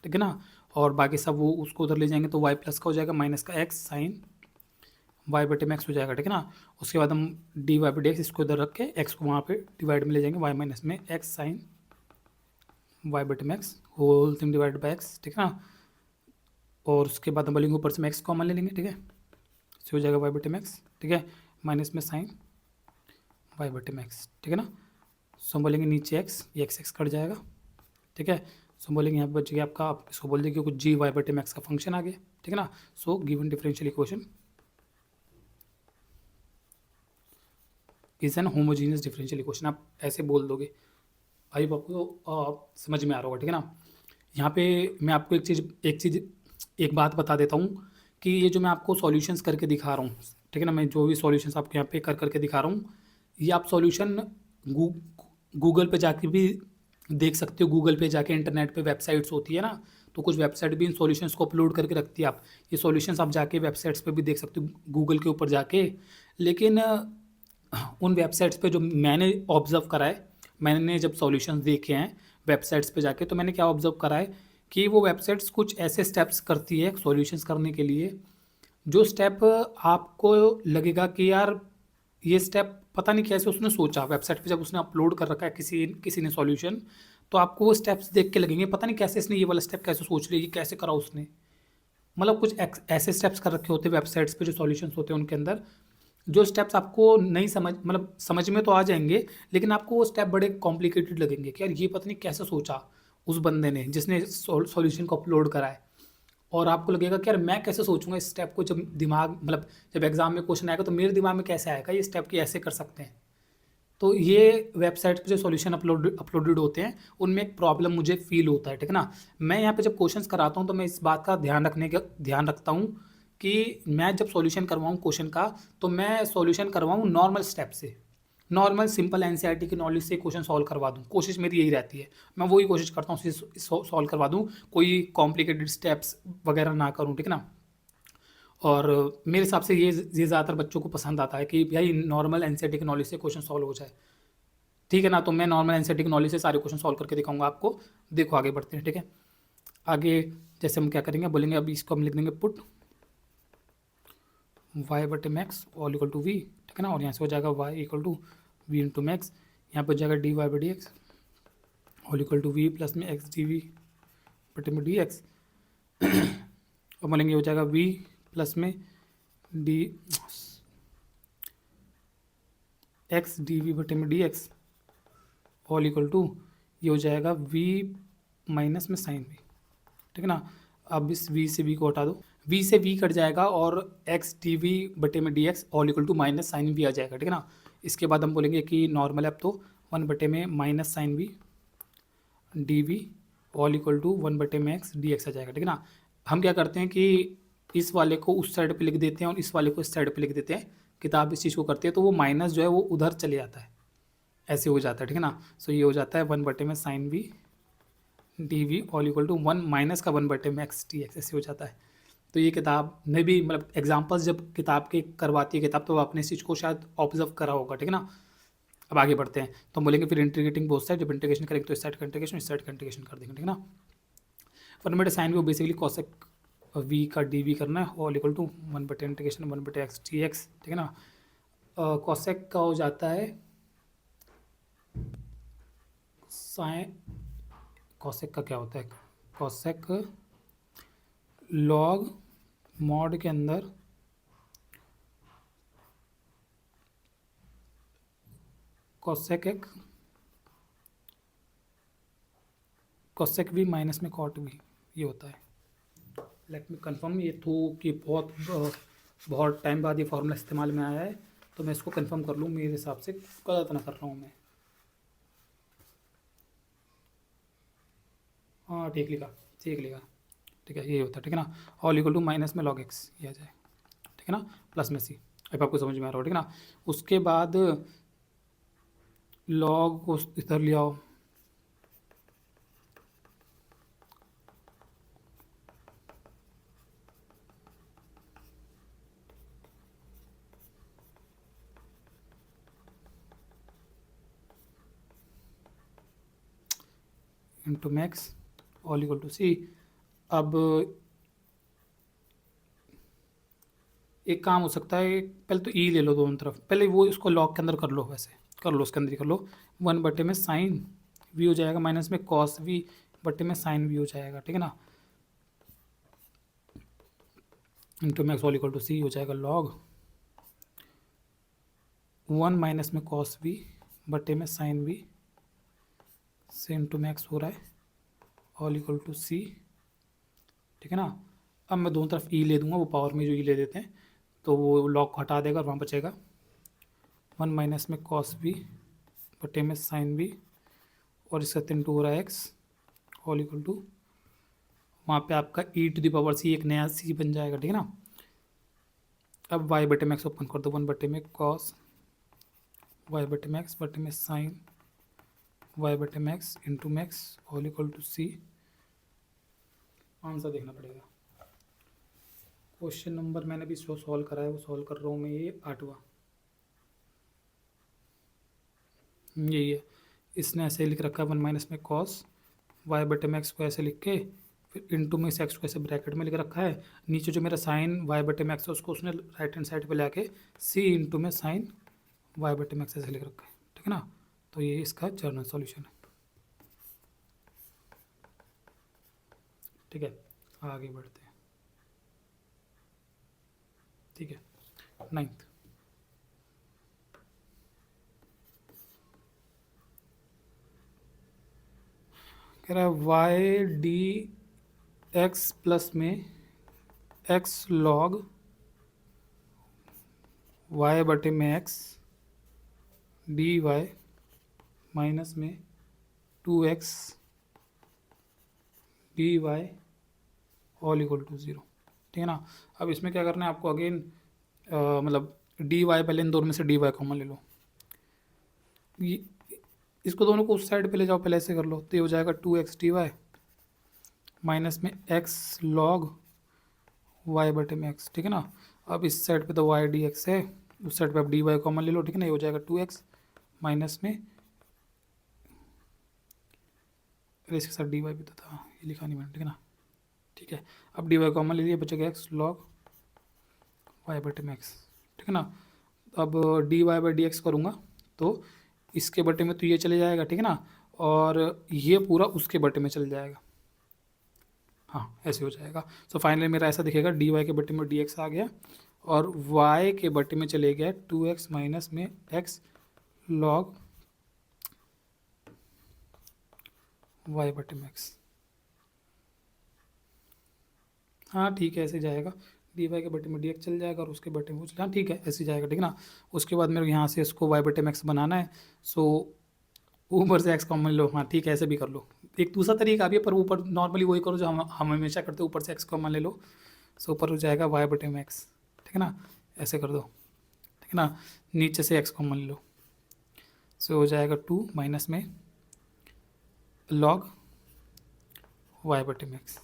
ठीक है ना, और बाकी सब वो उसको उधर ले जाएंगे तो वाई प्लस का हो जाएगा माइनस का एक्स साइन वाई बटे में एक्स हो जाएगा, ठीक है ना। उसके बाद हम डी वाई बटे एक्स इसको इधर रख के एक्स को वहाँ पे डिवाइड में ले जाएंगे, वाई माइनस में एक्स साइन वाई बटे में x whole thing divide by x, ठीक है ना, और उसके बाद हम बोलेंगे ऊपर से एक्स कॉमन ले लेंगे, ठीक है, हो जाएगा वाई बटे में एक्स, ठीक है, माइनस में साइन वाई बटे में एक्स, ठीक है ना। सो हम बोलेंगे नीचे एक्स, ये एक्स कट जाएगा, ठीक है, सो बोलेंगे यहाँ पे बच गया आपका, आप इसको बोल देंगे कुछ जी वाई बटे में एक्स का फंक्शन आ गया, ठीक है ना। सो given differential equation is an homogeneous differential equation, आप ऐसे बोल दोगे भाई, आपको समझ में आ रहा होगा, ठीक है ना। यहाँ पे मैं आपको एक बात बता देता हूँ कि ये जो मैं आपको सॉल्यूशंस करके दिखा रहा हूँ, ठीक है ना, मैं जो भी सॉल्यूशंस आपको यहाँ पे करके दिखा रहा हूँ, ये आप सॉल्यूशन गूगल पे जाके भी देख सकते हो, गूगल पे जाके इंटरनेट पे वेबसाइट्स होती है ना, तो कुछ वेबसाइट भी इन सॉल्यूशंस को अपलोड करके रखती है, आप ये सॉल्यूशंस आप जाके वेबसाइट्स पे भी देख सकते हो गूगल के ऊपर जाके। लेकिन उन वेबसाइट्स पे जो मैंने ऑब्जर्व करा है, मैंने जब सॉल्यूशंस देखे हैं वेबसाइट्स पे जाके, तो मैंने क्या ऑब्जर्व करा है कि वो वेबसाइट्स कुछ ऐसे स्टेप्स करती है सॉल्यूशंस करने के लिए, जो स्टेप आपको लगेगा कि यार ये स्टेप पता नहीं कैसे उसने सोचा, वेबसाइट पे जब उसने अपलोड कर रखा है किसी ने सॉल्यूशन, तो आपको वो स्टेप्स देख के लगेंगे पता नहीं कैसे इसने ये वाला स्टेप कैसे सोच लिया, ये कैसे करा उसने, मतलब कुछ ऐसे स्टेप्स कर रखे होते हैं वेबसाइट्स पे जो सॉल्यूशंस होते हैं उनके अंदर, जो स्टेप्स आपको नहीं मतलब समझ में तो आ जाएंगे, लेकिन आपको वो स्टेप बड़े कॉम्प्लिकेटेड लगेंगे कि यार ये पता नहीं कैसे सोचा उस बंदे ने जिसने सॉल्यूशन को अपलोड करा है। और आपको लगेगा कि यार मैं कैसे सोचूंगा इस स्टेप को, जब दिमाग मतलब जब एग्जाम में क्वेश्चन आएगा तो मेरे दिमाग में कैसे आएगा ये स्टेप की ऐसे कर सकते हैं। तो ये वेबसाइट पे जो सॉल्यूशन अपलोडेड होते हैं उनमें एक प्रॉब्लम मुझे फील होता है, ठीक है ना। मैं यहाँ पे जब क्वेश्चंस कराता हूँ तो मैं इस बात का ध्यान रखता हूँ कि मैं जब सॉल्यूशन करवाऊँ क्वेश्चन का तो मैं सॉल्यूशन करवाऊँ नॉर्मल स्टेप से, नॉर्मल सिंपल एनसीईआरटी की नॉलेज से क्वेश्चन सॉल्व करवा दूँ। कोशिश मेरी यही रहती है, मैं वही कोशिश करता हूँ उसे सॉल्व करवा दूँ, कोई कॉम्प्लिकेटेड स्टेप्स वगैरह ना करूँ, ठीक है ना। और मेरे हिसाब से ये ज़्यादातर बच्चों को पसंद आता है कि भाई नॉर्मल एनसीईआरटी की नॉलेज से क्वेश्चन सॉल्व हो जाए, ठीक है ना। तो मैं नॉर्मल एनसीईआरटी की नॉलेज से सारे क्वेश्चन सॉल्व करके दिखाऊंगा आपको। देखो आगे बढ़ते हैं, ठीक है। आगे जैसे हम क्या करेंगे, बोलेंगे अभी इसको हम लिख देंगे पुट वाई बटे max all equal to v, ठीक है ना। और यहाँ से हो जाएगा y equal to v into max, यहाँ पर हो जाएगा डी वाई बटी x all equal to v plus में एक्स डी वी बटे में डी एक्स। और बोलेंगे हो जाएगा वी प्लस में डी एक्स डी वी बटे में d x all equal to ये हो जाएगा वी माइनस में साइन वी, ठीक है ना। अब इस v से v को हटा दो, v से v कट जाएगा और x डी वी बटे में d x all equal to minus sine v आ जाएगा, ठीक है ना। इसके बाद हम बोलेंगे कि नॉर्मल है अब तो 1 बटे में minus sine v d v all equal to 1 बटे में एक्स डी एक्स आ जाएगा, ठीक है ना। हम क्या करते हैं कि इस वाले को उस साइड पे लिख देते हैं और इस वाले को इस साइड पे लिख देते हैं, किताब इस चीज़ को करती है तो वो माइनस जो है वो उधर चले जाता है, ऐसे हो जाता है, ठीक है ना। सो ये हो जाता है 1 बटे में sine v d v all equal to 1 minus का 1 बटे में एक्स डी एक्स, ऐसे हो जाता है। तो ये किताब में भी मतलब एग्जाम्पल्स जब किताब के करवाती है किताब तो आपने इस चीज़ को शायद ऑब्जर्व करा होगा, ठीक है ना। अब आगे बढ़ते हैं तो हम बोलेंगे फिर इंटीग्रेटिंग बोथ साइड, जब इंटीग्रेशन करेंगे तो इस साइड का इंटीग्रेशन इस साइड का इंटीग्रेशन कर देंगे, ठीक है ना। फॉर्मेट साइन को बेसिकली कॉसेक वी का डी वी करना है ऑल इक्वल टू 1 बटे इंटीग्रेशन 1 बटे एक्स डी एक्स, ठीक है ना। कॉसेक का हो जाता है साइन, कॉसेक का क्या होता है, कॉसेक लॉग मॉड के अंदर कॉसेक एक कॉसेक वी माइनस में कॉट वी, ये होता है। लेट मी कंफर्म, ये तो कि बहुत टाइम बाद ये फॉर्मूला इस्तेमाल में आया है तो मैं इसको कंफर्म कर लूँ, मेरे हिसाब से गलत ना कर रहा हूँ मैं। हाँ ठीक लिखा, ठीक है, ये होता है, ठीक है ना। ऑल इक्वल टू माइनस में लॉग एक्स ये आ जाए, ठीक है ना, प्लस में सी। अब आपको समझ में आ रहा हो, ठीक है ना। उसके बाद लॉग को इधर ले आओ, into max all equal to c. अब एक काम हो सकता है, पहले तो ई ले लो दोनों तरफ, पहले वो इसको लॉग के अंदर कर लो, वैसे कर लो, उसके अंदर ही कर लो। 1 बटे में साइन वी हो जाएगा माइनस में कॉस वी बटे में साइन वी हो जाएगा, ठीक है ना। Into max all equal to c हो जाएगा लॉग 1 माइनस में कॉस वी बटे में साइन वी से इंटू मैक्स हो रहा है ऑल इक्वल टू सी, ठीक है ना। अब मैं दोनों तरफ ई ले दूंगा, वो पावर में जो ई ले देते हैं तो वो लॉग को हटा देगा और वहाँ बचेगा 1 माइनस में कॉस वी बटे में साइन वी और इसका 3 हो रहा है एक्स ऑल इक्वल टू, वहाँ पे आपका ई टू द पावर सी एक नया सी बन जाएगा, ठीक है ना। अब वाई बटे मैक्स ओपन कर दो, 1 बटे में कॉस वाई बटे मैक्स बटे में साइन वाई बटे max into max all equal to c. Answer देखना पड़ेगा। क्वेश्चन नंबर मैंने भी सॉल्व करा है, वो सॉल्व कर रहा हूँ मैं, ये 8वां यही है। इसने ऐसे लिख रखा है 1 माइनस में कॉस वाई बटे में एक्स को ऐसे लिख के फिर इंटू में से एक्स को ऐसे ब्रैकेट में लिख रखा है, नीचे जो मेरा साइन वाई बटे में एक्स है उसको उसने राइट हैंड साइड पे लाके सी इंटू में साइन वाई बटे में एक्स ऐसे लिख रखा है, ठीक है ना। तो ये इसका जर्नल सॉल्यूशन है, ठीक है। आगे बढ़ते हैं, ठीक है। 9th कह रहा है वाई डी एक्स प्लस में एक्स लॉग वाई बटे में एक्स डी वाई माइनस में 2x d y all equal to 0। ठीक है ना। अब इसमें क्या करना है आपको, अगेन मतलब डी वाई, पहले इन दोनों में से डी वाई कॉमन ले लो, ये इसको दोनों को उस साइड पे ले जाओ, पहले ऐसे कर लो, तो ये हो जाएगा 2x डी वाई माइनस में x लॉग y बटे में x। ठीक है ना। अब इस साइड पे तो y डी एक्स है, उस साइड पे आप डी वाई कॉमन ले लो। ठीक है ना। ये हो जाएगा 2x माइनस में, अरे इसके साथ डी वाई भी तो था, ये लिखा नहीं मैंने। ठीक है ना। ठीक है, अब डी वाई कॉमन ले लिए, बचेगा एक्स लॉग वाई बटे में एक्स। ठीक है ना। अब d y by d x करूँगा तो इसके बटे में तो ये चले जाएगा। ठीक है ना। और ये पूरा उसके बटे में चल जाएगा। हाँ, ऐसे हो जाएगा। सो फाइनली मेरा ऐसा दिखेगा, डी वाई के बटे में डी एक्स आ गया और वाई के बटे में चले गया 2x माइनस में एक्स लॉग वाई बटे में एक्स। हाँ ठीक है, ऐसे जाएगा, डी वाई के बटे में डी एक्स चल जाएगा और उसके बटे में वो चल, हाँ ठीक है, ऐसे जाएगा। ठीक है ना। उसके बाद मेरे को यहाँ से इसको वाई बटे में एक्स बनाना है, सो ऊपर से एक्स कॉमन लो। हाँ ठीक है, ऐसे भी कर लो। एक दूसरा तरीका भी है, पर ऊपर नॉर्मली वही करो जो हम हमेशा करते हैं, ऊपर से एक्स कॉमन ले लो, सो ऊपर हो जाएगा वाई बटे में एक्स। ठीक है ना। ऐसे कर दो। ठीक है ना। नीचे से एक्स कॉमन ले लो, सो हो जाएगा 2 माइनस में लॉग वाई बटे में एक्स।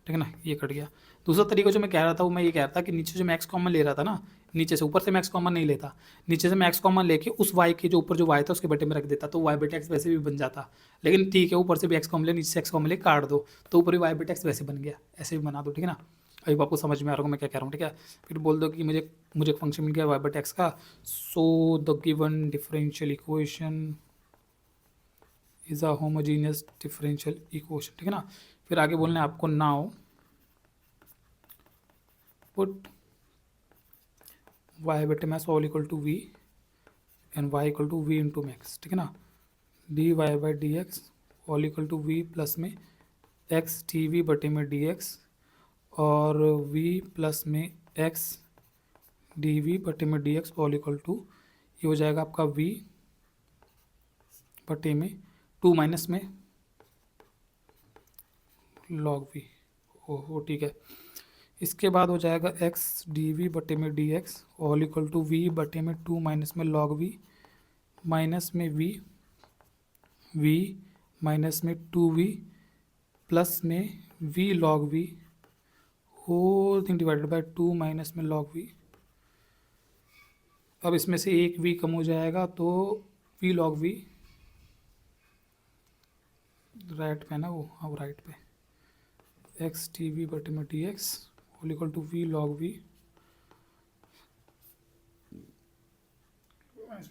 ठीक है ना। ये कट गया। दूसरा तरीका जो मैं कह रहा था वो मैं ये कह रहा था कि नीचे जो मैं एक्स कॉमन ले रहा था ना, नीचे से, ऊपर से मैं एक्स कॉमन नहीं लेता, नीचे से मैं एक्स कॉमन लेके उस वाई के जो ऊपर जो वाई था उसके बटे में रख देता, तो वाई बटे एक्स वैसे भी बन जाता। लेकिन ठीक है, ऊपर से भी एक्स कॉमन ले, नीचे से एक्स कॉमन ले, काट दो, तो ऊपर भी वाई बटे एक्स वैसे बन गया, ऐसे भी बना दो। ठीक है ना। अभी आपको समझ में आ रहा होगा मैं क्या कह रहा हूँ। ठीक है। फिर बोल दो कि मुझे मुझे एक फंक्शन मिल गया वाई बटे एक्स का, so the given differential equation is a homogeneous differential equation. ठीक है ना। फिर आगे बोलना है आपको, नाउ पुट y बटे max all equal to v and y equal to v into max. ठीक है ना। D y by d x all equal to v plus में एक्स टी वी बटे में डी एक्स और v प्लस में x d v बटे में d x all equal to, ये हो जाएगा आपका v बटे में 2 माइनस में लॉग v। ओहो ठीक है। इसके बाद हो जाएगा एक्स डी वी बटे में d x all equal to v बटे में 2 माइनस में लॉग वी माइनस में वी माइनस में 2v प्लस में v log v whole thing divided by 2 minus में लॉग वी। अब इसमें से एक v कम हो जाएगा तो v लॉग वी, राइट पे ना वो, हाँ राइट पे, एक्स टी वी बटे में d x whole equal to v log v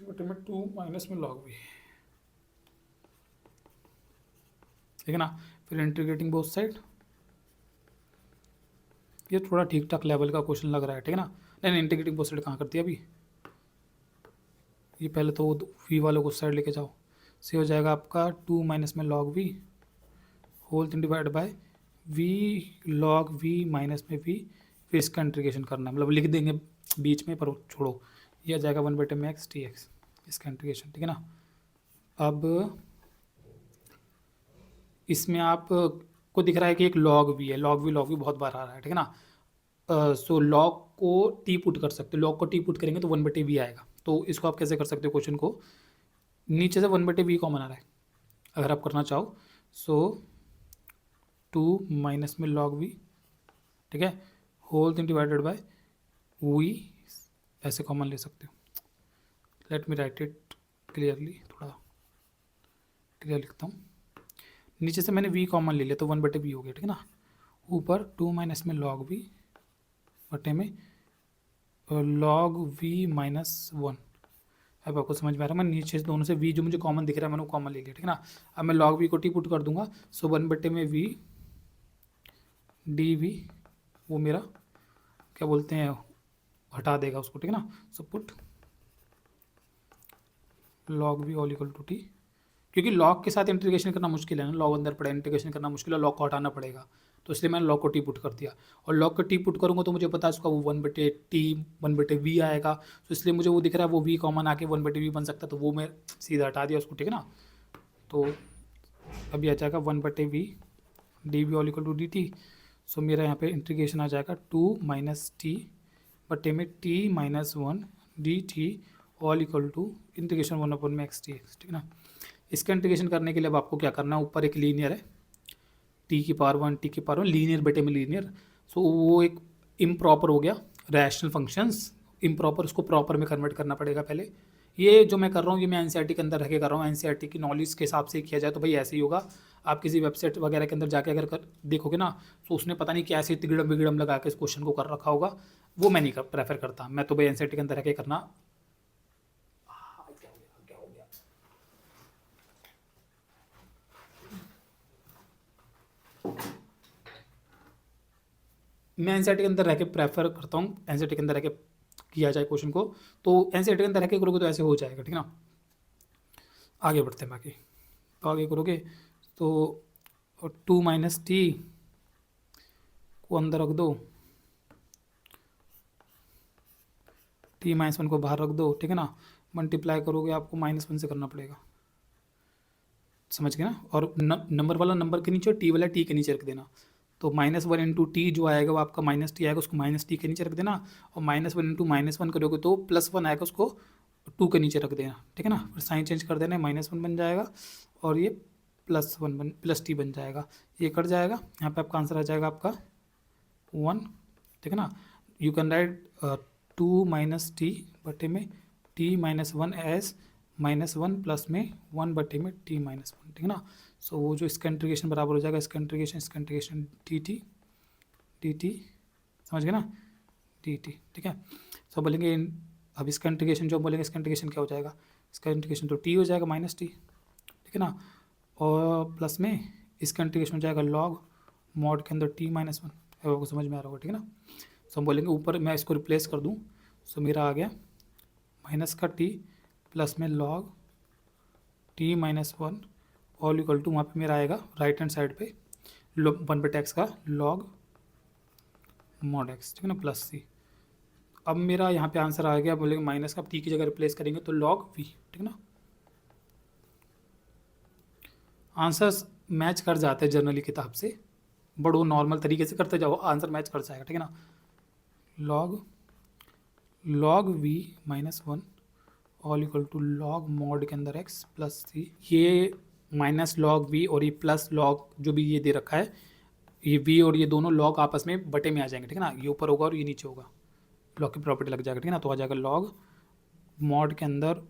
बटे में 2 माइनस में लॉग वी। ठीक है ना। फिर इंटीग्रेटिंग बोथ साइड, ये थोड़ा ठीक ठाक लेवल का क्वेश्चन लग रहा है। ठीक है ना। नहीं इंटीग्रेटिंग बोथ साइड कहाँ कर दिया अभी, ये पहले तो वी वालों को साइड लेके जाओ, से हो जाएगा आपका 2 माइनस में log v whole thing divide by v log v minus में वी। फिर इसका इंटीग्रेशन करना है, मतलब लिख देंगे बीच में, पर छोड़ो, ये आ जाएगा 1 बटे में एक्स टी एक्स, इसका इंटीग्रेशन। ठीक है ना। अब इसमें आप को दिख रहा है कि एक लॉग वी है, लॉग वी बहुत बार आ रहा है। ठीक है ना। सो लॉग को टी पुट कर सकते हो, लॉग को टी पुट करेंगे तो 1 बटे वी आएगा। तो इसको आप कैसे कर सकते हो, क्वेश्चन को नीचे से 1 बटे वी कॉमन आ रहा है अगर आप करना चाहो, सो 2 माइनस में लॉग वी, ठीक है, whole thing divided by v, ऐसे कॉमन ले सकते हो। Let me write it clearly, थोड़ा क्लियर लिखता हूँ। नीचे से मैंने v कॉमन ले लिया तो 1 बटे वी हो गया। ठीक है ना। ऊपर 2 माइनस में लॉग वी बटे में लॉग वी माइनस 1। अब आपको समझ में आ रहा है, मैं नीचे से दोनों से v जो मुझे कॉमन दिख रहा है मैंने वो कॉमन ले लिया। ठीक है ना। अब मैं लॉग वी को टी पुट कर दूंगा, सो 1 बटे में v डी वी, वो मेरा क्या बोलते हैं, हटा देगा उसको। ठीक है ना। So put log v all equal to t, क्योंकि लॉग के साथ इंटीग्रेशन करना मुश्किल है ना, लॉग अंदर पड़े, इंटीग्रेशन करना मुश्किल है, लॉग को हटाना पड़ेगा, तो इसलिए मैंने लॉग को टी पुट कर दिया। और लॉग को टी पुट करूँगा तो मुझे पता है उसका वो 1/t 1/v आएगा, तो इसलिए मुझे वो दिख रहा है, वो v कॉमन आके 1/v बन सकता है, तो वो मैं सीधा हटा दिया उसको, ठीक है ना। तो अभी आ जाएगा 1/v dv all equal to dt। सो मेरा यहाँ पे इंटीग्रेशन आ जाएगा 2 - t बटे में t - 1 dt all equal to integration 1/x dx, ठीक है ना। इसका इंटीग्रेशन करने के लिए अब आपको क्या करना है, ऊपर एक लीनियर है t की पावर 1 t की पावर 1 लीनियर बटे में लीनियर, सो वो एक इम्प्रॉपर हो गया, रैशनल फंक्शंस इम्प्रॉपर, उसको प्रॉपर में कन्वर्ट करना पड़ेगा पहले। ये जो मैं कर रहा हूँ ये मैं एनसीईआरटी के अंदर रह के कर रहा हूँ, एनसीईआरटी की नॉलेज के हिसाब से किया जाए तो भाई ऐसे ही होगा। आप किसी वेबसाइट वगैरह के अंदर जाके अगर देखोगे ना, तो उसने पता नहीं क्या ऐसे तिगड़म बिगड़म लगा के इस क्वेश्चन को कर रखा होगा, वो मैं नहीं प्रेफर करता। मैं तो भाई एनसीईआरटी के अंदर रह के करना। मैं एनसीईआरटी के अंदर रह के प्रेफर करता हूँ, एनसीईआरटी के अंदर रह के किया जाए क्वेश्चन को, तो एनसीईआरटी के अंदर रह के करोगे तो ऐसे हो जाएगा, ठीक है ना। आगे बढ़ते हैं बाकी, तो आगे करोगे तो 2 - t को अंदर रख दो, t - 1 को बाहर रख दो, ठीक है ना। मल्टीप्लाई करोगे आपको -1 से करना पड़ेगा, समझ गए ना। और नंबर वाला नंबर के नीचे और टी वाला टी के नीचे रख देना, तो -1 इंटू टी जो आएगा वो आपका -t आएगा, उसको -t के नीचे रख देना, और -1 इंटू -1 करोगे तो +1 आएगा, उसको 2 के नीचे रख देना, ठीक है ना। फिर साइन चेंज कर देना, -1 बन जाएगा और ये +t बन जाएगा, ये कट जाएगा, यहाँ पे आपका आंसर आ जाएगा आपका 1, ठीक है ना। यू कैन राइट 2 - t बटे में t - 1 एज -1 प्लस में 1 बटे में t - 1, ठीक है ना। सो वो जो इसका इंटीग्रेशन बराबर हो जाएगा, इसका इंटीग्रेशन dt, समझ गए ना, dt, ठीक है। सो बोलेंगे अब इसका इंटीग्रेशन जो बोलेंगे, इसका इंटीग्रेशन क्या हो जाएगा, इसका इंटीग्रेशन तो t हो जाएगा -t, ठीक है ना। और प्लस में इसका इंटीग्रेशन हो जाएगा log मॉड के अंदर t - 1, आपको समझ में आ रहा होगा, ठीक है ना। सो हम बोलेंगे ऊपर मैं इसको रिप्लेस कर दूँ, सो मेरा आ गया माइनस का t प्लस में log t - 1 all equal to, वहाँ पे मेरा आएगा राइट हैंड साइड पे 1/x का log mod x, ठीक है ना, प्लस c। अब मेरा यहाँ पे आंसर आ गया, बोलेंगे माइनस का t की जगह रिप्लेस करेंगे तो log v, ठीक है ना। आंसर्स मैच कर जाते हैं जनरली किताब से, बड़ो नॉर्मल तरीके से करते जाओ, आंसर मैच कर जाएगा, ठीक है ना। log v - 1 all equal to log mod के अंदर x प्लस c। ये -log v और ये प्लस log जो भी ये दे रखा है, ये v और ये दोनों log आपस में बटे में आ जाएंगे, ठीक है ना। ये ऊपर होगा और ये नीचे होगा, log की प्रॉपर्टी लग जाएगा, ठीक है ना। तो आ जाएगा log mod के अंदर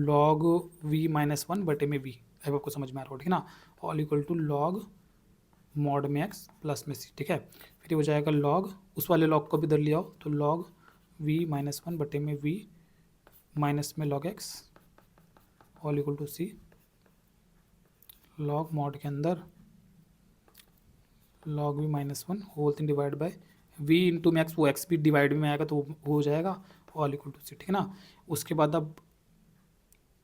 log v - 1 बटे में v, अब आपको समझ में आ रहा हो, ठीक है ना। All equal to log mod में x प्लस में c, ठीक है। फिर ये हो जाएगा log, उस वाले log को भी इधर ले आओ, तो log v - 1 बटे में v माइनस में log x all equal to c, log mod के अंदर log v - 1 whole thing divide by v into में x, वो x भी डिवाइड में आएगा तो वो हो जाएगा ऑल इक्वल टू c, ठीक है ना। उसके बाद अब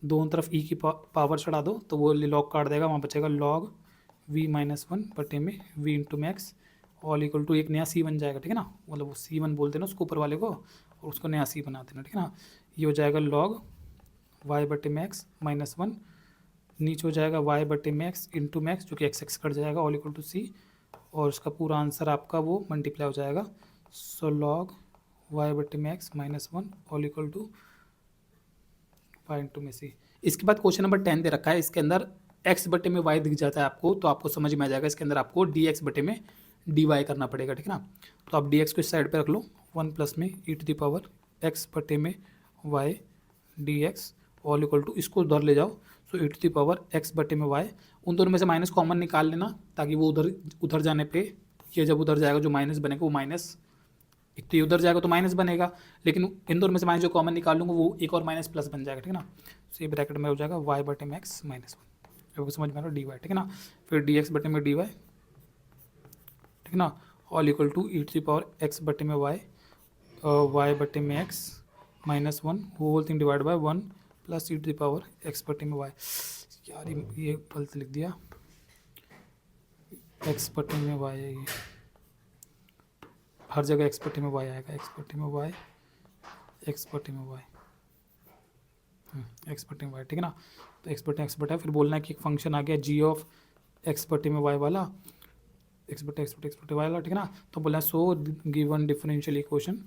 दोनों तरफ e की पावर चढ़ा दो तो वो log काट देगा, वहाँ बचेगा log v - 1 बटे में v इंटू में x ऑल इक्वल टू एक नया c बन जाएगा, ठीक है ना। मतलब वो c1 बोल देना उसको ऊपर वाले को और उसको नया c बना देना, ठीक है ना। ये हो जाएगा log y बटे में x -1, नीचे हो जाएगा y बटे में x इंटू में x, जो कि x कट जाएगा ऑल इक्वल टू c, और उसका पूरा आंसर आपका वो मल्टीप्लाई हो जाएगा। सो log y बटे में x -1 all equal to y into में c। इसके बाद क्वेश्चन नंबर 10 दे रखा है, इसके अंदर x बटे में y दिख जाता है आपको, तो आपको समझ में आ जाएगा इसके अंदर आपको dx बटे में dy करना पड़ेगा, ठीक है ना। तो आप dx को इस साइड पे रख लो, 1 प्लस में e⁻x बटे में y dx all equal to, इसको उधर ले जाओ, सो e⁻x बटे में y, उन दोनों में से माइनस कॉमन निकाल लेना ताकि वो उधर जाने पे, ये जब उधर जाएगा जो माइनस बनेगा वो माइनस, तो ये उधर जाएगा तो माइनस बनेगा, लेकिन इन दोनों में से माइनस जो कॉमन निकाल लूँगा वो एक और माइनस प्लस बन जाएगा, ठीक है ना। सो ये ब्रैकेट में हो जाएगा y बटे में x -1, आपको समझ में आ रहा है, dy, ठीक है ना। फिर dx बटे में dy, ठीक है ना, ऑल इक्वल टू e⁻x बटे में y, y बटे में x -1 whole thing divide by 1 plus e⁻x बटे में y। यार ये गलत लिख दिया, एक्स बटे में वाई है ये, हर जगह एक्स बटे में वाई आएगा, एक्स बटे में वाई, एक्स बटे में वाई, एक्स बटे में वाई, ठीक है ना। तो एक्स बटे फिर बोलना है कि एक फंक्शन आ गया जी ऑफ एक्स बटे में वाई वाला, एक्स बटे वाई वाला, ठीक है ना। तो बोला सो गिवन डिफरेंशियल इक्वेशन,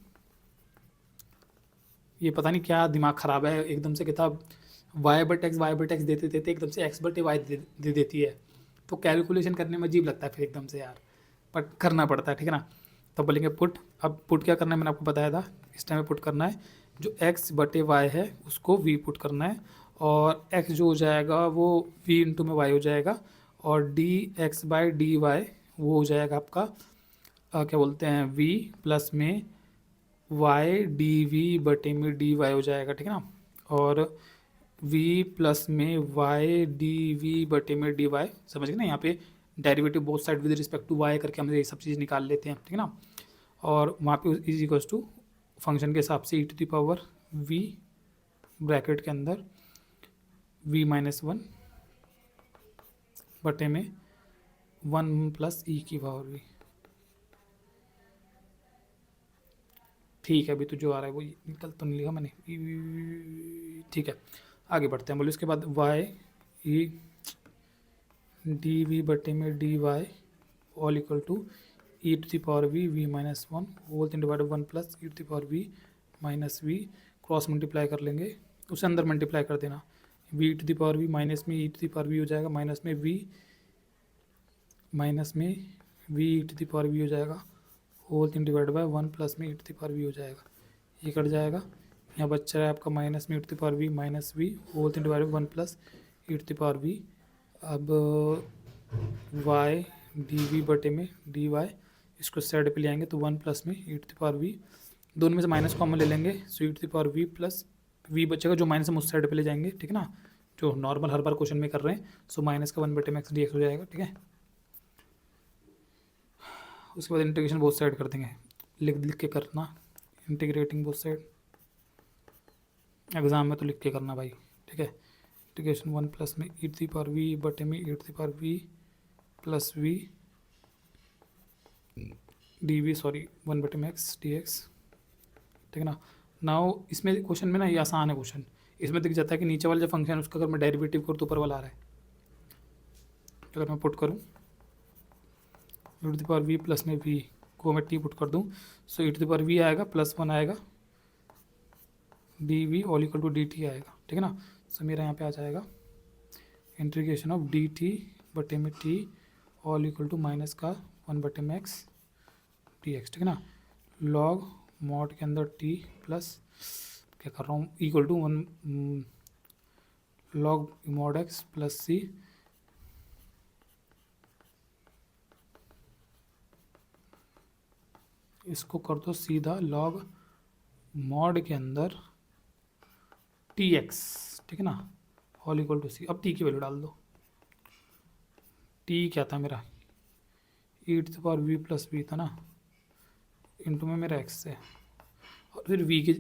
ये पता नहीं क्या दिमाग ख़राब है, एकदम से किताब वाई बट एक्स देते देते एकदम से एक्स बटे वाई दे देती है, तो कैलकुलेशन करने में अजीब लगता है फिर एकदम से यार, बट करना पड़ता है, ठीक है ना। तब बोलेंगे पुट, अब पुट क्या करना है मैंने आपको बताया था, इस टाइम में पुट करना है जो एक्स बटे वाई है उसको वी पुट करना है, और एक्स जो हो जाएगा वो वी इंटू में वाई हो जाएगा, और d x by d y वो हो जाएगा आपका क्या बोलते हैं वी प्लस में वाई डी वी बटे में डी वाई हो जाएगा, ठीक है ना। और v प्लस में वाई डी वी बटे में डी वाई, समझ गए ना, यहाँ पे derivative both side with respect to y करके हम ये सब चीज़ निकाल लेते हैं, ठीक है ना। और वहाँ पे इज इक्वल्स टू फंक्शन के हिसाब से e to the power v bracket के अंदर v माइनस वन बटे में वन प्लस ई की पावर v, ठीक है। अभी तो जो आ रहा है वो निकल तो नहीं लिखा मैंने, ठीक है। आगे बढ़ते हैं, बोले उसके बाद वाई ई डी वी बटे में d y all equal to e to the power v minus one whole divide one plus e to the power v minus v, cross multiply कर लेंगे, उसे अंदर मल्टीप्लाई कर देना, v to the power v minus में e to the power v हो जाएगा, minus में v e to the power v हो जाएगा, whole thing divide by one plus में e to the power v हो जाएगा, ये कट जाएगा, यहाँ बच्चा है आपका माइनस में e to the power v minus v whole thing divide by one plus e to the power v. अब वाई डी वी बटे में डी वाई, इसको साइड पे ले आएंगे तो वन प्लस में e to the power v, दोनों में से माइनस कॉमन ले लेंगे, so e to the power v plus v बचेगा, जो माइनस हम उस साइड पे ले जाएंगे, ठीक है ना, जो नॉर्मल हर बार क्वेश्चन में कर रहे हैं। सो माइनस का वन बटे में एक्स डी एक्स हो जाएगा, ठीक है। उसके बाद इंटीग्रेशन बोथ साइड कर देंगे, लिख के करना, इंटीग्रेटिंग बोथ साइड, एग्जाम में तो लिख के करना भाई, ठीक है। इंटीग्रेशन वन प्लस में e to the power v बटे में e to the power v plus v d v, sorry one बटे में एक्स डी एक्स, ठीक है ना। नाउ इसमें क्वेश्चन में ना ये आसान है क्वेश्चन, इसमें दिख जाता है कि नीचे वाला जो फंक्शन है उसका अगर मैं डेरिवेटिव करूँ तो ऊपर वाला आ रहा है, अगर मैं पुट करूँ e to the power v plus में वी को मैं टी पुट कर दूँ, so e to the power v आएगा प्लस वन आएगा, d v all equal to d t आएगा, ठीक है ना। सो मेरा यहाँ पे आ जाएगा इंटीग्रेशन ऑफ डी टी बटे में t all equal to minus का वन बटे में एक्स डी एक्स, ठीक है ना। लॉग मॉड के अंदर टी प्लस क्या कर रहा हूँ equal to one log mod x plus c, इसको कर दो सीधा लॉग मॉड के अंदर टी एक्स, ठीक है ना, ऑल इक्वल टू सी। अब टी की वैल्यू डाल दो, टी क्या था मेरा e to the power v plus v था ना, इंटू में मेरा एक्स है, और फिर वी की,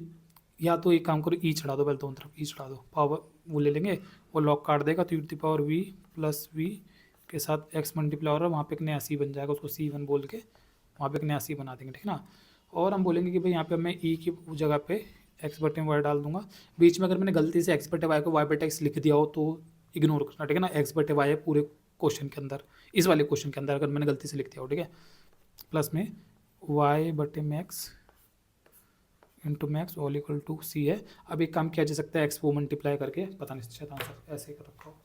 या तो एक काम करो ई चढ़ा दो, पहले दोनों तरफ ई चढ़ा दो, पावर वो ले लेंगे, वो लॉग काट देगा, तो e to the power v plus v के साथ एक्स मल्टीप्लाई हो रहा है, वहाँ पे एक नया सी बन जाएगा, उसको सी वन बोल के वहाँ पे एक नया सी बना देंगे, ठीक है ना। और हम बोलेंगे कि भाई यहाँ पे मैं ई की जगह पे एक्स बटे वाई डाल दूंगा, बीच में अगर मैंने गलती से एक्स बटे वाई को वाई बटे एक्स लिख दिया हो तो इग्नोर करना, ठीक है ना। एक्स बटे वाई है पूरे क्वेश्चन के अंदर, इस वाले क्वेश्चन के अंदर अगर मैंने गलती से लिख दिया हो, ठीक है, प्लस में वाई बटे में x into max all equal to c है। अब एक काम किया जा सकता है, एक्स वो मल्टीप्लाई करके, पता नहीं शायद आंसर ऐसे ही कर रखा हो,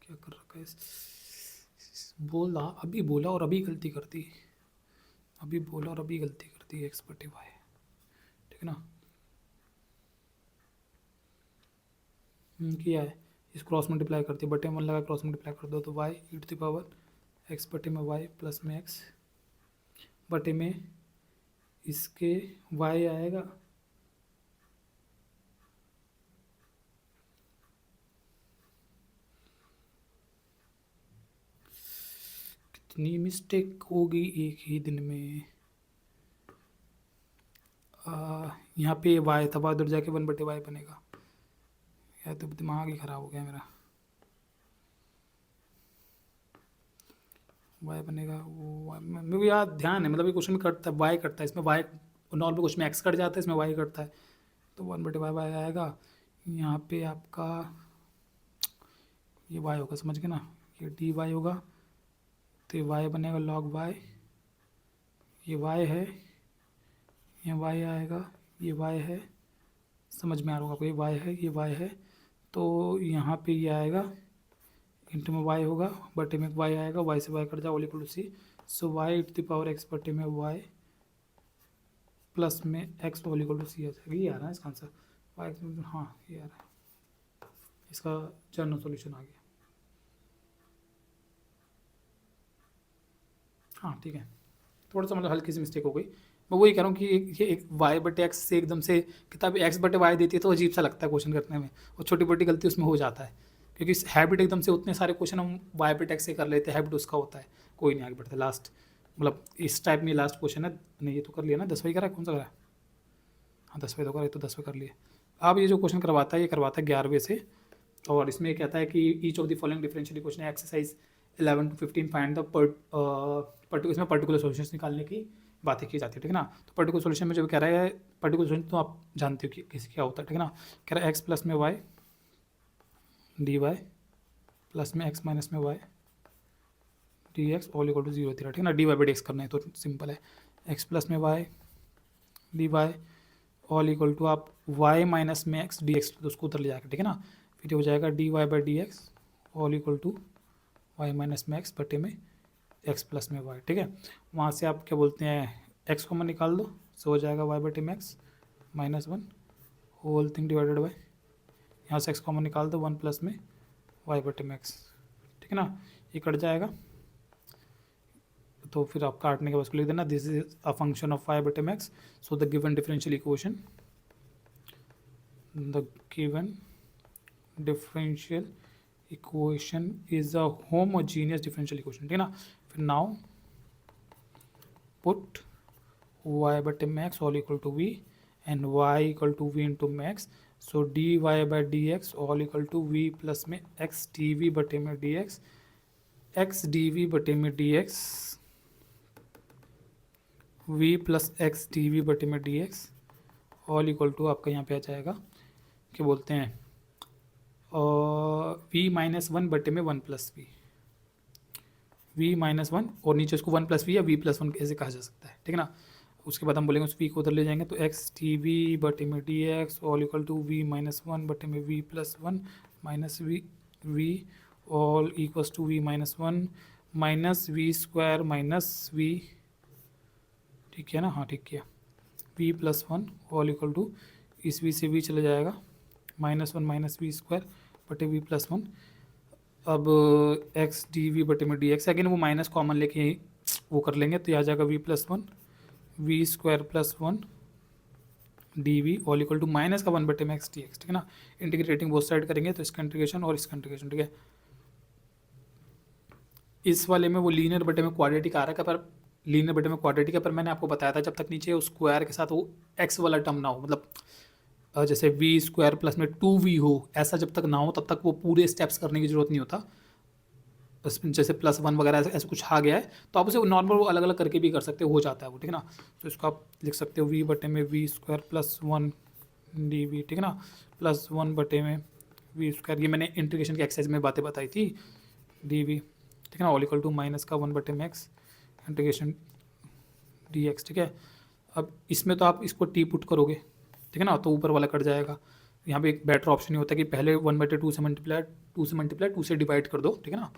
क्या कर रखा है, बोला अभी बोला और अभी गलती कर दी, अभी बोला और अभी गलती कर दी, एक्स बटे वाई, ठीक है ना। किया है, इस क्रॉस मल्टीप्लाई करती है, बटे में लगा क्रॉस मल्टीप्लाई कर दो, तो y e to the power x बटे में वाई प्लस में एक्स बटे में इसके वाई आएगा, कितनी मिस्टेक होगी एक ही दिन में। यहाँ पे वाई था, उधर जाके 1/y बनेगा। यार तो दिमाग ही ख़राब हो गया मेरा। वाई बनेगा वो, मेरे को याद ध्यान है, मतलब ये क्वेश्चन में कटता है, वाई कटता है इसमें, वाई नॉर्मल क्वेश्चन में एक्स कट जाता है, इसमें वाई कटता है, तो 1/y आएगा। यहाँ पे आपका ये वाई होगा, समझ गए ना, ये dy होगा, तो ये वाई बनेगा log y, ये वाई है, ये वाई आएगा, ये वाई है, समझ में आ रहा होगा आपको, ये वाई है, ये वाई है, तो यहाँ पे ये आएगा इंटू में वाई होगा, बटे में वाई आएगा, वाई से वाई कट जाओ, equal to c, so y e⁻x बटे में वाई प्लस में एक्स इक्वल टू सी आ जाएगा। ये आ रहा है इसका आंसर, वाई, हाँ ये आ रहा है, इसका जनरल सॉल्यूशन आ गया। हाँ ठीक है, थोड़ा सा मतलब हल्की सी मिस्टेक हो गई। मैं वही कह रहा हूँ कि ये एक वाई बटे एक्स से एकदम से किताब एक्स बटे वाई देती है तो अजीब सा लगता है क्वेश्चन करने में, और छोटी मोटी गलती उसमें हो जाता है, क्योंकि हैबिट एकदम से उतने सारे क्वेश्चन हम वाई बटे एक्स से कर लेते हैं, हैबिट उसका होता है, कोई नहीं आगे बढ़ता। लास्ट मतलब इस टाइप में लास्ट क्वेश्चन है, नहीं ये तो कर लिया ना, 10वां करा, कौन सा करा, हाँ 10वां तो करा, ये तो 10वां कर लिए। अब ये जो क्वेश्चन करवाता है ये करवाता है 11वें से, और इसमें ये कहता है कि each of the following differential equation exercise 11 to 15 find the इसमें पर्टिकुलर सॉल्यूशंस निकालने की बातें की जाती है, ठीक है ना। तो पर्टिकुलर सॉल्यूशन में जो कह रहा है, पर्टिकुलर सॉल्यूशन तो आप जानते हो कि किसी क्या होता है, ठीक है ना। कह रहा है एक्स प्लस में वाई डी वाई प्लस में एक्स माइनस में y d x all equal to 0 थी, ठीक है ना। D y by d x करना है तो सिंपल है, एक्स प्लस में y d y all equal to आप वाई माइनस में एक्स डी एक्स, तो उसको उधर ले जाकर, ठीक है ना। फिर ये हो जाएगा d y by d x all equal to y minus में एक्स बटे में एक्स प्लस में वाई, ठीक है। वहाँ से आप क्या बोलते हैं, एक्स कॉमन निकाल दो, सो हो जाएगा वाई बटे में x -1 whole thing divided by, यहाँ से एक्स कॉमन निकाल दो 1 प्लस में वाई बटे में एक्स, ठीक है ना। ये कट जाएगा, तो फिर आप काटने के बाद उसको लिख देना, this is a function of y बटे में x, so the given differential equation, the given differential equation is a homogeneous differential equation, ठीक है ना। फिर नाउ पुट y बटे में x all equal to v and y equal to v into में x, so d y by d x all equal to v plus में x d v बटे में d x, x d v बटे में d x, v plus x d v बटे में d x all equal to आपका यहाँ पे आ जाएगा, क्या बोलते हैं, वी -1 बटे में 1 प्लस वी, वी -1 और नीचे उसको 1 प्लस वी या वी प्लस 1 ऐसे कहा जा सकता है, ठीक है ना। उसके बाद हम बोलेंगे उस वी को उधर ले जाएंगे, तो एक्स टी वी बटे में d x all equal to v -1 बटे में v plus 1 minus v all equals to v -1 minus v square minus v, ठीक है ना, हाँ ठीक है, v plus 1 all equal to, इस वी से वी चले जाएगा -1 माइनस वी स्क्वायर बटे वी प्लस 1, अब एक्स डी वी बटे में डी एक्स, अगेन वो माइनस कॉमन लेके वो कर लेंगे, तो यह आ जाएगा v plus 1 v square plus 1 d v all equal to minus का 1 बटे में एक्स डी एक्स, ठीक है ना। इंटीग्रेटिंग बोथ साइड करेंगे तो इसका इंटीग्रेशन और इसका इंटीग्रेशन, ठीक है। इस वाले में वो लीनियर बटे में क्वाड्रेटिक आ रहा है, पर लीनियर बटे में क्वाड्रेटिक है, पर मैंने आपको बताया था जब तक नीचे उस स्क्वायर के साथ वो एक्स वाला टर्म ना हो, मतलब जैसे वी स्क्वायर प्लस में 2v हो, ऐसा जब तक ना हो तब तक वो पूरे स्टेप्स करने की जरूरत नहीं होता। जैसे +1 वगैरह ऐसे कुछ आ गया है तो आप उसे नॉर्मल वो अलग अलग करके भी कर सकते हो जाता है वो, ठीक है ना। तो इसको आप लिख सकते हो वी बटे में v square plus 1 d v, ठीक है ना, +1 बटे में वी स्क्वायर, ये मैंने इंटीग्रेशन की एक्सरसाइज में बातें बताई थी, डी वी, ठीक है ना, ऑल इक्वल टू माइनस का 1 बटे में एक्स इंटीग्रेशन डी एक्स, ठीक है। अब इसमें तो आप इसको टी पुट करोगे, ठीक है ना, तो ऊपर वाला कट जाएगा। यहाँ पे एक बेटर ऑप्शन ये होता है कि पहले 1/2 से मल्टीप्लाई 2 से डिवाइड कर दो, ठीक है ना,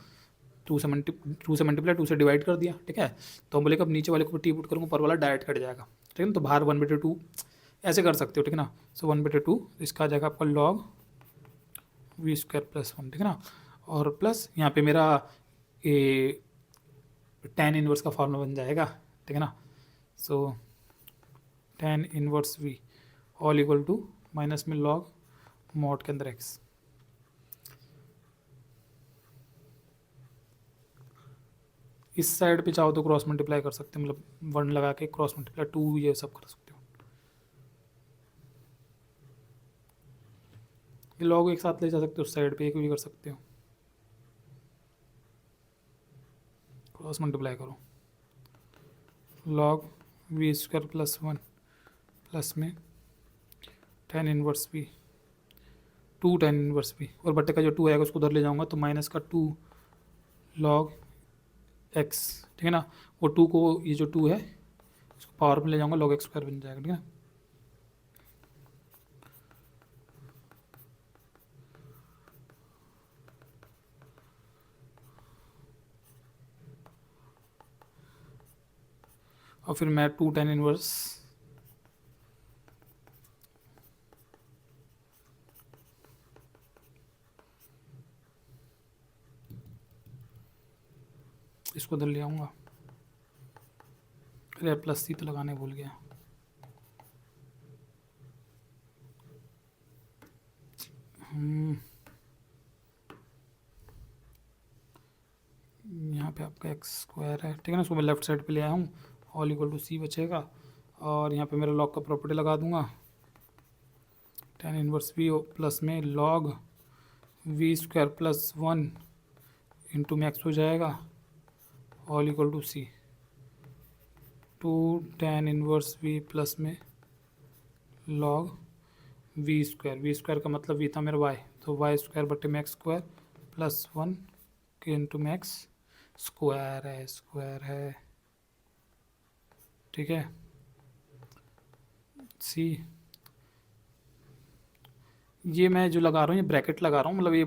2 से मल्टीप्लाई 2 से डिवाइड कर दिया, ठीक है। तो हम बोले अब नीचे वाले को टी पुट करूँगा, ऊपर वाला डायरेक्ट कट जाएगा, ठीक है ना। तो बाहर 1/2 ऐसे कर सकते हो, ठीक है ना। सो 1/2 इसका आ जाएगा आपका लॉग वी स्क्वायर प्लस 1, ठीक है ना, और प्लस यहाँ पे मेरा ये tan इनवर्स का फॉर्मूला बन जाएगा, ठीक है ना। So tan inverse v all equal to minus में लॉग मॉड के अंदर एक्स, इस साइड पे चाहो तो क्रॉस मल्टीप्लाई कर सकते हो, मतलब 1 लगा के क्रॉस मल्टीप्लाई 2 ये सब कर सकते हो। ये लॉग एक साथ ले जा सकते हो, उस साइड पे एक भी कर सकते हो। क्रॉस मल्टीप्लाई करो, log v square plus 1 plus में tan inverse v, 2 tan inverse v, और बट्टे का जो 2 आएगा उसको उधर ले जाऊंगा तो माइनस का 2 लॉग एक्स, ठीक है ना। वो 2 को, ये जो 2 है इसको पावर में ले जाऊंगा, लॉग एक्स स्क्वायर बन जाएगा, ठीक है। और फिर मैं 2 tan इनवर्स इसको उधर ले आऊँगा। अरे प्लस सी तो लगाने भूल गया। यहाँ पे आपका एक्स स्क्वायर है, ठीक है ना, उसको मैं लेफ्ट साइड पे ले आया हूँ, ऑल इक्वल टू सी बचेगा। और यहाँ पे मेरा लॉग का प्रॉपर्टी लगा दूंगा, tan इनवर्स वी प्लस में log v square plus 1 into में एक्स हो जाएगा, all equal to c. 2 tan inverse v plus में लॉग वी स्क्वायर का मतलब वी था मेरा वाई, तो वाई स्क्वायर बटे में एक्स स्क्वायर प्लस 1 के इंटू में एक्स स्क्वायर है, ठीक है। सी, ये मैं जो लगा रहा हूँ ये ब्रैकेट लगा रहा हूँ, मतलब ये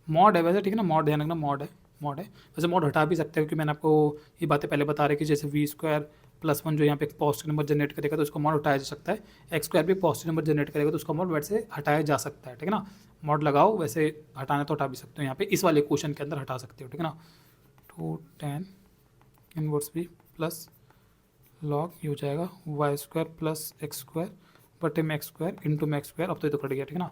मॉड है वैसे, ठीक है ना, मॉड ध्यान रखना, मॉड है वैसे। मॉड हटा भी सकते हो क्योंकि मैंने आपको ये बातें पहले बता रही कि जैसे वी स्क्वायर प्लस 1 जो यहाँ पे एक पॉजिटिव नंबर जनरेट करेगा तो उसका मॉड हटाया जा सकता है, एक्स स्क्वायर भी पॉजिटिव नंबर जनरेट करेगा तो उसका मॉड वैसे हटाया जा सकता है, ठीक है ना। मॉड लगाओ, वैसे हटाना तो हटा भी सकते हो, यहाँ पे इस वाले क्वेश्चन के अंदर हटा सकते हो, ठीक है ना। 2 tan inverse v plus log ये हो जाएगा y square plus x square बटे में एक्स स्क्वायर इंटू में एक्स स्क्वायर, अब तो ये तो कट गया, ठीक है ना।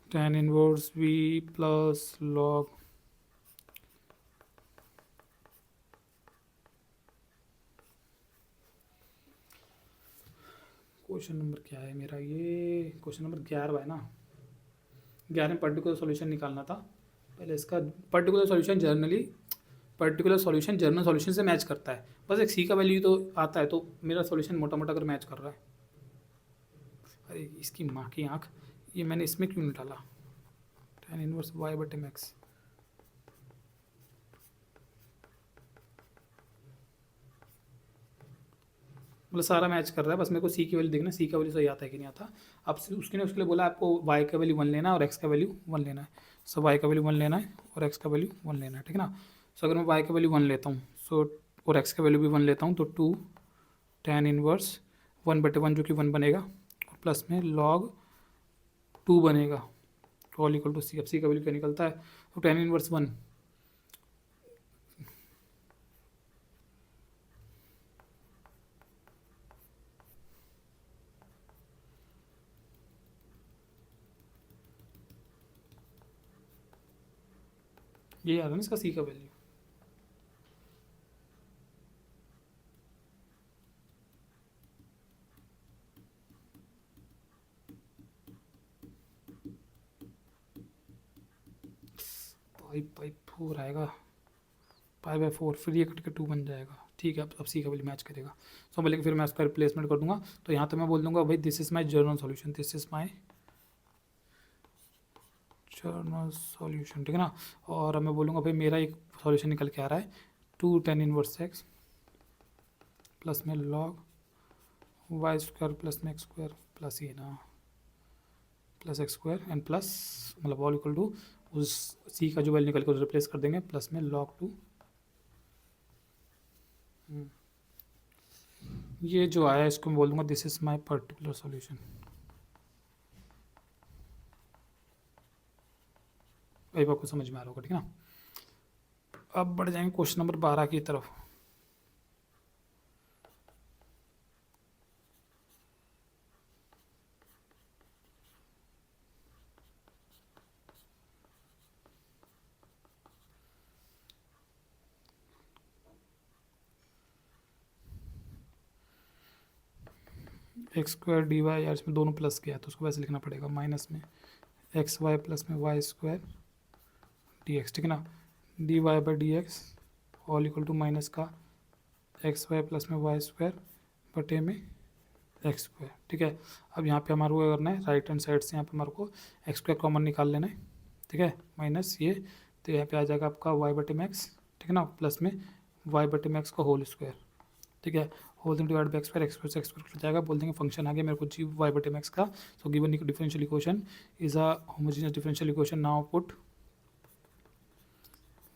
tan inverse v plus log question number क्या है मेरा, ये क्वेश्चन नंबर 11 है ना। 11 में पर्टिकुलर सॉल्यूशन निकालना था। पहले इसका पर्टिकुलर सॉल्यूशन जर्नल सॉल्यूशन से मैच करता है, बस एक सी का वैल्यू तो आता है, तो मेरा सॉल्यूशन मोटा मोटा अगर मैच कर रहा है। अरे इसकी माँ की आँख, ये मैंने इसमें क्यों नहीं डाला, tan इनवर्स वाई बटे मैक्स, मतलब सारा मैच कर रहा है, बस मेरे को सी की वैल्यू देखना, सी का वैल्यू सही आता है कि नहीं आता। अब उसके लिए बोला आपको वाई का वैल्यू 1 लेना है और एक्स का वैल्यू 1 लेना है। सो वाई का वैल्यू 1 लेना है और एक्स का वैल्यू 1 लेना है, ठीक है ना। सो अगर मैं वाई का वैल्यू 1 लेता हूँ, सो और एक्स का वैल्यू भी 1 लेता हूँ, तो 2 tan इनवर्स 1/1 जो कि 1 बनेगा, और प्लस में लॉग 2 बनेगा, ऑल इक्वल टू सी। अब सी का वैल्यू क्या निकलता है, तो tan इनवर्स 1, ये आ रहा है ना इसका सी का वैल्यू। पाई 4 आएगा, पाई बाय 4, फिर ये कट के 2 बन जाएगा, ठीक है। अब सी का वैल्यू मैच करेगा। सो बोले कि फिर मैं उसका रिप्लेसमेंट कर दूंगा, तो यहाँ तो मैं बोल दूंगा भाई this is my journal solution, this is my journal solution, ठीक है ना। और अब मैं बोलूँगा भाई मेरा एक सॉल्यूशन निकल के आ रहा है 2 tan इनवर्स एक्स प्लस में लॉग वाई स्क्वायर प्लस में एक्स स्क्वायर प्लस ये ना plus x square and plus, मतलब ऑल इक्वल टू उस सी का जो वैल्यू निकल के रिप्लेस कर देंगे प्लस में log 2। ये जो आया इसको मैं बोल दूंगा this is my particular solution. वही आपको समझ में आ रहा होगा, ठीक है ना। अब बढ़ जाएंगे क्वेश्चन नंबर 12 की तरफ। एक्स स्क्वायर डी वाई, यार इसमें दोनों प्लस किया है तो उसको वैसे लिखना पड़ेगा, माइनस में एक्स वाई प्लस में वाई स्क्वायर डी एक्स, ठीक है ना। D y by d x all equal to minus का एक्स वाई प्लस में वाई स्क्वायर बटे में एक्स स्क्वायर, ठीक है। अब यहाँ पे हमारे को क्या करना है, राइट हैंड साइड से यहाँ पे हमारे को एक्स स्क्वायर कॉमन निकाल लेना है, ठीक है, माइनस ये, तो यहाँ पे आ जाएगा आपका वाई बटे में एक्स, ठीक है ना, प्लस में वाई बटे में एक्स का होल स्क्वायर, ठीक है, whole divide by x square, x से एक्स स्क्वायर जाएगा, बोल देंगे फंक्शन आ गया मेरे को जी वाई बटे में एक्स का। So given differential equation is a homogeneous differential equation, now put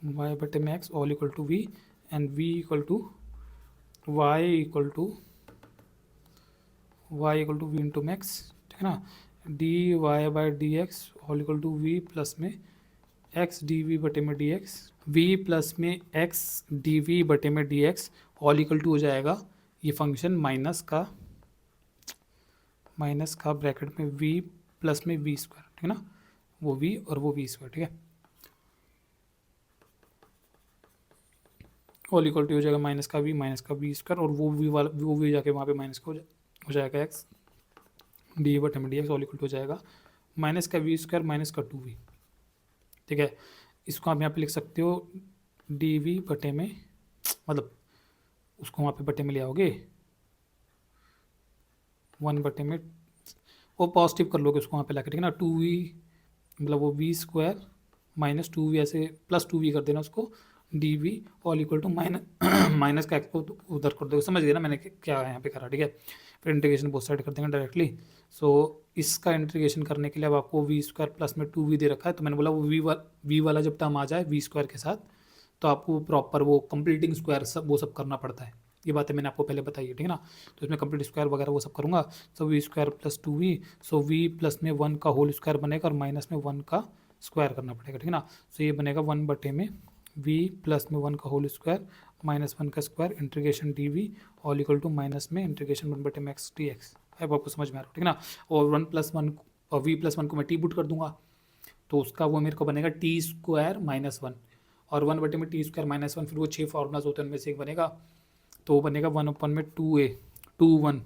y बटे में x all equal to v and v equal to y equal to v into max, ठीक है ना। D y by d x all equal to v plus में x d v बटे में d x, v plus में x d v बटे में d x all equal to हो जाएगा ये फंक्शन माइनस का ब्रैकेट में वी प्लस में वी स्क्वायर, ठीक है ना, वो वी और वो वी स्क्वायर, ठीक है, ऑल इक्वल टू हो जाएगा माइनस का वी स्क्वायर, और वो वी जाके वहाँ पे माइनस का हो जाएगा एक्स डी बटे में d x all equal to हो जाएगा माइनस का वी स्क्वायर माइनस का 2v, ठीक है। इसको आप यहाँ पे लिख सकते हो डी वी बटे में, मतलब उसको वहाँ पे बटे में ले आओगे 1 बटे में, वो पॉजिटिव कर लोगे उसको वहाँ पे लाके, ठीक है ना, 2v मतलब वो वी स्क्वायर माइनस 2v ऐसे प्लस 2v कर देना उसको, d v all equal to minus का एक्स को उधर कर दो, समझ गए ना मैंने क्या यहाँ पे करा, ठीक है। फिर इंटीग्रेशन बोथ साइड कर देंगे डायरेक्टली। सो इसका इंटीग्रेशन करने के लिए अब आपको वी स्क्वायर प्लस में 2v दे रखा है, तो मैंने बोला वो वी वाला जब टर्म आ जाए वी स्क्वायर के साथ तो आपको प्रॉपर वो कंप्लीटिंग स्क्वायर वो सब करना पड़ता है, ये बातें मैंने आपको पहले बताई है, ठीक है ना। तो इसमें कंप्लीट स्क्वायर वगैरह वो सब करूँगा। So v square plus 2v, so v plus में 1 का होल स्क्वायर बनेगा और माइनस में 1 का स्क्वायर करना पड़ेगा, ठीक है ना। सो ये बनेगा 1 बटे में v प्लस में 1 का होल स्क्वायर माइनस 1 का square integration d v all equal to minus में इंटीग्रेशन 1 बटे में एक्स डी एक्स, अब आपको समझ में आ रहा है, ठीक है ना। और 1+1 और v+1 को मैं टी बुट कर दूंगा तो उसका वो मेरे को बनेगा टी स्क्वायर माइनस 1, और 1 बटे में टी स्क्वायर माइनस 1, फिर वो 6 फॉर्मूलाज होते हैं उनमें से एक बनेगा, तो वो बनेगा 1 अपन में 2 1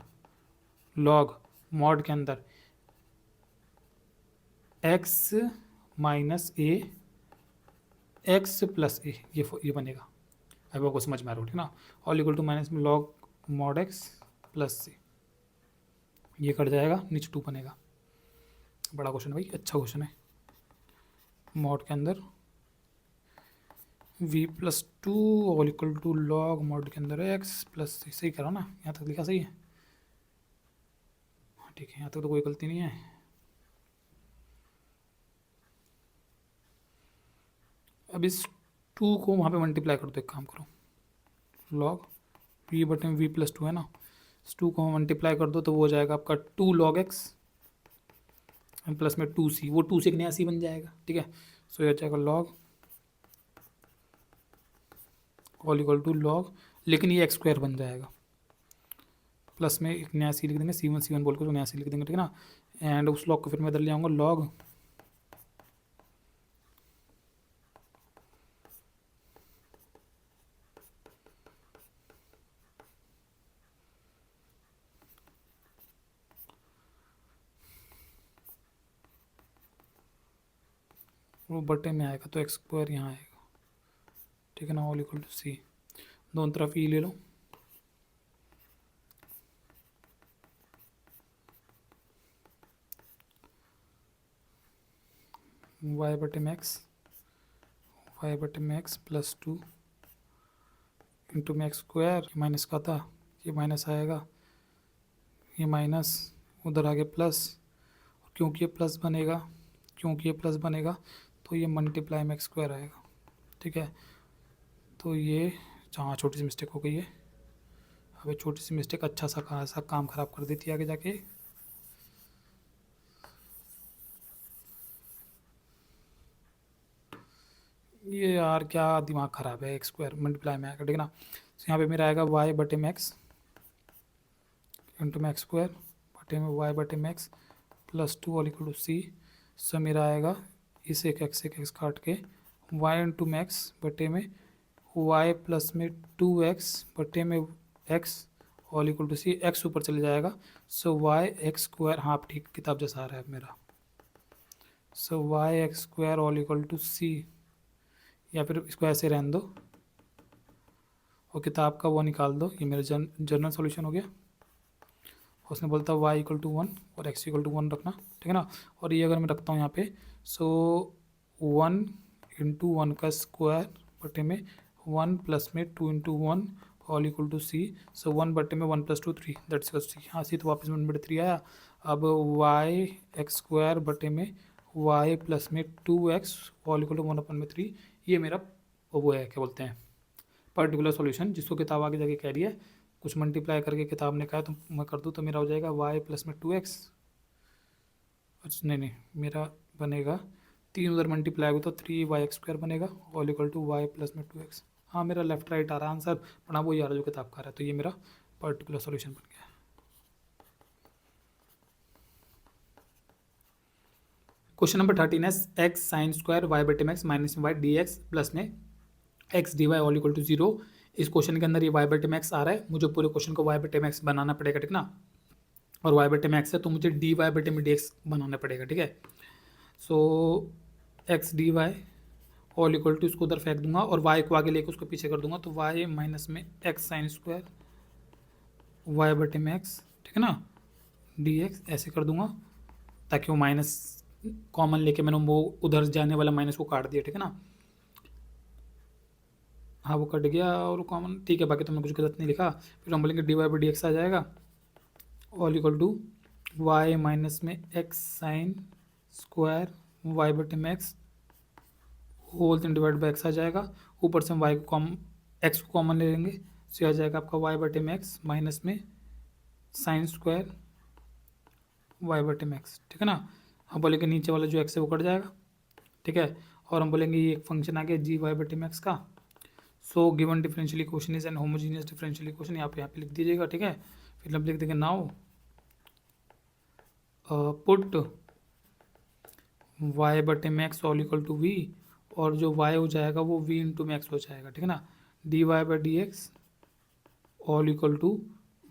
लॉग मॉड के अंदर x माइनस ए एक्स प्लस ए, ये बनेगा, अब आपको समझ में आ रहा हो, ठीक है ना। ऑल इक्वल टू माइनस में लॉग मॉड एक्स प्लस सी, ये कट जाएगा, नीचे 2 बनेगा। बड़ा क्वेश्चन भाई, अच्छा क्वेश्चन है। मॉड के अंदर v+2 all equal to log mod के अंदर एक्स प्लस सी, सही करा ना, यहाँ तक लिखा सही है, ठीक है, यहाँ तक तो कोई गलती नहीं है। अब इस 2 को वहाँ पे मल्टीप्लाई कर दो, एक काम करो, लॉग v बटे में v+2 है ना, इस 2 को मल्टीप्लाई कर दो तो वो हो जाएगा आपका 2 log x प्लस में 2c, वो 2 से एक नया c बन जाएगा, ठीक है। सो ये हो जाएगा log all equal to log, लेकिन ये एक्स स्क्वायर बन जाएगा, प्लस में एक नया सी लिख देंगे, c1 बोल कर तो नया सी लिख देंगे, ठीक है ना। एंड उस लॉग को फिर मैं इधर ले आऊँगा लॉग वो बटे में आएगा तो एक्स स्क्वायर यहाँ आएगा, ठीक है ना, ऑल इक्वल टू सी, दोनों तरफ ई ले लो, वाई बटे में एक्स प्लस 2 इंटू में एक्स स्क्वायर, माइनस का था, ये माइनस आएगा, ये माइनस उधर आगे प्लस, क्योंकि ये प्लस बनेगा तो ये मल्टीप्लाई में एक्स स्क्वायर आएगा, ठीक है। तो ये जहाँ छोटी सी मिस्टेक हो गई है, अब ये छोटी सी मिस्टेक अच्छा सा काम ख़राब कर देती है आगे जाके। ये यार क्या दिमाग ख़राब है, एक्स स्क्वायर मल्टीप्लाई में आएगा, ठीक है ना। तो यहाँ पे मेरा आएगा वाई बटे में एक्स इंटू में एक्स स्क्वायर बटे में वाई बटे में x plus 2 all equal to c. So मेरा आएगा इस एक एक्स काट के वाई इंटू में एक्स बटे में वाई प्लस में 2x बटे में x all equal to c, x ऊपर चले जाएगा, सो वाई एक्स स्क्वायर, हाँ आप ठीक किताब जैसा आ रहा है मेरा, so y x square all equal to c, या फिर इसको ऐसे रहने दो और किताब का वो निकाल दो, ये मेरा जनरल सॉल्यूशन हो गया। उसने बोलता वाई इक्वल टू 1 और एक्स इक्वल टू 1 रखना, ठीक है ना। और ये अगर मैं रखता हूँ यहाँ पे, सो 1 इंटू 1 का स्क्वायर बटे में 1 प्लस में 2 into 1 all equal to c, सो 1 बटे में 1 प्लस 2 3, दैट्स इक्वल सी, हाँ सी तो वापस 1/3 आया। अब वाई एक्स स्क्वायर बटे में वाई प्लस में 2x ऑल इक्वल टू 1/3, ये मेरा वो है क्या बोलते हैं पर्टिकुलर सॉल्यूशन, जिसको किताब आगे जाके कह रही है कुछ मल्टीप्लाई करके किताब ने कहा तो मैं कर दूँ, तो मेरा हो जाएगा y प्लस में 2x, अच्छा नहीं मेरा बनेगा 3 उधर मल्टीप्लाई होगा तो 3y² बनेगा all equal to y plus में 2x। हाँ मेरा लेफ्ट राइट आ रहा है आंसर, पढ़ा वो यार जो किताब का रहा है, तो ये मेरा पर्टिकुलर सॉल्यूशन बन गया। क्वेश्चन नंबर 13 है एक्स साइन स्क्वायर वाई बटे में एक्स माइनस में वाई डी एक्स प्लस में x d y all equal to 0। इस क्वेश्चन के अंदर ये वाई बटे में एक्स आ रहा है, मुझे पूरे क्वेश्चन को वाई बटे में एक्स बनाना पड़ेगा, ठीक ना। और वाई बटे में एक्स है तो मुझे डी वाई बटे में डी एक्स बनाना पड़ेगा, ठीक है। So x d y all equal to, इसको उधर फेंक दूंगा और वाई को आगे लेकर उसको पीछे कर दूंगा, तो वाई माइनस में एक्स साइन स्क्वायर वाई बटे में एक्स, ठीक है ना, डी एक्स ऐसे कर दूंगा ताकि वो माइनस कॉमन लेके मैंने वो उधर जाने वाला माइनस को काट दिया, ठीक है ना। हाँ वो कट गया और कॉमन ठीक है, बाकी तो मैंने कुछ गलत नहीं लिखा। फिर हम बोलेंगे d y by d x आ जाएगा all equal to y minus में एक्स साइन स्क्वायर वाई बटे में x whole thing divide by x आ जाएगा, ऊपर से हम वाई को एक्स को कॉमन ले लेंगे, तो आ जाएगा आपका वाई बटे में एक्स माइनस में साइन स्क्वायर वाई बटे में एक्स, ठीक है ना। हम बोलेंगे नीचे वाला जो एक्स है वो कट जाएगा, ठीक है। और हम बोलेंगे ये एक फंक्शन आ गया जी वाई बटे में एक्स का। So given differential equation is an homogeneous differential equation, यहाँ पे लिख दीजिएगा, ठीक है। फिर हम लिख देंगे नाउ पुट वाई बटे में x all equal to v, और जो वाई हो जाएगा वो वी इंटू में एक्स हो जाएगा, ठीक है ना। D y by d x all equal to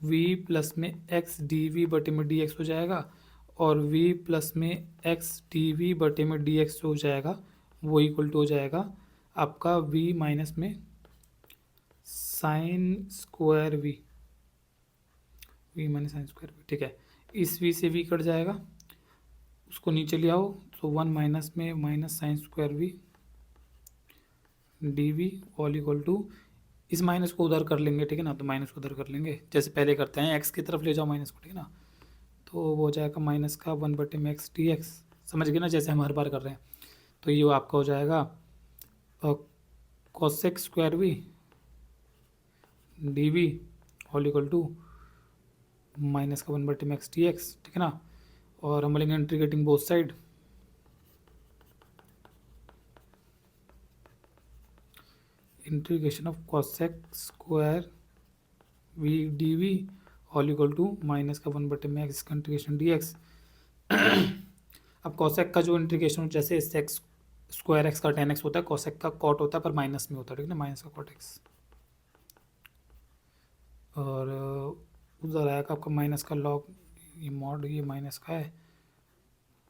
v plus में एक्स डी वी बटे में डी एक्स हो जाएगा, और v प्लस में एक्स डी वी बटे में डी एक्स हो जाएगा, वो इक्वल टू हो जाएगा आपका v माइनस में sine square v, v minus sine square v, ठीक है। इस v से v कट जाएगा, उसको नीचे ले आओ, तो 1 माइनस में minus sine square v d v all equal to, इस माइनस को उधर कर लेंगे, ठीक है ना, तो माइनस को उधर कर लेंगे जैसे पहले करते हैं, एक्स की तरफ ले जाओ माइनस को, ठीक है ना। तो वो हो जाएगा माइनस का 1 बटे में एक्स डी एक्स, समझ गए ना, जैसे हम हर बार कर रहे हैं। तो ये आपका हो जाएगा cosec square v d v all equal to minus का 1 बटे में एक्स डी एक्स, ठीक है ना। और हम बोलेंगे integrating both side, integration of cosec square v d v all equal to minus का 1 बटे में एक्स का इंटीग्रेशन डी एक्स। अब कोसेक का जो इंटीग्रेशन जैसे सेक्स स्क्वायर एक्स का tan एक्स होता है, कोसेक का कॉट होता है पर माइनस में होता है, ठीक है ना, माइनस का कॉट एक्स। और उधर आएगा आपका माइनस का लॉग, ये मॉड ये माइनस का है,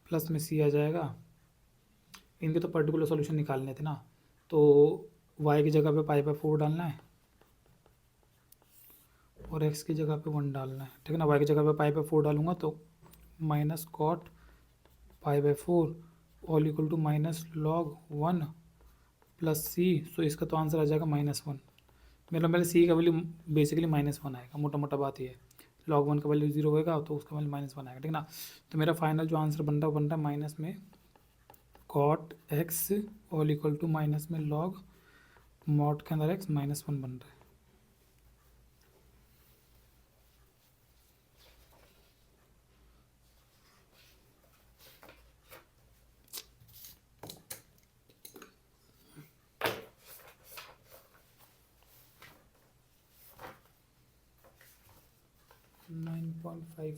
प्लस में सी आ जाएगा। इनके तो पर्टिकुलर सॉल्यूशन निकालने थे ना, तो y की जगह पे पाई/4 डालना है और x की जगह पे 1 डालना है, ठीक है ना। y की जगह पे पाई/4 डालूंगा तो माइनस कॉट पाई/4 all equal to minus log 1 plus c, so इसका तो आंसर आ जाएगा -1। मेरा पहले सी का वैल्यू बेसिकली -1 आएगा, मोटा मोटा बात ये है। लॉग 1 का वैल्यू 0 होगा तो उसका वैल्यू -1 आएगा, ठीक है ना। तो मेरा फाइनल जो आंसर बन रहा है वो बन रहा है माइनस में cot x all equal to minus में लॉग मॉड के अंदर एक्स -1 बन रहा है।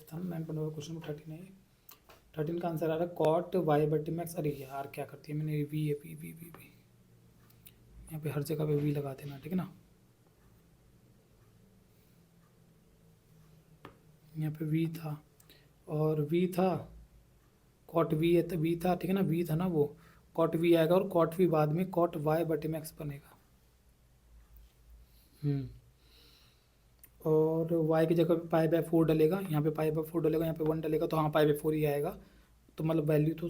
था 9.5 क्वेश्चन 13 है। 13 का आंसर आ रहा है कॉट वाई बटे में एक्स। अरे यार क्या करती है, मैंने वी है वी वी वी वी यहाँ पे हर जगह पे वी लगा देना, ठीक है ना। यहाँ पे वी था और वी था, कॉट वी है तो वी था, ठीक है ना, वी था ना वो, कॉट वी आएगा और कॉट वी बाद में कॉट वाई बटे में एक्स बनेगा। और y की जगह पे पाई बाय 4 डलेगा, यहाँ पे पाई बाय 4 डलेगा, यहाँ पे 1 डलेगा, तो हाँ पाई बाय 4 ही आएगा। तो मतलब वैल्यू तो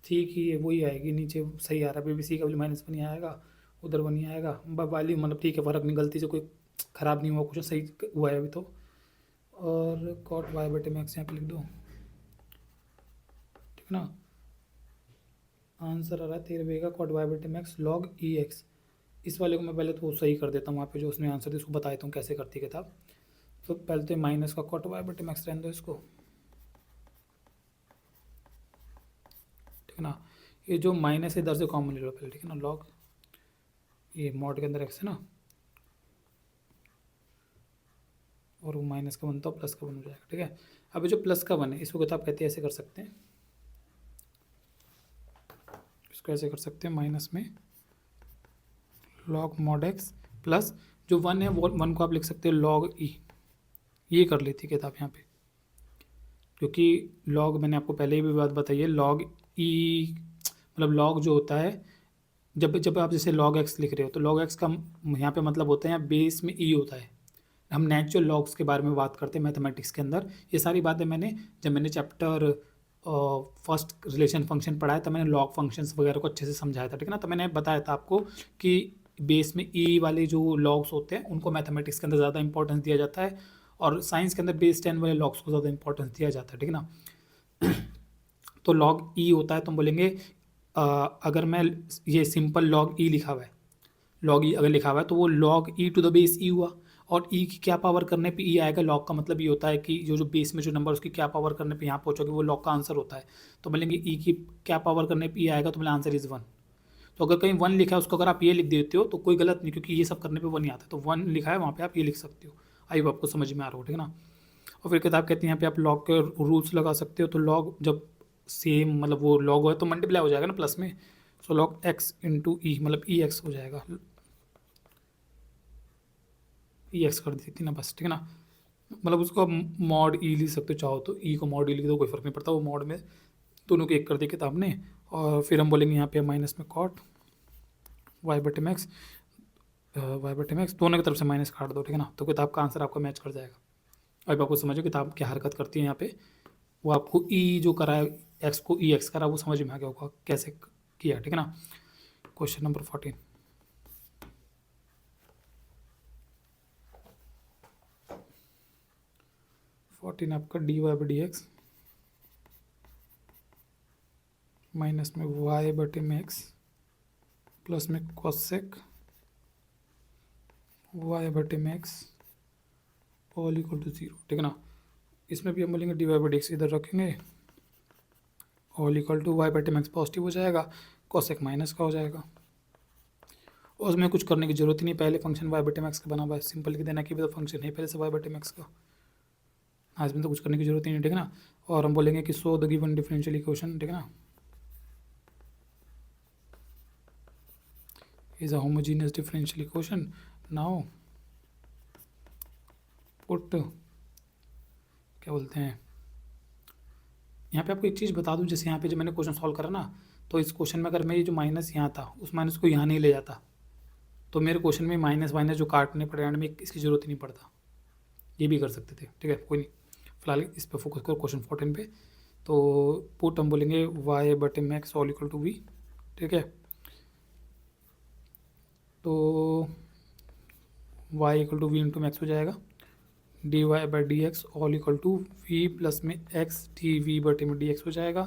ठीक ही है, वही आएगी, नीचे सही आ रहा है, BBC का वैल्यू माइनस वन ही आएगा, उधर वन ही आएगा, वैल्यू मतलब ठीक है, फ़र्क नहीं, गलती से कोई ख़राब नहीं हुआ, कुछ सही हुआ है अभी तो। और कॉट वाई बटे मैक्स यहाँ पे लिख दो, ठीक है ना। आंसर आ रहा है 13 का कॉट वाई बटे मैक्स लॉग ई एक्स। इस वाले को मैं पहले तो सही कर देता हूँ, वहाँ पे जो उसने आंसर दिया उसको बता देता हूँ कैसे करती है किताब। तो पहले तो माइनस का कॉट वाई बटे मैक्स रहने दो इसको, ठीक है ना। ये जो माइनस है इधर से कॉमन ले लो पहले, ठीक है ना, लॉग ये मॉड के अंदर एक्स है ना, और वो माइनस का वन तो प्लस का वन हो जाएगा, ठीक है। अब ये जो प्लस का वन है इसको किताब कहते हैं ऐसे कर सकते हैं, इसको ऐसे कर सकते हैं, माइनस में लॉग मॉड एक्स प्लस जो वन है वो वन को आप लिख सकते हो लॉग ई, ये कर लेती है किताब यहाँ पे, क्योंकि लॉग मैंने आपको पहले ही भी बात बताई है, लॉग ई मतलब लॉग जो होता है, जब जब आप जैसे log x लिख रहे हो तो log x का यहाँ पे मतलब होता है यहाँ बेस में e होता है। हम नेचुरल लॉग्स के बारे में बात करते हैं मैथमेटिक्स के अंदर, ये सारी बातें मैंने जब मैंने चैप्टर फर्स्ट रिलेशन फंक्शन पढ़ाया तब मैंने लॉग फंक्शंस वगैरह को अच्छे से समझाया था, ठीक है ना। तो मैंने बताया था आपको कि बेस में ई वाले जो लॉग्स होते हैं उनको मैथमेटिक्स के अंदर ज़्यादा इंपॉर्टेंस दिया जाता है, और साइंस के अंदर बेस 10 वाले लॉग्स को ज़्यादा इंपॉर्टेंस दिया जाता है, ठीक है ना। तो लॉग ई होता है तो हम बोलेंगे अगर मैं ये सिंपल लॉग ई लिखा हुआ है, लॉग ई अगर लिखा हुआ है तो वो log e to the base e हुआ, और ई की क्या पावर करने पे ई आएगा, लॉग का मतलब ये होता है कि जो जो बेस में जो नंबर उसकी क्या पावर करने पे यहाँ पहुँचोगे वो लॉग का आंसर होता है। तो बोलेंगे ई की क्या पावर करने पे ई आएगा, तो बोले आंसर इज़ वन। तो अगर कहीं वन लिखा है उसको अगर आप ये लिख देते हो तो कोई गलत नहीं, क्योंकि ये सब करने पे वन ही आता है, तो वन लिखा है वहाँ पे आप ये लिख सकते हो। आई आपको समझ में आ रहा हो, ठीक है ना। और फिर किताब कहती है यहाँ पे आप लॉग के रूल्स लगा सकते हो, तो लॉग जब सेम मतलब वो लॉग हो तो मल्टीप्लाई हो जाएगा ना प्लस में, सो लॉग एक्स इंटू ई मतलब ई एक्स हो जाएगा, ई एक्स कर देती ना बस, ठीक है ना। मतलब उसको आप मॉड ई लिख सकते हो, चाहो तो ई को मॉड ई लिख दो, कोई फ़र्क नहीं पड़ता, वो मॉड में दोनों को एक कर दी किताब ने। और फिर हम बोलेंगे यहाँ पे माइनस में कॉट वाई बटे मैक्स, वाई बटे मैक्स दोनों की तरफ से माइनस काट दो, ठीक है ना, तो किताब का आंसर आपका मैच कर जाएगा। अब आपको समझो किताब क्या हरकत करती है यहाँ पे, वो आपको ई जो करा है एक्स को ई एक्स करा वो समझ में आ गया होगा कैसे किया, ठीक है ना। क्वेश्चन नंबर 14, आपका d y by d x minus में वाई बटे में एक्स प्लस में कॉसेक वाई बटे में एक्स ऑल इक्वल टू 0, ठीक है ना। इसमें भी हम बोलेंगे d y by d x इधर रखेंगे, ऑल इक्वल टू वाई बटे में एक्स पॉजिटिव हो जाएगा, कॉसेक माइनस का हो जाएगा, और उसमें कुछ करने की जरूरत ही नहीं, पहले फंक्शन वाई बटे मैक्स का बना हुआ है, सिंपल लिख देना कि तो फंक्शन है पहले से वाई बटे मैक्स का, हाँ इसमें तो कुछ करने की जरूरत ही नहीं, ठीक है ना। और हम बोलेंगे कि सो द गिवन डिफरेंशियल इक्वेशन, ठीक है ना, is a homogeneous differential equation. Now put क्या बोलते हैं, यहाँ पे आपको एक चीज़ बता दूँ, जैसे यहाँ पे जब मैंने क्वेश्चन सॉल्व करा ना, तो इस क्वेश्चन में अगर मेरी जो माइनस यहाँ था उस माइनस को यहाँ नहीं ले जाता तो मेरे क्वेश्चन में माइनस माइनस जो काटने पड़े एंड में इसकी ज़रूरत ही नहीं पड़ता, ये भी कर सकते थे, ठीक है, कोई नहीं। फिलहाल इस पर फोकस करो क्वेश्चन 14 पे। तो पुट हम बोलेंगे वाई बटे max all equal to v, ठीक है। तो y equal to v into max हो जाएगा, d y by d x all equal to v plus में एक्स डी वी बटे में डी एक्स हो जाएगा,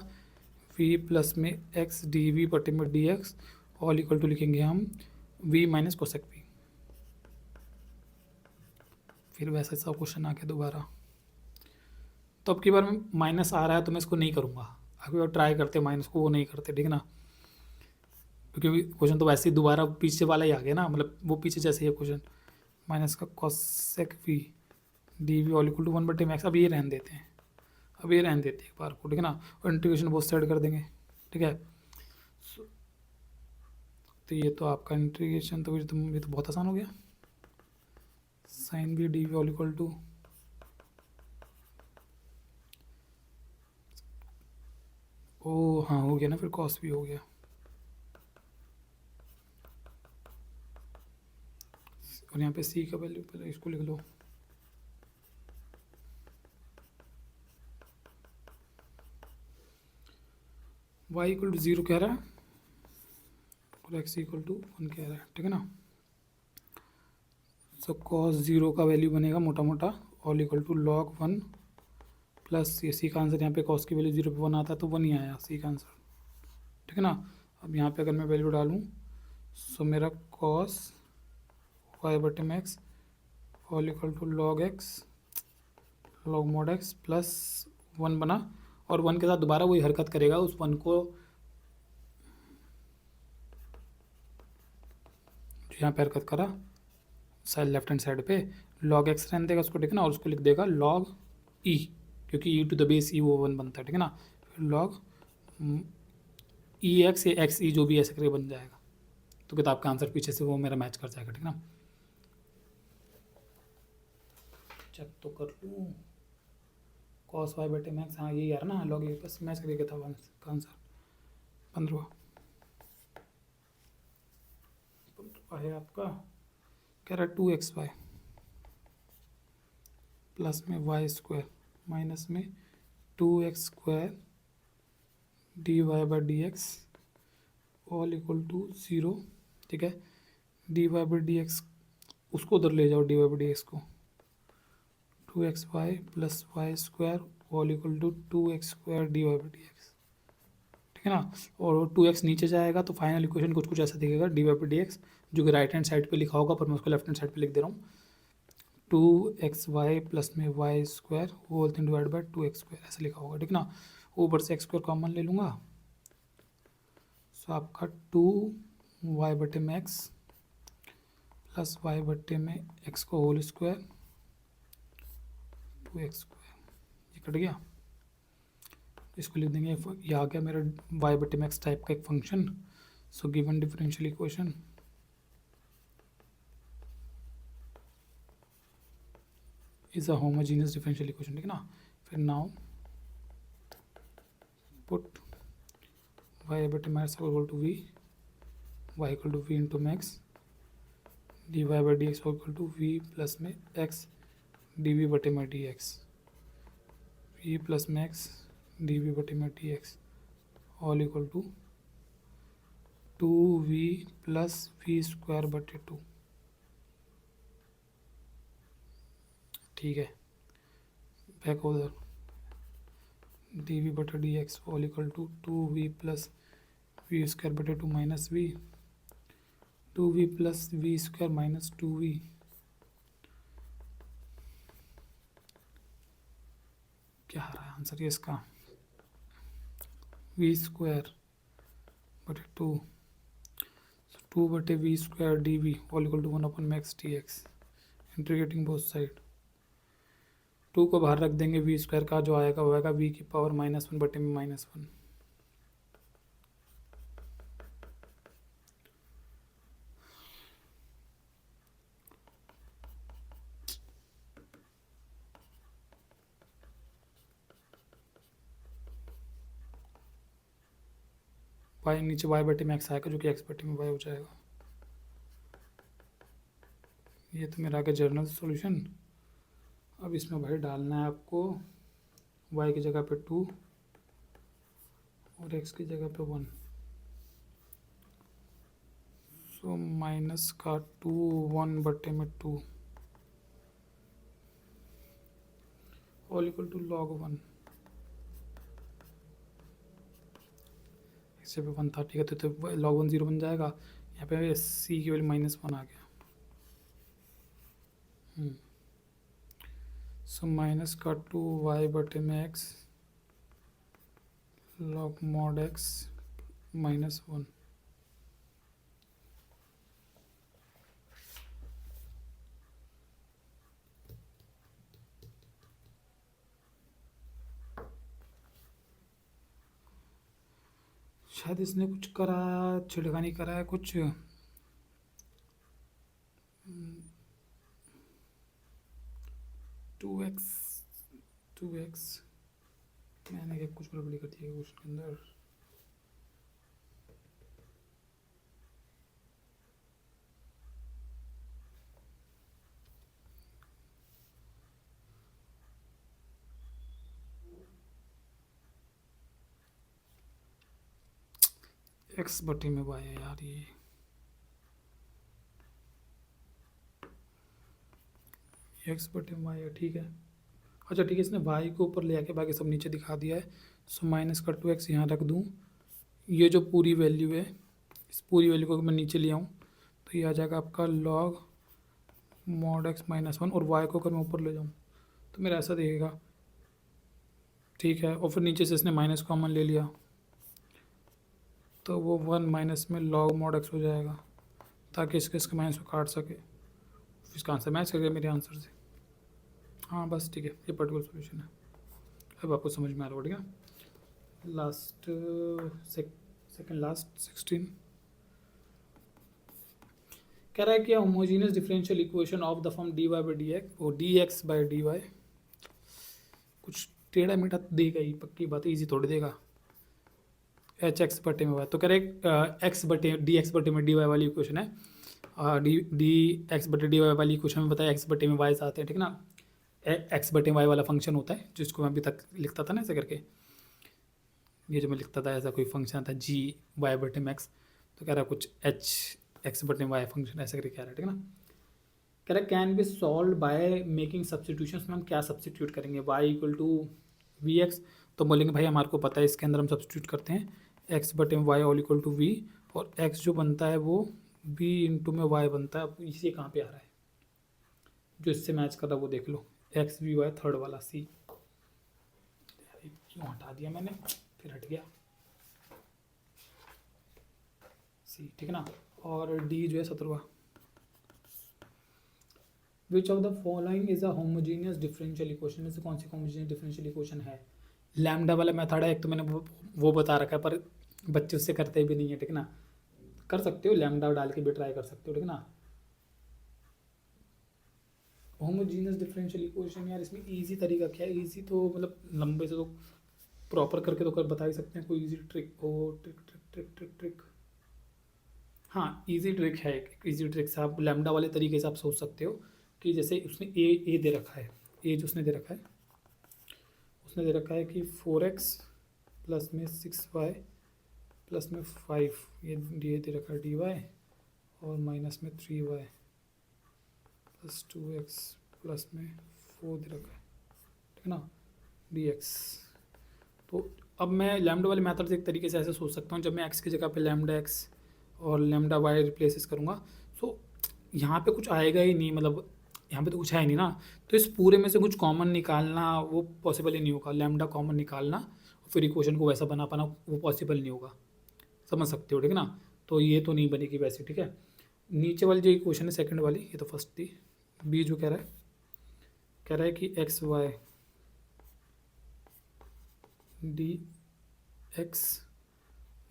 वी प्लस में एक्स डी वी बटे में d x all equal to लिखेंगे हम वी माइनस कोसेक वी। फिर वैसा सा क्वेश्चन आ गया दोबारा, तो अब की बार माइनस आ रहा है तो मैं इसको नहीं करूँगा, अभी बार ट्राई करते माइनस को, वो नहीं करते, ठीक है ना, क्योंकि क्वेश्चन तो वैसे ही दोबारा पीछे वाला ही आ गया ना, मतलब वो पीछे जैसे ही है क्वेश्चन, माइनस का cosec v d v all equal to one बटे मैक्स। अब ये रहने देते हैं, अब ये रहने देते हैं एक बार को, ठीक है ना, और इंटीग्रेशन बोथ साइड कर देंगे, ठीक है। तो ये तो आपका इंटीग्रेशन तो ये तो बहुत आसान हो गया, sine b d v all equal to हाँ हो गया ना, फिर कॉस भी हो गया। और यहाँ पे सी का वैल्यू पहले इसको लिख लो, y इक्वल टू 0 कह रहा है और x इक्वल टू 1 कह रहा है, ठीक है ना। सो कॉस 0 का वैल्यू बनेगा मोटा मोटा all equal to log 1 plus ये सी का आंसर, यहाँ पे कॉस की वैल्यू 0 पे 1 आता है तो 1 ही आया सी का आंसर, ठीक है ना। अब यहाँ पे अगर मैं वैल्यू डालूँ सो मेरा कॉस वाई बटे में x all equal to log x log mod x plus 1 बना, और 1 के साथ दोबारा वही हरकत करेगा, उस 1 को जो यहाँ पे हरकत करा साइड लेफ्ट हैंड साइड पे लॉग एक्स रहने देगा उसको, ठीक है ना, और उसको लिख देगा लॉग ई, क्योंकि ई टू द बेस ई वो 1 बनता है, ठीक है ना। फिर लॉग ई एक्स या एक्स ई जो भी ऐसे करके बन जाएगा, तो किताब का आंसर पीछे से वो मेरा मैच कर जाएगा, ठीक है ना। चेक तो कर लूँ, कॉस वाई बटे मैक्स, हाँ यही यार ना, लॉग ए बस मैच करके किताब का आंसर 15 है आपका। कह रहा है 2xy प्लस में वाई स्क्वायर माइनस में 2x² dy by d x all equal to 0, ठीक है। dy बाई डी एक्स उसको उधर ले जाओ, dy बाई डी एक्स को 2xy plus y square all equal to 2x² dy by d x, ठीक है ना। और 2x नीचे जाएगा तो फाइनल इक्वेशन कुछ कुछ ऐसा दिखेगा dy बाई डी एक्स, जो कि राइट हैंड साइड पे लिखा होगा पर मैं उसको लेफ्ट हैंड साइड पे लिख दे रहा हूँ, 2xy प्लस में y square whole thing divide by 2x² ऐसे लिखा होगा, ठीक ना। ऊपर से x² कॉमन ले लूँगा, सो आपका 2y बटे में x प्लस y बटे में x को होल स्क्वायर 2x², ये कट गया। इसको लिख देंगे, ये आ गया मेरा y बटे में x टाइप का एक function. So given differential equation is a homogeneous differential equation, ठीक है ना। फिर नाउ पुट y बटे में x equal to v, y equal to v into मैक्स dy by d x equal to v plus में x dv बटे में डी एक्स, v प्लस में x dv बटे में d x all equal to 2v plus v square बटे 2, ठीक है। बैक उधर dv बटे d x all equal to 2v plus v square बटे 2 minus v 2v plus v square minus 2v, क्या आ रहा है आंसर ये इसका, v स्क्वायर बटे 2 बटे v square d v all equal to 1 अपन मैक्स d x, integrating both side 2 को बाहर रख देंगे, v स्क्वायर का जो आएगा वो आएगा v की पावर -1 बटे में -1, y नीचे y बटे में x आएगा जो कि x बटे में y हो जाएगा। ये तो मेरा आगे जर्नल सॉल्यूशन। अब इसमें भाई डालना है आपको y की जगह पे 2 और x की जगह पे 1, सो माइनस का 2 1 बटे में 2 ऑल इक्वल टू log 1, इससे पे 1 था, ठीक है। तो log 1 0 बन जाएगा, यहाँ पे c की वैल्यू -1 आ गया। सो माइनस का 2y बटे में x लॉग मॉड x -1, शायद इसने कुछ करा छिड़कानी करा है कुछ, 2x मैंने क्या कुछ गड़बड़ी कर दी है क्वेश्चन के अंदर। एक्स बटे में वाई है यार, ये एक्स बटे में वाई है, ठीक है। अच्छा ठीक है, इसने वाई को ऊपर ले आके बाकी सब नीचे दिखा दिया है। सो माइनस का 2x यहाँ रख दूँ, ये जो पूरी वैल्यू है, इस पूरी वैल्यू को अगर मैं नीचे ले आऊँ तो ये आ जाएगा आपका लॉग मॉड x माइनस 1, और y को अगर मैं ऊपर ले जाऊँ तो मेरा ऐसा दिखेगा, ठीक है। और फिर नीचे से इसने माइनस कॉमन ले लिया तो वो 1 माइनस में लॉग मॉड x हो जाएगा, ताकि इसके माइनस को काट सके। इसका आंसर मैच कर गया मेरे आंसर से। हाँ बस ठीक है, ये पर्टिकुलर सोल्यूशन है। अब आपको समझ में आ रहा होगा, ठीक है। लास्ट सेकंड लास्ट 16 कह रहा है कि homogeneous differential equation of the form dy by d x और d x by d y, कुछ टेढ़ा मीठा देगा ही, पक्की बात है, ईजी थोड़ी देगा। एच एक्स बटे में वाई, तो कह रहे एक्स बटे डी एक्स बटे में डी वाई वाली इक्वेशन है। डी एक्स बटे डी वाई वाली इक्वेशन में बताया एक्स बटे में वाई आते हैं, ठीक है ना। एक्स बटे वाई वाला फंक्शन होता है जिसको मैं अभी तक लिखता था ना ऐसे करके, ये जो मैं लिखता था ऐसा कोई फंक्शन था जी वाई बटे में एक्स, तो कह रहा है कुछ एच एक्स बटे वाई फंक्शन ऐसे करके कह रहा है, ठीक है ना। कह रहा है can be solve by making substitution, में हम क्या सब्सटीट्यूट करेंगे, y equal to v x, तो बोलेंगे भाई हमारे को पता है इसके अंदर हम सब्सटीट्यूट करते हैं एक्स बटे में y all equal to v, और एक्स जो बनता है वो वी इंटू में वाई बनता है। अब इसे कहाँ पे आ रहा है, जो इससे मैच कर रहा है वो देख लो, एक्स वी वाई थर्ड वाला सी, क्यों हटा दिया मैंने, फिर हट गया सी, ठीक है ना। और डी जो है 17वां, which of the following is a homogeneous differential equation, में से कौन सी होमोजीनियस डिफरेंशियल इक्वेशन है। लैम्डा वाला मेथड है एक, तो मैंने वो बता रखा है, पर बच्चे उससे करते भी नहीं है, ठीक है ना। कर सकते हो, लैम्डा डाल के भी ट्राई कर सकते हो, ठीक है ना। होमोजीनियस डिफरेंशियल इक्वेशन यार, इसमें इजी तरीका क्या है, इजी तो मतलब लंबे से तो प्रॉपर करके तो कर बता ही सकते हैं, कोई इजी ट्रिक हो, trick trick trick trick trick, हाँ इजी ट्रिक है, एक इजी ट्रिक से आप लैम्डा वाले तरीके से आप सोच सकते हो कि जैसे उसने ए दे रखा है, ए जो उसने दे रखा है, उसने दे रखा है कि 4x प्लस में 6y प्लस में 5, ये दे रखा है dy, और माइनस में 3y प्लस 2x प्लस में 4 दे रखा है, ठीक है ना, dx। तो अब मैं लैम्डा वाले मेथड से एक तरीके से ऐसे सोच सकता हूँ, जब मैं x की जगह पे लैम्डा x और लैम्डा y रिप्लेसेस करूँगा, सो यहाँ पे कुछ आएगा ही नहीं, मतलब यहाँ पे तो कुछ है ही नहीं ना, तो इस पूरे में से कुछ कॉमन निकालना वो पॉसिबल ही नहीं होगा, लैम्डा कॉमन निकालना और फिर इक्वेशन को वैसा बना पाना वो पॉसिबल नहीं होगा, समझ सकते हो, ठीक है ना। तो ये तो नहीं बनेगी वैसे, ठीक है। नीचे वाली जो इक्वेशन है सेकंड वाली, ये तो फर्स्ट थी, बी जो कह रहा है कि x y d x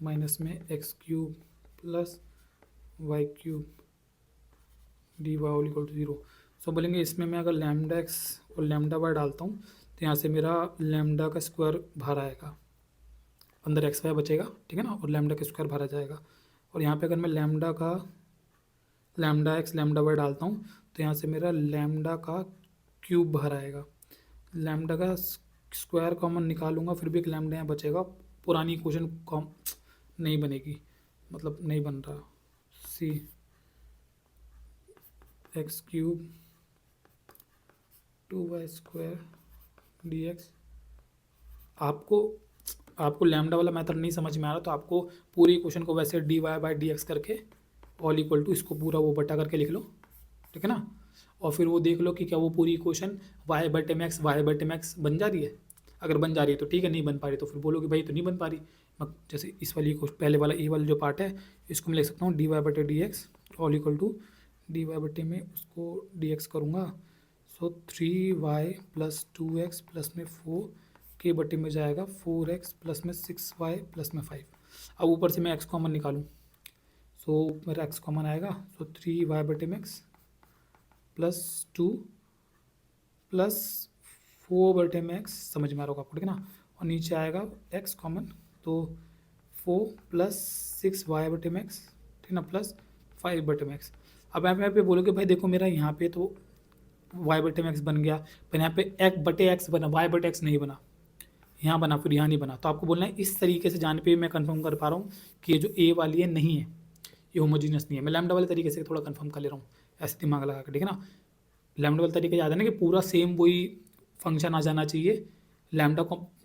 minus में x cube plus y cube d y all equal to 0। So बोलेंगे इसमें मैं अगर लैम्डा एक्स और लैम्डा वाई डालता हूँ तो यहाँ से मेरा लैम्डा का स्क्वायर बाहर आएगा, अंदर एक्स वाई बचेगा, ठीक है ना, और लैम्डा का स्क्वायर बाहर आ जाएगा। और यहाँ पे अगर मैं लैम्डा एक्स लैम्डा वाई डालता हूँ तो यहाँ से मेरा लैम्डा का क्यूब बाहर आएगा, लैम्डा का स्क्वायर कॉमन निकालूंगा फिर भी एक लैम्डा यहाँ बचेगा, पुरानी इक्वेशन कॉम नहीं बनेगी, मतलब नहीं बन रहा, c x cube 2y square d x. आपको लैम्डा वाला मेथड नहीं समझ में आ रहा तो आपको पूरी इक्वेशन को वैसे d y by d x करके ऑल इक्वल टू इसको पूरा वो बटा करके लिख लो, ठीक है ना। और फिर वो देख लो कि क्या वो पूरी इक्वेशन वाई बटे में एक्स बन जा रही है, अगर बन जा रही है तो ठीक है, नहीं बन पा रही तो फिर बोलो कि भाई तो नहीं बन पा रही। जैसे इस वाली पहले वाला ए वाला जो पार्ट है इसको मैं लिख सकता हूँ डी वाई बटे d x all equal to d y बटे में उसको डी एक्स करूँगा, सो 3y प्लस 2x प्लस में 4 के बटे में जाएगा 4x प्लस में 6y प्लस में 5। अब ऊपर से मैं x कॉमन निकालूँ, सो मेरा x कॉमन आएगा, सो 3y बटे में x प्लस 2 प्लस 4 बटे में x, समझ में आ रहा होगा आपको, ठीक है ना। और नीचे आएगा x कॉमन, तो 4 प्लस 6y बटे में x, ठीक है ना, प्लस 5 बटे में x। अब आप यहाँ पे बोलोगे भाई देखो मेरा यहाँ पे तो y बटे में x बन गया, पर यहाँ पे x बटे x बना, y बटे x नहीं बना, यहाँ बना फिर यहाँ नहीं बना, तो आपको बोलना है इस तरीके से जाने पे मैं कंफर्म कर पा रहा हूँ कि ये जो ए वाली है नहीं है, ये होमोजीनियस नहीं है। मैं लैम्डा वाले तरीके से थोड़ा कंफर्म कर ले रहा हूँ, ऐसे दिमाग लगा के, ठीक है ना। लैम्डा वाले तरीके याद है ना कि पूरा सेम वही फंक्शन आ जाना चाहिए, लैम्डा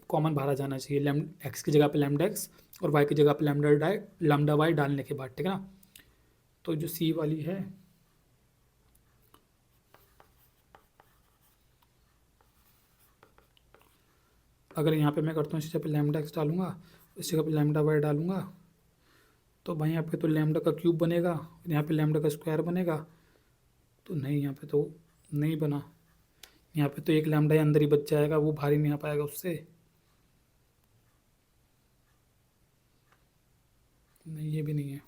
कॉमन बाहर आ जाना चाहिए, एक्स की जगह पे लैम्डा एक्स और वाई की जगह पे लैम्डा वाई डालने के बाद, ठीक है ना। तो जो सी वाली है, अगर यहाँ पे मैं करता हूँ इस जगह पे लैम्डा एक्स डालूंगा, इस जगह पे लैम्डा वाई डालूंगा, तो भाई यहाँ पे तो लैम्डा का क्यूब बनेगा, यहाँ पे लैम्डा का स्क्वायर बनेगा, तो नहीं यहाँ पे तो नहीं बना, यहाँ पे तो एक लैम्डा ही अंदर ही बच जाएगा, वो भारी नहीं आ पाएगा उससे, नहीं ये भी नहीं है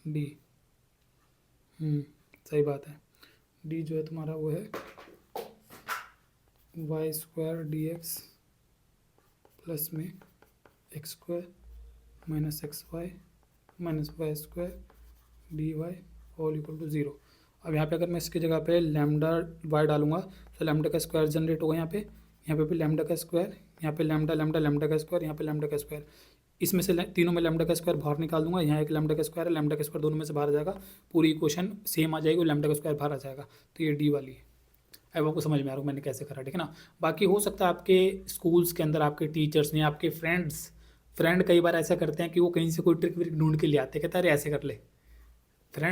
डी। सही बात है, डी जो है तुम्हारा वो है y square d x plus में x square minus x y minus y square d y all equal to zero. अब यहाँ पे अगर मैं इसकी जगह पे लैम्डा वाई डालूंगा तो लैम्डा का स्क्वायर जनरेट होगा, यहाँ पे भी लैम्डा का स्क्वायर, यहाँ पे लैम्डा लैम्डा लैम्डा का स्क्वायर, यहाँ पे लैम्डा का स्क्वायर, इसमें से तीनों में लैम्डा का स्क्वायर बाहर निकाल दूंगा, यहाँ एक लैम्डा का स्क्वायर है, लैम्डा का स्क्वायर दोनों में से बाहर आ जाएगा, पूरी इक्वेशन सेम आ जाएगी और लैम्डा का स्क्वायर बाहर आ जाएगा, तो ये डी वाली है। अब आपको समझ में आ रहा है मैंने कैसे करा, ठीक है ना। बाकी हो सकता है आपके स्कूल्स के अंदर आपके टीचर्स ने, आपके फ्रेंड कई बार ऐसा करते हैं कि वो कहीं से कोई ट्रिक व्रिक ढूंढ के ले आते हैं, कहते हैं अरे ऐसे कर ले।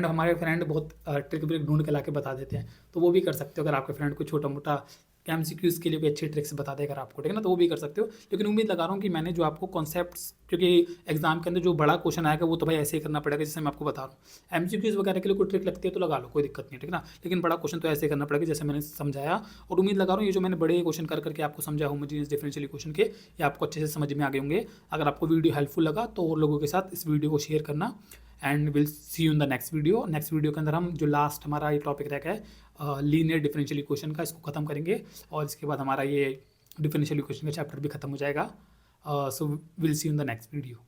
हमारे फ्रेंड बहुत ट्रिक व्रिक ढूंढ के ला के बता देते हैं, तो वो भी कर सकते हो अगर आपके फ्रेंड को छोटा मोटा MCQs के लिए कोई अच्छी ट्रिक्स बता देगा आपको, ठीक है ना, तो वो भी कर सकते हो। लेकिन उम्मीद लगा रहा हूँ कि मैंने जो आपको कॉन्सेप्ट्स, क्योंकि एग्जाम के अंदर जो बड़ा क्वेश्चन आएगा वो तो भाई ऐसे ही करना पड़ेगा जैसे मैं आपको बता रहा हूँ। MCQs वगैरह के लिए कोई ट्रिक लगती है तो लगा लो, कोई दिक्कत नहीं, ठीक है ना। लेकिन बड़ा क्वेश्चन तो ऐसे ही करना पड़ेगा जैसे मैंने समझाया, और उम्मीद लगा रहा हूँ ये जो मैंने बड़े क्वेश्चन करके आपको समझाया होमोजेनियस डिफरेंशियल इक्वेशन के, ये आपको अच्छे से समझ में आ गए होंगे। अगर आपको वीडियो हेल्पफुल लगा तो और लोगों के साथ इस वीडियो को शेयर करना, and will see you in the next video. Next video के अंदर हम जो लास्ट हमारा ये टॉपिक रह गया है लीनियर डिफरेंशियल इक्वेशन का, इसको ख़त्म करेंगे, और इसके बाद हमारा ये डिफरेंशियल इक्वेशन का चैप्टर भी खत्म हो जाएगा। So will see you in the next video.